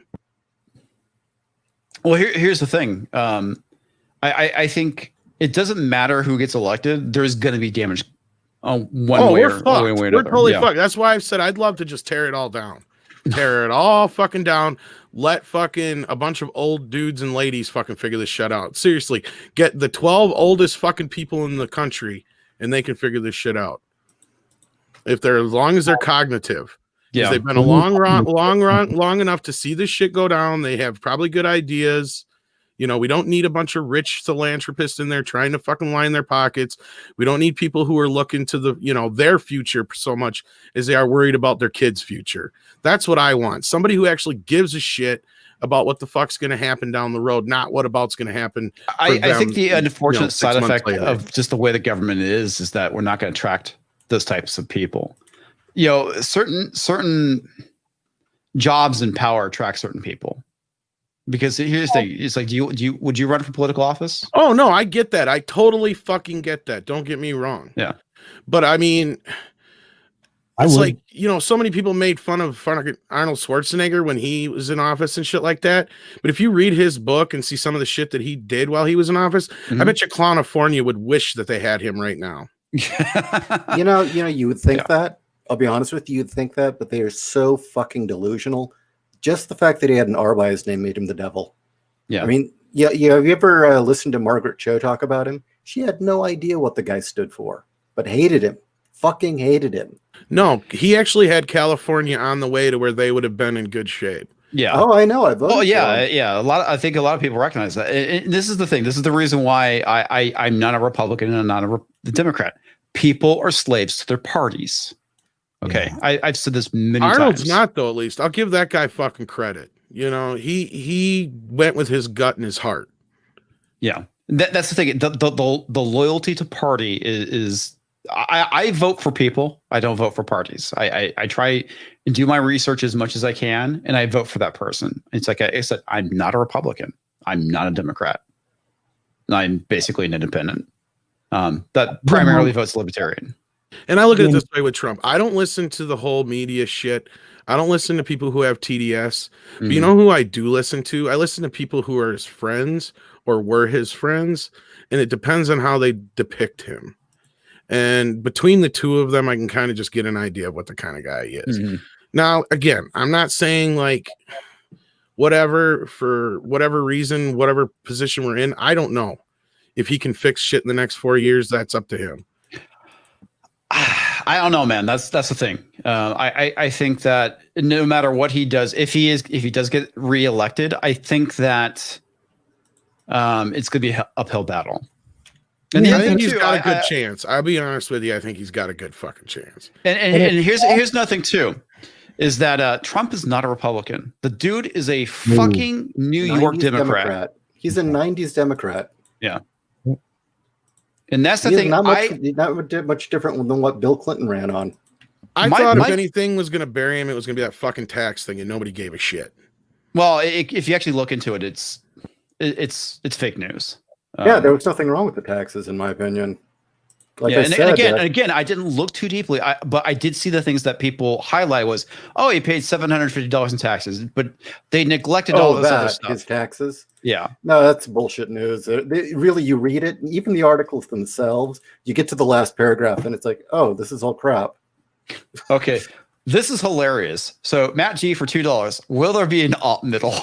Well, here's the thing. I think it doesn't matter who gets elected. There's going to be damage one way or another. We're totally fucked. That's why I've said I'd love to just tear it all down. Tear it all fucking down. Let fucking a bunch of old dudes and ladies fucking figure this shit out. Seriously, get the 12 oldest fucking people in the country and they can figure this shit out. If they're, as long as they're cognitive. Yeah. They've been a long enough to see this shit go down. They have probably good ideas. You know, we don't need a bunch of rich philanthropists in there trying to fucking line their pockets. We don't need people who are looking to the, you know, their future so much as they are worried about their kids' future. That's what I want. Somebody who actually gives a shit about what the fuck's going to happen down the road, not what about's going to happen. I think the unfortunate side effect of just the way the government is that we're not going to attract those types of people. You know, certain jobs and power attract certain people. Because here's the thing, it's like, would you run for political office? Oh no, I get that. I totally fucking get that. Don't get me wrong. Yeah, but I mean, it's like, you know, so many people made fun of Arnold Schwarzenegger when he was in office and shit like that. But if you read his book and see some of the shit that he did while he was in office, I bet you California would wish that they had him right now. you know, you would think that. I'll be honest with you, you'd think that, but they are so fucking delusional. Just the fact that he had an R by his name made him the devil. Yeah. I mean, yeah. Have you ever listened to Margaret Cho talk about him? She had no idea what the guy stood for, but hated him. Fucking hated him. No, he actually had California on the way to where they would have been in good shape. Yeah. Oh, I know. I voted. Oh, yeah, yeah. I think a lot of people recognize that. And this is the thing. This is the reason why I'm not a Republican and I'm not a Democrat. People are slaves to their parties. Okay, yeah. I've said this many times. Arnold's not, though. At least I'll give that guy fucking credit. You know, he went with his gut and his heart. Yeah, that's the thing. The loyalty to party is I vote for people. I don't vote for parties. I try and do my research as much as I can, and I vote for that person. It's like I said, I'm not a Republican. I'm not a Democrat. I'm basically an independent. That primarily votes Libertarian. And I look at it this way with Trump. I don't listen to the whole media shit. I don't listen to people who have TDS. But you know who I do listen to? I listen to people who are his friends or were his friends. And it depends on how they depict him. And between the two of them, I can kind of just get an idea of what the kind of guy he is. Now, again, I'm not saying like whatever, for whatever reason, whatever position we're in, I don't know. If he can fix shit in the next 4 years, that's up to him. I don't know, man. That's the thing. I think that no matter what he does, if he does get reelected, I think that it's going to be an uphill battle. And I think he's got a good chance. I'll be honest with you. I think he's got a good fucking chance. And here's nothing too, is that Trump is not a Republican. The dude is a fucking New York Democrat. He's a 90s Democrat. Yeah. And that's the thing. Not much different than what Bill Clinton ran on. I thought if anything was going to bury him, it was going to be that fucking tax thing, and nobody gave a shit. Well, if you actually look into it, it's fake news. Yeah, there was nothing wrong with the taxes, in my opinion. Like yeah, and again, I didn't look too deeply, but I did see the things that people highlight was, oh, he paid $750 in taxes, but they neglected all this other stuff. His taxes. Yeah. No, that's bullshit news. Really, you read it, even the articles themselves, you get to the last paragraph and it's like, oh, this is all crap. Okay. This is hilarious. So Matt G for $2. Will there be an alt middle?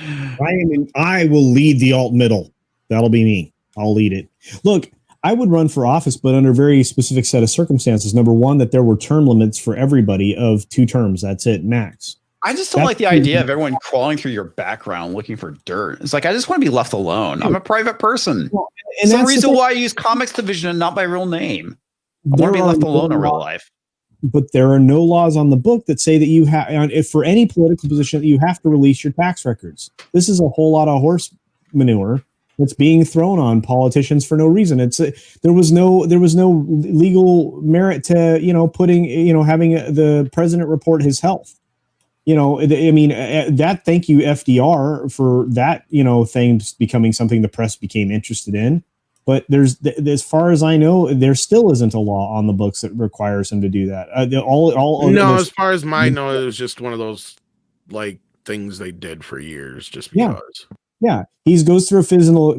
I will lead the alt middle. That'll be me. I'll lead it. Look, I would run for office, but under a very specific set of circumstances. Number one, that there were term limits for everybody of 2 terms. That's it, max. I just don't like the idea of everyone crawling through your background looking for dirt. It's like, I just want to be left alone. I'm a private person. Well, and that's the reason why I use Comics Division and not my real name. I want to be left alone in real life. But there are no laws on the book that say that you have, if for any political position, that you have to release your tax records. This is a whole lot of horse manure that's being thrown on politicians for no reason. There was no legal merit to having the president report his health. I mean, that thank you FDR for that, thing becoming something the press became interested in. But as far as I know, there still isn't a law on the books that requires him to do that. As far as I know, it was just one of those like things they did for years, just because. Yeah, he goes through a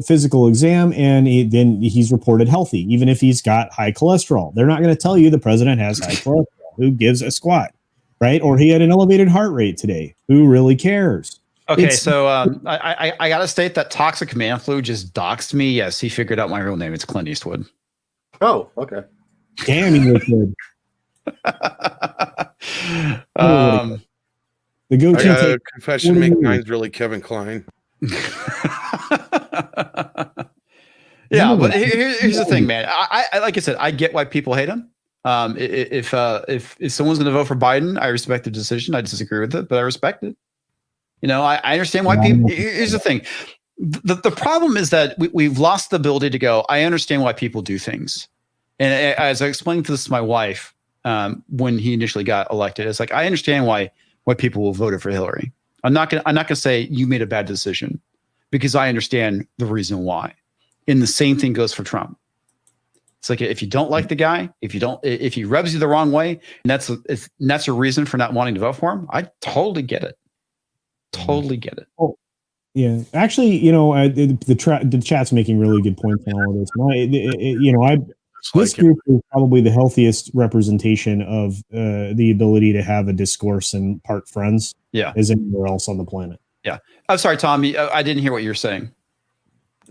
physical exam, and then he's reported healthy, even if he's got high cholesterol. They're not going to tell you the president has high cholesterol. Who gives a squat, right? Or he had an elevated heart rate today. Who really cares? Okay, so I got to state that Toxic Man Flu just doxed me. Yes, he figured out my real name. It's Clint Eastwood. Oh, okay. Damn, he was good. The go-to. I got a confession to make. Mine's really Kevin Kline. Yeah, but here's the thing, man. I like I said, I get why people hate him. If someone's going to vote for Biden, I respect the decision. I disagree with it, but I respect it. I understand why people. Here's the thing: the problem is that we've lost the ability to go. I understand why people do things, and as I explained this to my wife when he initially got elected, it's like I understand why people voted for Hillary. I'm not gonna say you made a bad decision, because I understand the reason why. And the same thing goes for Trump. It's like if you don't like the guy, if he rubs you the wrong way, and that's a reason for not wanting to vote for him, I totally get it. Totally get it. Oh, yeah. Actually, the chat's making really good points on all of this. This group is probably the healthiest representation of the ability to have a discourse and part friends. Yeah. As anywhere else on the planet. Yeah. I'm sorry, Tom. I didn't hear what you were saying.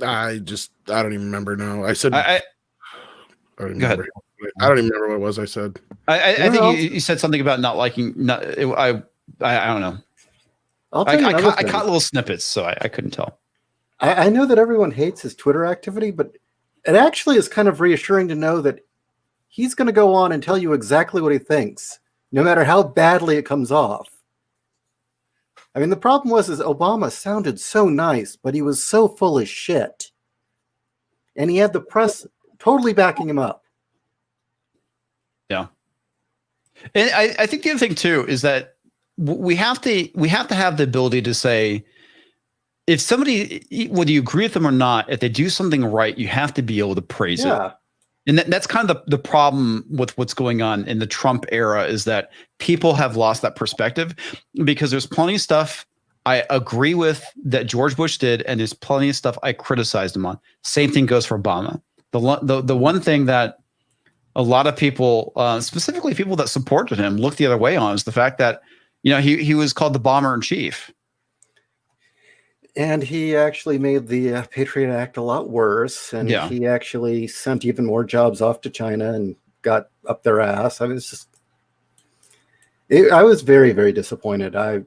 I don't even remember now. I said. I don't even remember. I don't even remember what it was I said. I think you said something about not liking. I don't know. I caught little snippets, so I couldn't tell. I know that everyone hates his Twitter activity, but it actually is kind of reassuring to know that he's going to go on and tell you exactly what he thinks, no matter how badly it comes off. I mean, the problem was Obama sounded so nice, but he was so full of shit. And he had the press totally backing him up. Yeah. And I think the other thing, too, is that we have to have the ability to say, if somebody, whether you agree with them or not, if they do something right, you have to be able to praise it. And that's kind of the problem with what's going on in the Trump era, is that people have lost that perspective, because there's plenty of stuff I agree with that George Bush did, and there's plenty of stuff I criticized him on. Same thing goes for Obama. The one thing that a lot of people, specifically people that supported him, looked the other way on is the fact that he was called the bomber in chief. And he actually made the Patriot Act a lot worse. And he actually sent even more jobs off to China and got up their ass. I was very, very disappointed. I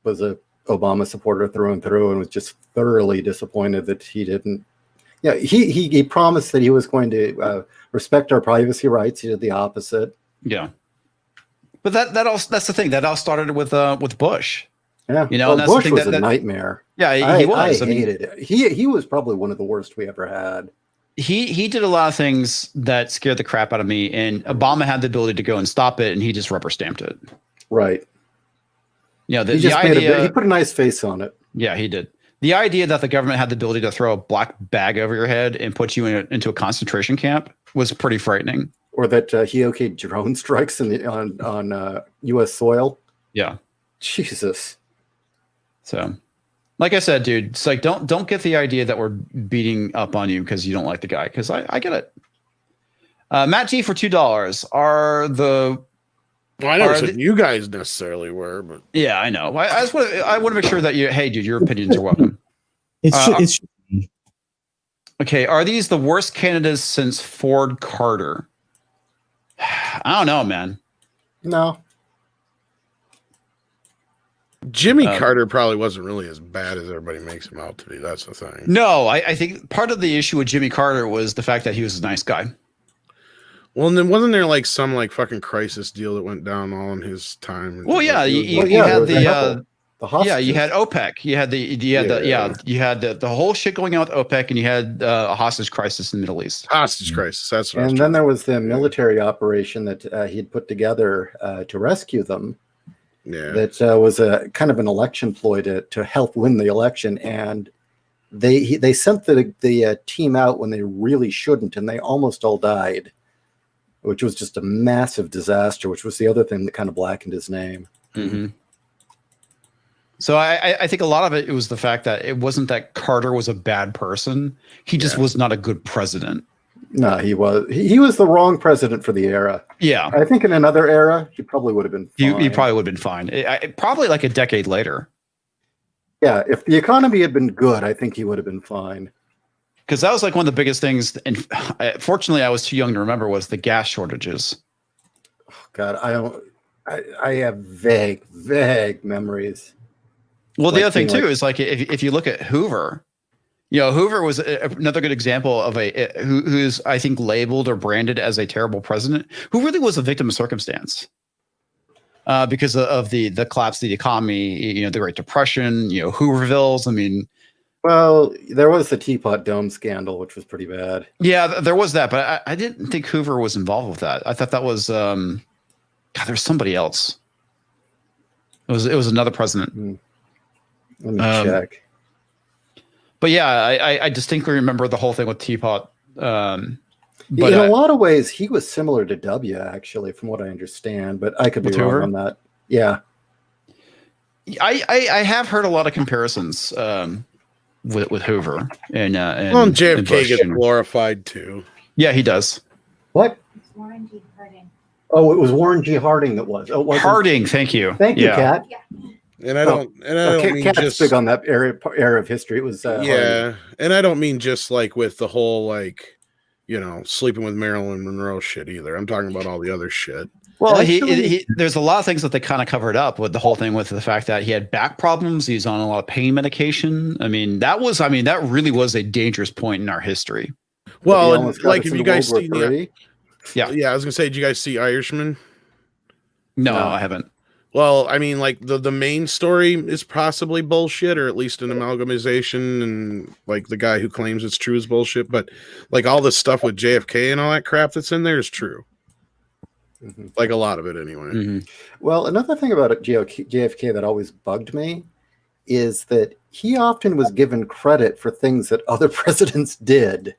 was a Obama supporter through and through, and was just thoroughly disappointed that he didn't. Yeah, he promised that he was going to respect our privacy rights. He did the opposite. Yeah. But that's the thing. That all started with Bush. Yeah, and that's Bush the thing was a nightmare. Yeah, he was. I hated it. He was probably one of the worst we ever had. He did a lot of things that scared the crap out of me, and Obama had the ability to go and stop it, and he just rubber stamped it. Right. He put a nice face on it. Yeah, he did. The idea that the government had the ability to throw a black bag over your head and put you into a concentration camp was pretty frightening. Or that he okayed drone strikes on U.S. soil. Yeah. Jesus. So, like I said, dude, it's like don't get the idea that we're beating up on you because you don't like the guy, because I get it. Matt G for $2 are the. Well, I never said you guys necessarily were, but yeah, I know. I want to make sure that hey, dude, your opinions are welcome. It's okay. Are these the worst candidates since Ford Carter? I don't know, man. No. Jimmy Carter probably wasn't really as bad as everybody makes him out to be. That's the thing. No, I think part of the issue with Jimmy Carter was the fact that he was a nice guy. Well, and then wasn't there like some like fucking crisis deal that went down all in his time? Well, yeah, you had the you had OPEC, you had the whole shit going on with OPEC, and you had a hostage crisis in the Middle East. Hostage crisis. That's what. And then there was the military operation that he had put together to rescue them. Yeah. that was a kind of an election ploy to help win the election, and they sent the team out when they really shouldn't, and they almost all died, which was just a massive disaster, which was the other thing that kind of blackened his name. Mm-hmm. So I think a lot of it was the fact that it wasn't that Carter was a bad person. He just was not a good president. No, he was the wrong president for the era. Yeah. I think in another era, he probably would have been fine. He probably would have been fine. Probably like a decade later. Yeah, if the economy had been good, I think he would have been fine. Because that was like one of the biggest things. And fortunately, I was too young to remember, was the gas shortages. Oh, God, I have vague memories. Well, the other thing too is like if you look at Hoover, Hoover was another good example of who's I think labeled or branded as a terrible president, who really was a victim of circumstance. Because of the collapse of the economy, the Great Depression, Hoovervilles. I mean, well, there was the Teapot Dome scandal, which was pretty bad. Yeah, there was that, but I didn't think Hoover was involved with that. I thought that was God. There's somebody else. It was another president. Let me check. But yeah, I distinctly remember the whole thing with Teapot. But in a lot of ways, he was similar to W, actually, from what I understand. But I could be wrong on that. Yeah, I have heard a lot of comparisons with Hoover and JFK gets glorified too. Yeah, he does. What? It's Warren G. Harding. Oh, it was Warren G. Harding that was. Oh, Harding, thank you. Thank you, Kat. Yeah. And I don't mean Kat's just big on that era of history. It was Harding. And I don't mean just like with the whole sleeping with Marilyn Monroe shit either. I'm talking about all the other shit. Well, he there's a lot of things that they kind of covered up with the whole thing with the fact that he had back problems. He's on a lot of pain medication. I mean, that really was a dangerous point in our history. Well, and like if you guys see, yeah, I was gonna say, did you guys see Irishman? No, I haven't. Well, I mean, like the main story is possibly bullshit, or at least an amalgamation, and like the guy who claims it's true is bullshit. But like all this stuff with JFK and all that crap that's in there is true. Mm-hmm. Like a lot of it, anyway. Mm-hmm. Well, another thing about JFK that always bugged me is that he often was given credit for things that other presidents did.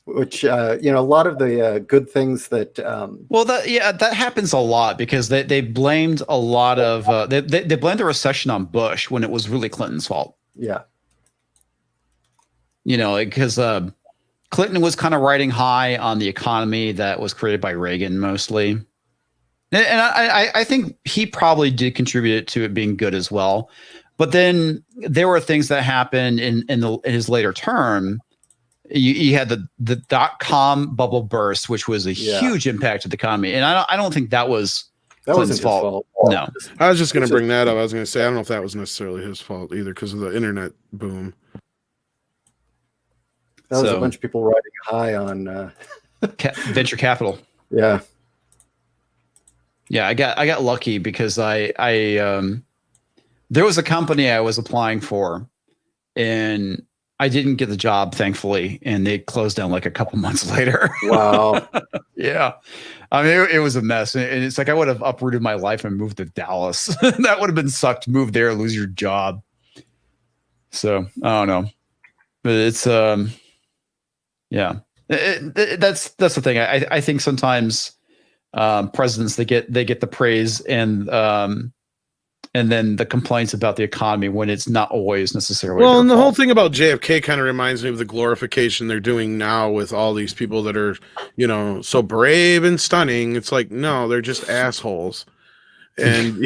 Which a lot of the good things that that happens a lot because they blamed a lot of they blamed the recession on Bush when it was really Clinton's fault. Yeah, because Clinton was kind of riding high on the economy that was created by Reagan mostly, and I think he probably did contribute to it being good as well. But then there were things that happened in his later term. You had the .com bubble burst, which was a huge impact to the economy, and I don't think that was Clinton's fault. No, I was just going to bring that up. I was going to say I don't know if that was necessarily his fault either because of the internet boom. That was a bunch of people riding high on venture capital. Yeah, I got lucky because I there was a company I was applying for, and I didn't get the job, thankfully, and they closed down like a couple months later. Wow. Yeah. I mean, it was a mess. And it's like I would have uprooted my life and moved to Dallas. That would have been sucked. Move there, lose your job. So I don't know. But it's yeah. That's the thing. I think sometimes presidents they get the praise and then the complaints about the economy when it's not always necessarily well, and the fault. whole thing about JFK kind of reminds me of the glorification they're doing now with all these people that are, so brave and stunning. It's like, no, they're just assholes. And,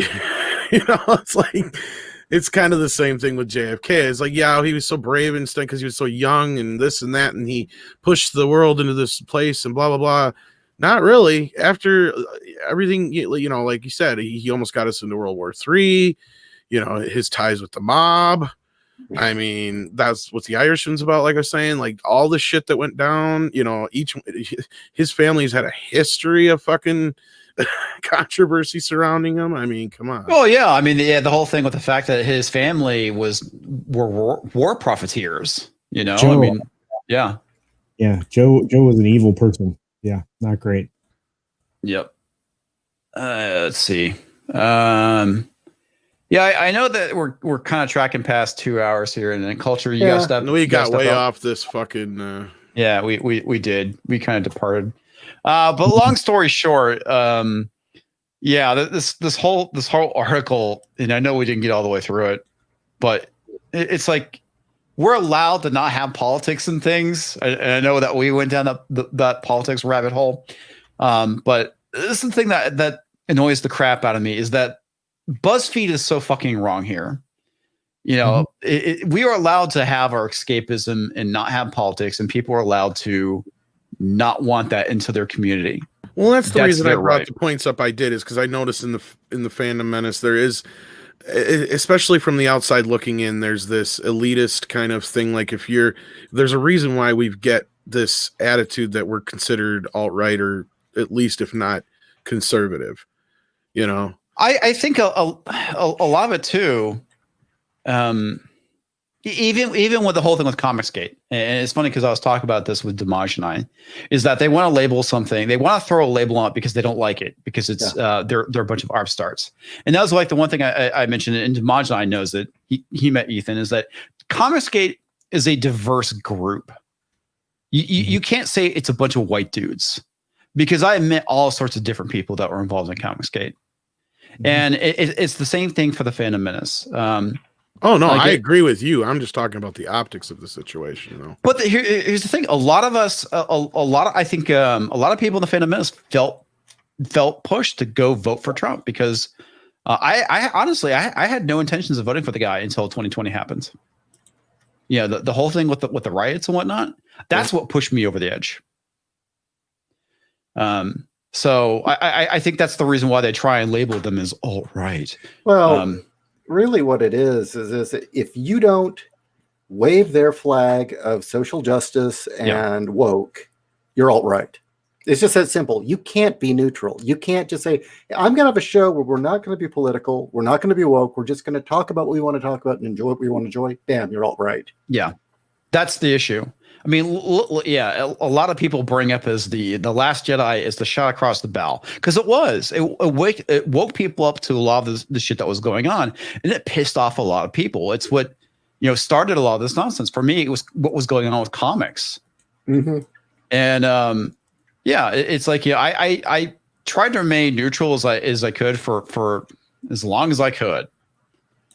it's like, it's kind of the same thing with JFK. It's like, yeah, he was so brave and stunning because he was so young and this and that, and he pushed the world into this place and blah, blah, blah. Not really. After everything, like you said, he almost got us into World War III. His ties with the mob. I mean, that's what the Irishman's about. Like I was saying, like all the shit that went down. His family's had a history of fucking controversy surrounding him. I mean, come on. Well, yeah. I mean, the whole thing with the fact that his family were war profiteers. Joe, I mean, yeah. Joe was an evil person. Yeah, not great. Yep. Let's see. Yeah, I know that we're kind of tracking past 2 hours here, and then culture. You got stuff. We got way up? off this fucking. Yeah, we did. We kind of departed. But long story short, yeah, this whole article, and I know we didn't get all the way through it, but it's like we're allowed to not have politics and things. And I know that we went down that politics rabbit hole, but this is the thing that annoys the crap out of me is that BuzzFeed is so fucking wrong here. You know, we are allowed to have our escapism and not have politics, and people are allowed to not want that into their community. Well, that's the reason I brought the points up I did, is because I noticed in the fandom menace there is, especially from the outside looking in, there's this elitist kind of thing. Like there's a reason why we get this attitude that we're considered alt-right, or at least if not conservative. You know, I think a lot of it too. Even with the whole thing with Comicsgate, and it's funny because I was talking about this with Damaj and I, is that they want to label something, they want to throw a label on it because they don't like it, because it's they're a bunch of upstarts. And that was like the one thing I mentioned, and Damaj and I knows it. He met Ethan, is that Comicsgate is a diverse group. You can't say it's a bunch of white dudes, because I met all sorts of different people that were involved in Comicsgate. And it's the same thing for the Fandom Menace. Oh no, I agree with you. I'm just talking about the optics of the situation, you know. But here's the thing: a lot of us, I think a lot of people in the Fandom Menace felt pushed to go vote for Trump, because I honestly I had no intentions of voting for the guy until 2020 happened. Yeah, the whole thing with the riots and whatnot. That's what pushed me over the edge. So I think that's the reason why they try and label them as alt-right. Well, really what it is if you don't wave their flag of social justice and woke, you're alt-right. It's just that simple. You can't be neutral. You can't just say, I'm going to have a show where we're not going to be political. We're not going to be woke. We're just going to talk about what we want to talk about and enjoy what we want to enjoy. Bam, you're alt-right. Yeah. That's the issue. I mean, a lot of people bring up as the Last Jedi is the shot across the bow, because it woke people up to a lot of the shit that was going on, and it pissed off a lot of people. It's what started a lot of this nonsense. For me, it was what was going on with comics, and it's like I tried to remain neutral as I could for as long as I could,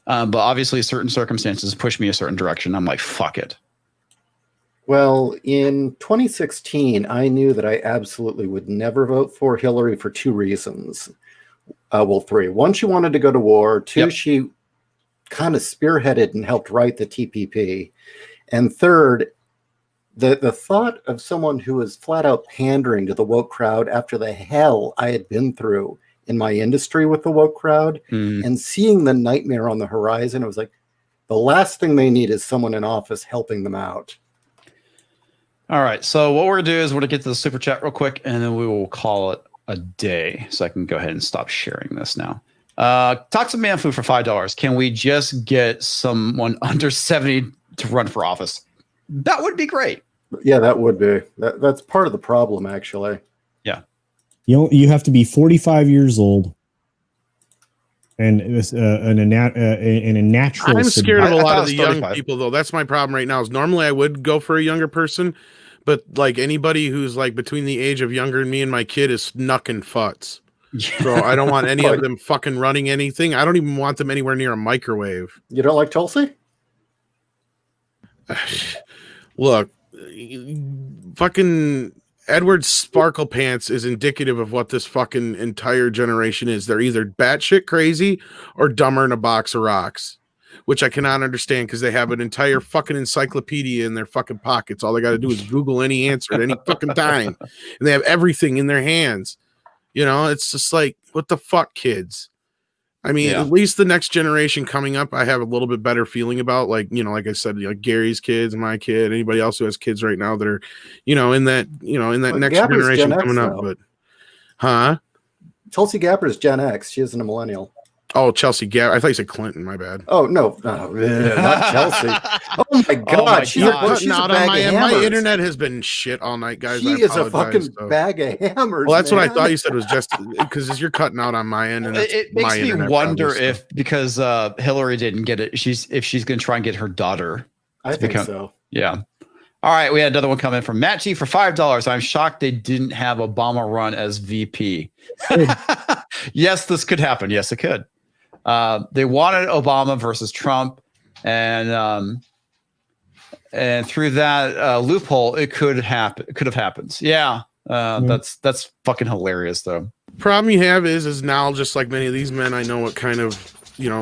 but obviously certain circumstances pushed me a certain direction. I'm like, fuck it. Well, in 2016, I knew that I absolutely would never vote for Hillary for two reasons. Well, three. One, she wanted to go to war. Two, she kind of spearheaded and helped write the TPP. And third, the thought of someone who was flat out pandering to the woke crowd after the hell I had been through in my industry with the woke crowd, and seeing the nightmare on the horizon, it was like, the last thing they need is someone in office helping them out. All right, so what we're gonna do is we're gonna get to the super chat real quick, and then we will call it a day. So I can go ahead and stop sharing this now. Toxic Man Food for $5. Can we just get someone under 70 to run for office? That would be great. Yeah, that would be. That's part of the problem, actually. Yeah. You have to be 45 years old. And in a natural. I'm scared of a lot of the young people, though. That's my problem right now. Is normally I would go for a younger person, but like anybody who's like between the age of younger than me and my kid is snucking futs. So I don't want any of them fucking running anything. I don't even want them anywhere near a microwave. You don't like Tulsi? Look, fucking Edward Sparkle Pants is indicative of what this fucking entire generation is. They're either batshit crazy or dumber than a box of rocks, which I cannot understand because they have an entire fucking encyclopedia in their fucking pockets. All they got to do is Google any answer at any fucking time, and they have everything in their hands. You know, it's just like, what the fuck, kids? I mean, at least the next generation coming up, I have a little bit better feeling about, like, you know, like I said, like Gary's kids, my kid, anybody else who has kids right now that are, in that next generation coming up. But, Tulsi Gabbard is Gen X. She isn't a millennial. Oh, Chelsea Gab. I thought you said Clinton. My bad. Oh no, not Chelsea. Oh my God, she's cutting a out bag on of my hammers. internet has been shit all night, guys. She is a fucking bag of hammers. Well, that's man. what I thought you said was just because you're cutting out on my end, and it makes me wonder if because Hillary didn't get it, she's going to try and get her daughter. I think so. Yeah. All right, we had another one come in from Matt G for $5. I'm shocked they didn't have Obama run as VP. Yes, this could happen. Yes, it could. They wanted Obama versus Trump, and through that loophole, it could happen. It could have happened. Yeah, that's fucking hilarious, though. Problem you have is now, just like many of these men, I know what kind of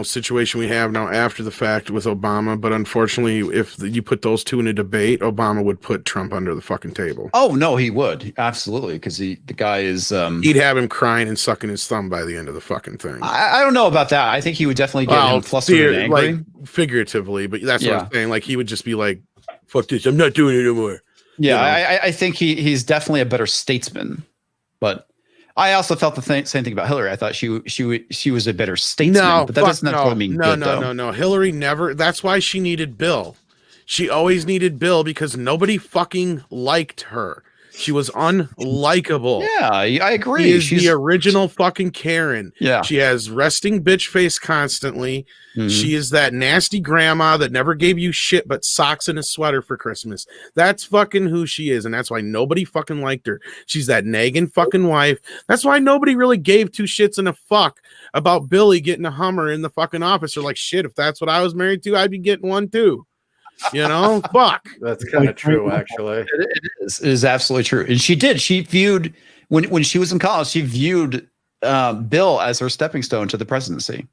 situation we have now after the fact with Obama, but unfortunately, if you put those two in a debate, Obama would put Trump under the fucking table. Oh no, he would absolutely, because the guy is he'd have him crying and sucking his thumb by the end of the fucking thing. I don't know about that. I think he would definitely get him flustered and angry, like figuratively, but that's what I'm saying. Like he would just be like, "Fuck this, I'm not doing it anymore." Yeah, I think he's definitely a better statesman, but I also felt the same thing about Hillary. I thought she was a better statesman, but that doesn't necessarily mean good. No. Hillary never. That's why she needed Bill. She always needed Bill because nobody fucking liked her. She was unlikable. Yeah, I agree. She's the original fucking Karen. Yeah. She has resting bitch face constantly. Mm-hmm. She is that nasty grandma that never gave you shit but socks and a sweater for Christmas. That's fucking who she is, and that's why nobody fucking liked her. She's that nagging fucking wife. That's why nobody really gave two shits and a fuck about Billy getting a Hummer in the fucking office. They're like, shit, if that's what I was married to, I'd be getting one too. Fuck. That's kind of true, actually. It is absolutely true. And she viewed when she was in college, she viewed Bill as her stepping stone to the presidency.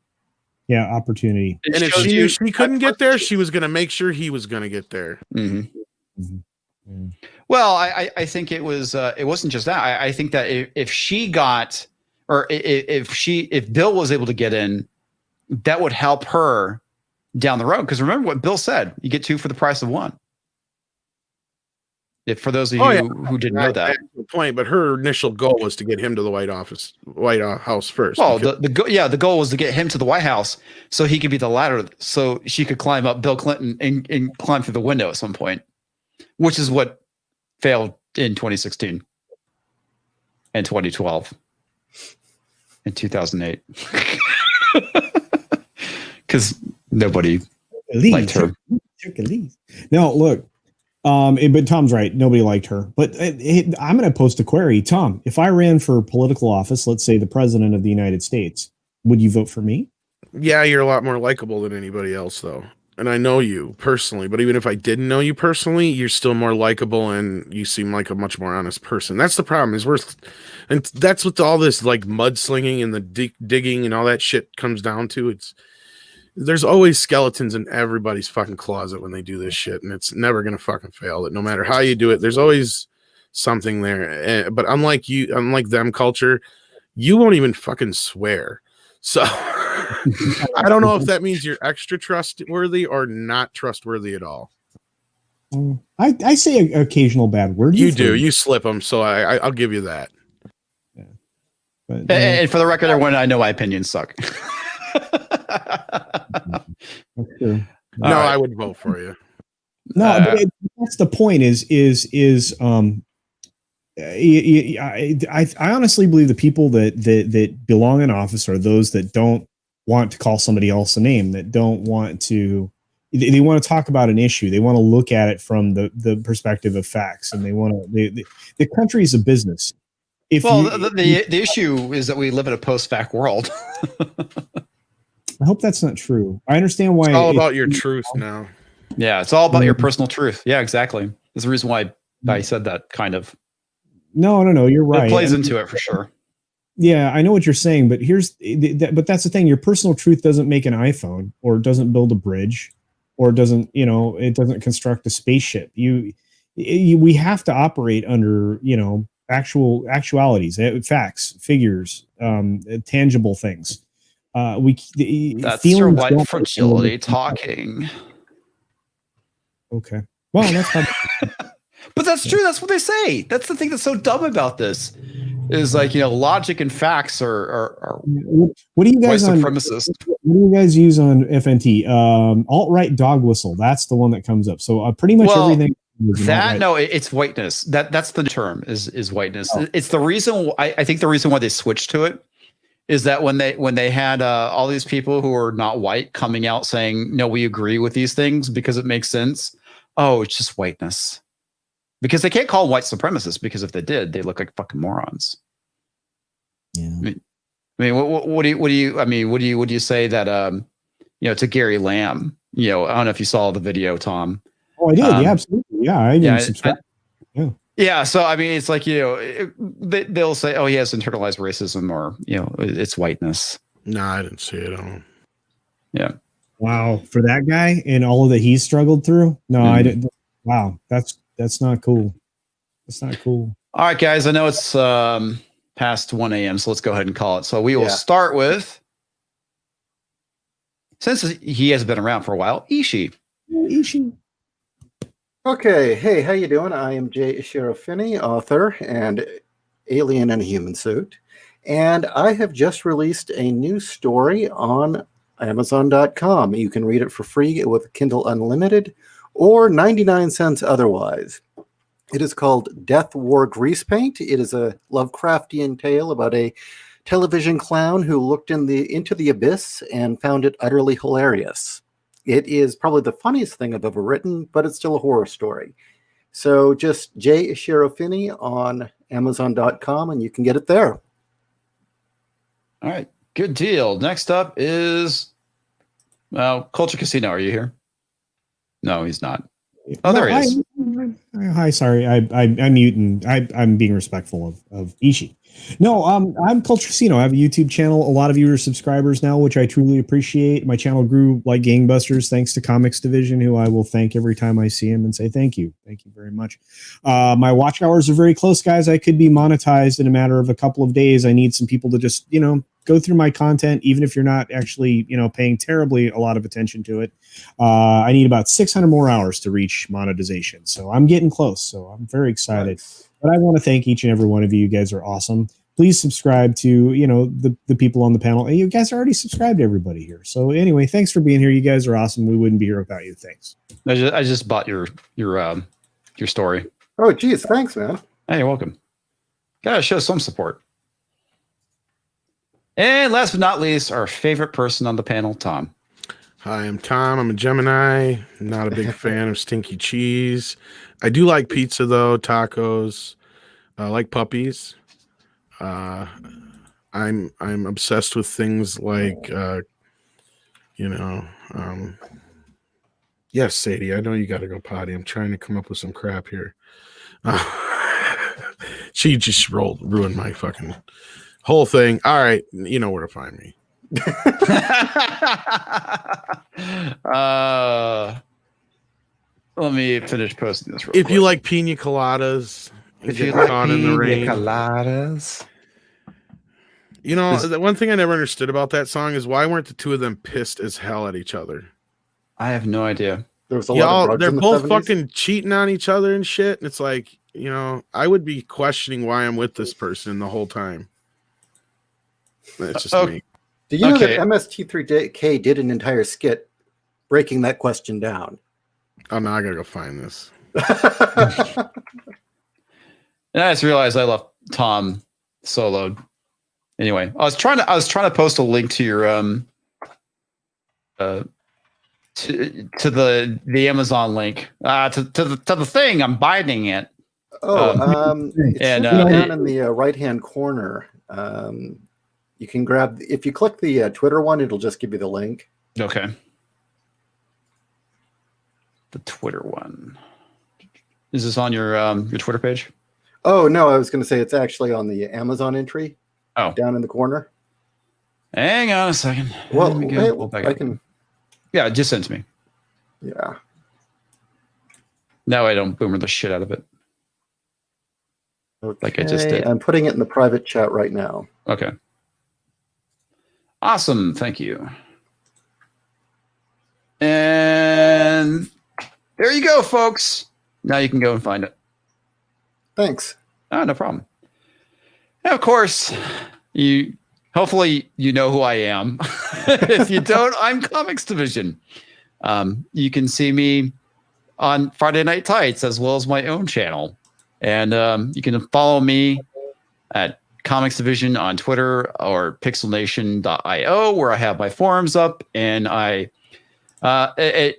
Yeah, opportunity. And if she knew she couldn't get there, she was going to make sure he was going to get there. Mm-hmm. Mm-hmm. Well, I think it wasn't just that. I think that if she got, or if Bill was able to get in, that would help her down the road. Because remember what Bill said, you get two for the price of one. If for those of you who didn't know that, point, but her initial goal was to get him to the White House first. Well, the goal was to get him to the White House so he could be the ladder, so she could climb up Bill Clinton and climb through the window at some point, which is what failed in 2016 and 2012 and 2008 because nobody liked her. No, look. But Tom's right. Nobody liked her. But I'm going to post a query. Tom, if I ran for political office, let's say the president of the United States, would you vote for me? Yeah, you're a lot more likable than anybody else, though. And I know you personally, but even if I didn't know you personally, you're still more likable and you seem like a much more honest person. That's the problem. And that's what all this like mudslinging and the digging and all that shit comes down to. There's always skeletons in everybody's fucking closet when they do this shit, and it's never gonna fucking fail. That no matter how you do it, there's always something there. But unlike them culture, you won't even fucking swear. So I don't know if that means you're extra trustworthy or not trustworthy at all. I say an occasional bad word. You do. You slip them, so I'll give you that. Yeah. But, and for the record, everyone, I know my opinions suck. True. No, right. I would vote for you. No, but that's the point. I honestly believe the people that belong in office are those that don't want to call somebody else a name, that don't want to. They want to talk about an issue. They want to look at it from the perspective of facts, and they want to. The country is a business. The issue is that we live in a post-fact world. I hope that's not true. I understand why. It's all about your truth now. Yeah, it's all about your personal truth. Yeah, exactly. There's a reason why I said that, kind of. No, you're right. It plays into it for sure. Yeah, I know what you're saying, but but that's the thing. Your personal truth doesn't make an iPhone, or doesn't build a bridge, or doesn't, it doesn't construct a spaceship. We have to operate under, actualities, facts, figures, tangible things. That's your white fragility talking. Okay. Well, that's how. But that's true. That's what they say. That's the thing that's so dumb about this. is like, logic and facts are What do you guys white on supremacist. What do you guys use on FNT? Alt-right dog whistle. That's the one that comes up. So pretty much everything. It's whiteness. That's the term is whiteness. It's the reason I think the reason why they switched to it is that when they had all these people who are not white coming out saying, no, we agree with these things because it makes sense. Oh, it's just whiteness. Because they can't call them white supremacists, because if they did, they look like fucking morons. Yeah. I mean, what do you say that to Gary Lamb? I don't know if you saw the video, Tom. Oh, I did. Yeah, absolutely. Yeah, I even subscribed. Yeah. So I mean, it's like they'll say, oh, he has internalized racism, or it's whiteness. No, I didn't see it. Yeah. Wow, for that guy and all that he's struggled through. No, I didn't. Wow, that's not cool. That's not cool. All right, guys. I know it's past 1 a.m., so let's go ahead and call it. So we will start with, since he has been around for a while, Ishi. Okay, hey, how you doing? I am Jay Ishiro Finney, author and alien in a human suit, and I have just released a new story on Amazon.com. You can read it for free with Kindle Unlimited or 99 cents otherwise. It is called Death War Grease Paint. It is a Lovecraftian tale about a television clown who looked into the abyss and found it utterly hilarious. It is probably the funniest thing I've ever written, but it's still a horror story. So just J. Ishiro Finney on Amazon.com, and you can get it there. All right, good deal. Next up is Culture Casino. Are you here? No, he's not. Oh, there he is. Hi, sorry, I'm muting. I'm being respectful of Ishi. No, I'm Culture Casino. I have a YouTube channel. A lot of you are subscribers now, which I truly appreciate. My channel grew like gangbusters thanks to Comics Division, who I will thank every time I see him and say thank you. Thank you very much. My watch hours are very close, guys. I could be monetized in a matter of a couple of days. I need some people to just, go through my content, even if you're not actually, paying terribly a lot of attention to it. I need about 600 more hours to reach monetization. So I'm getting close. So I'm very excited. Nice. But I want to thank each and every one of you. You guys are awesome. Please subscribe to, the people on the panel. You guys are already subscribed to everybody here. So anyway, thanks for being here. You guys are awesome. We wouldn't be here without you. Thanks. I just bought your story. Oh, geez. Thanks, man. Hey, you're welcome. Gotta show some support. And last but not least, our favorite person on the panel, Tom. Hi, I'm Tom. I'm a Gemini. Not a big fan of stinky cheese. I do like pizza, though, tacos. I like puppies. I'm obsessed with things like, yes, Sadie, I know you got to go potty. I'm trying to come up with some crap here. She just ruined my fucking whole thing. All right, you know where to find me. Let me finish posting this real quick. If you like pina coladas, if you like pina coladas, the one thing I never understood about that song is why weren't the two of them pissed as hell at each other? I have no idea. There was a lot of they're both 70s. fucking cheating on each other and shit. And it's like, I would be questioning why I'm with this person the whole time. That's just me. Do you know that MST3K did an entire skit breaking that question down? Oh, now I gotta go find this. And I just realized I left Tom soloed. Anyway, I was trying to post a link to your to the Amazon link to the thing. I'm biting it. It's down in the right hand corner. You can grab, if you click the Twitter one, it'll just give you the link. Okay. The Twitter one. Is this on your Twitter page? Oh, no, I was going to say it's actually on the Amazon entry. Oh. Down in the corner. Hang on a second. Well, I can. Yeah, just send it to me. Yeah. Now I don't boomer the shit out of it. Okay. Like I just did. I'm putting it in the private chat right now. Okay. Awesome. Thank you. And there you go, folks. Now you can go and find it. Thanks. Oh, no problem. And of course, hopefully you know who I am. If you don't, I'm Comics Division. You can see me on Friday Night Tights as well as my own channel. And you can follow me at Comics Division on Twitter or pixelnation.io, where I have my forums up. And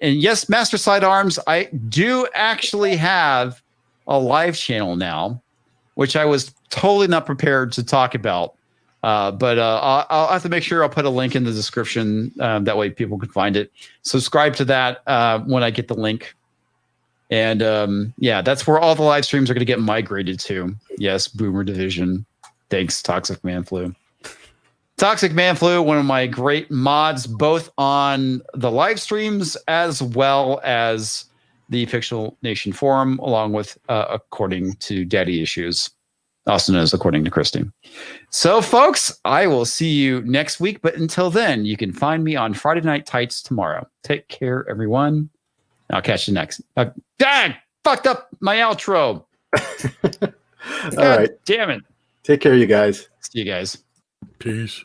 yes, Master Sidearms, I do actually have a live channel now, which I was totally not prepared to talk about. But I'll have to make sure I'll put a link in the description. That way people can find it. Subscribe to that when I get the link. And yeah, that's where all the live streams are going to get migrated to. Yes, Boomer Division. Thanks, Toxic Man Flu. Toxic Man Flu, one of my great mods, both on the live streams as well as the Pixel Nation forum, along with According to Daddy Issues, also known as According to Christy. So, folks, I will see you next week. But until then, you can find me on Friday Night Tights tomorrow. Take care, everyone. I'll catch you next. Dang! Fucked up my outro. All right. Damn it. Take care, you guys. See you guys. Peace.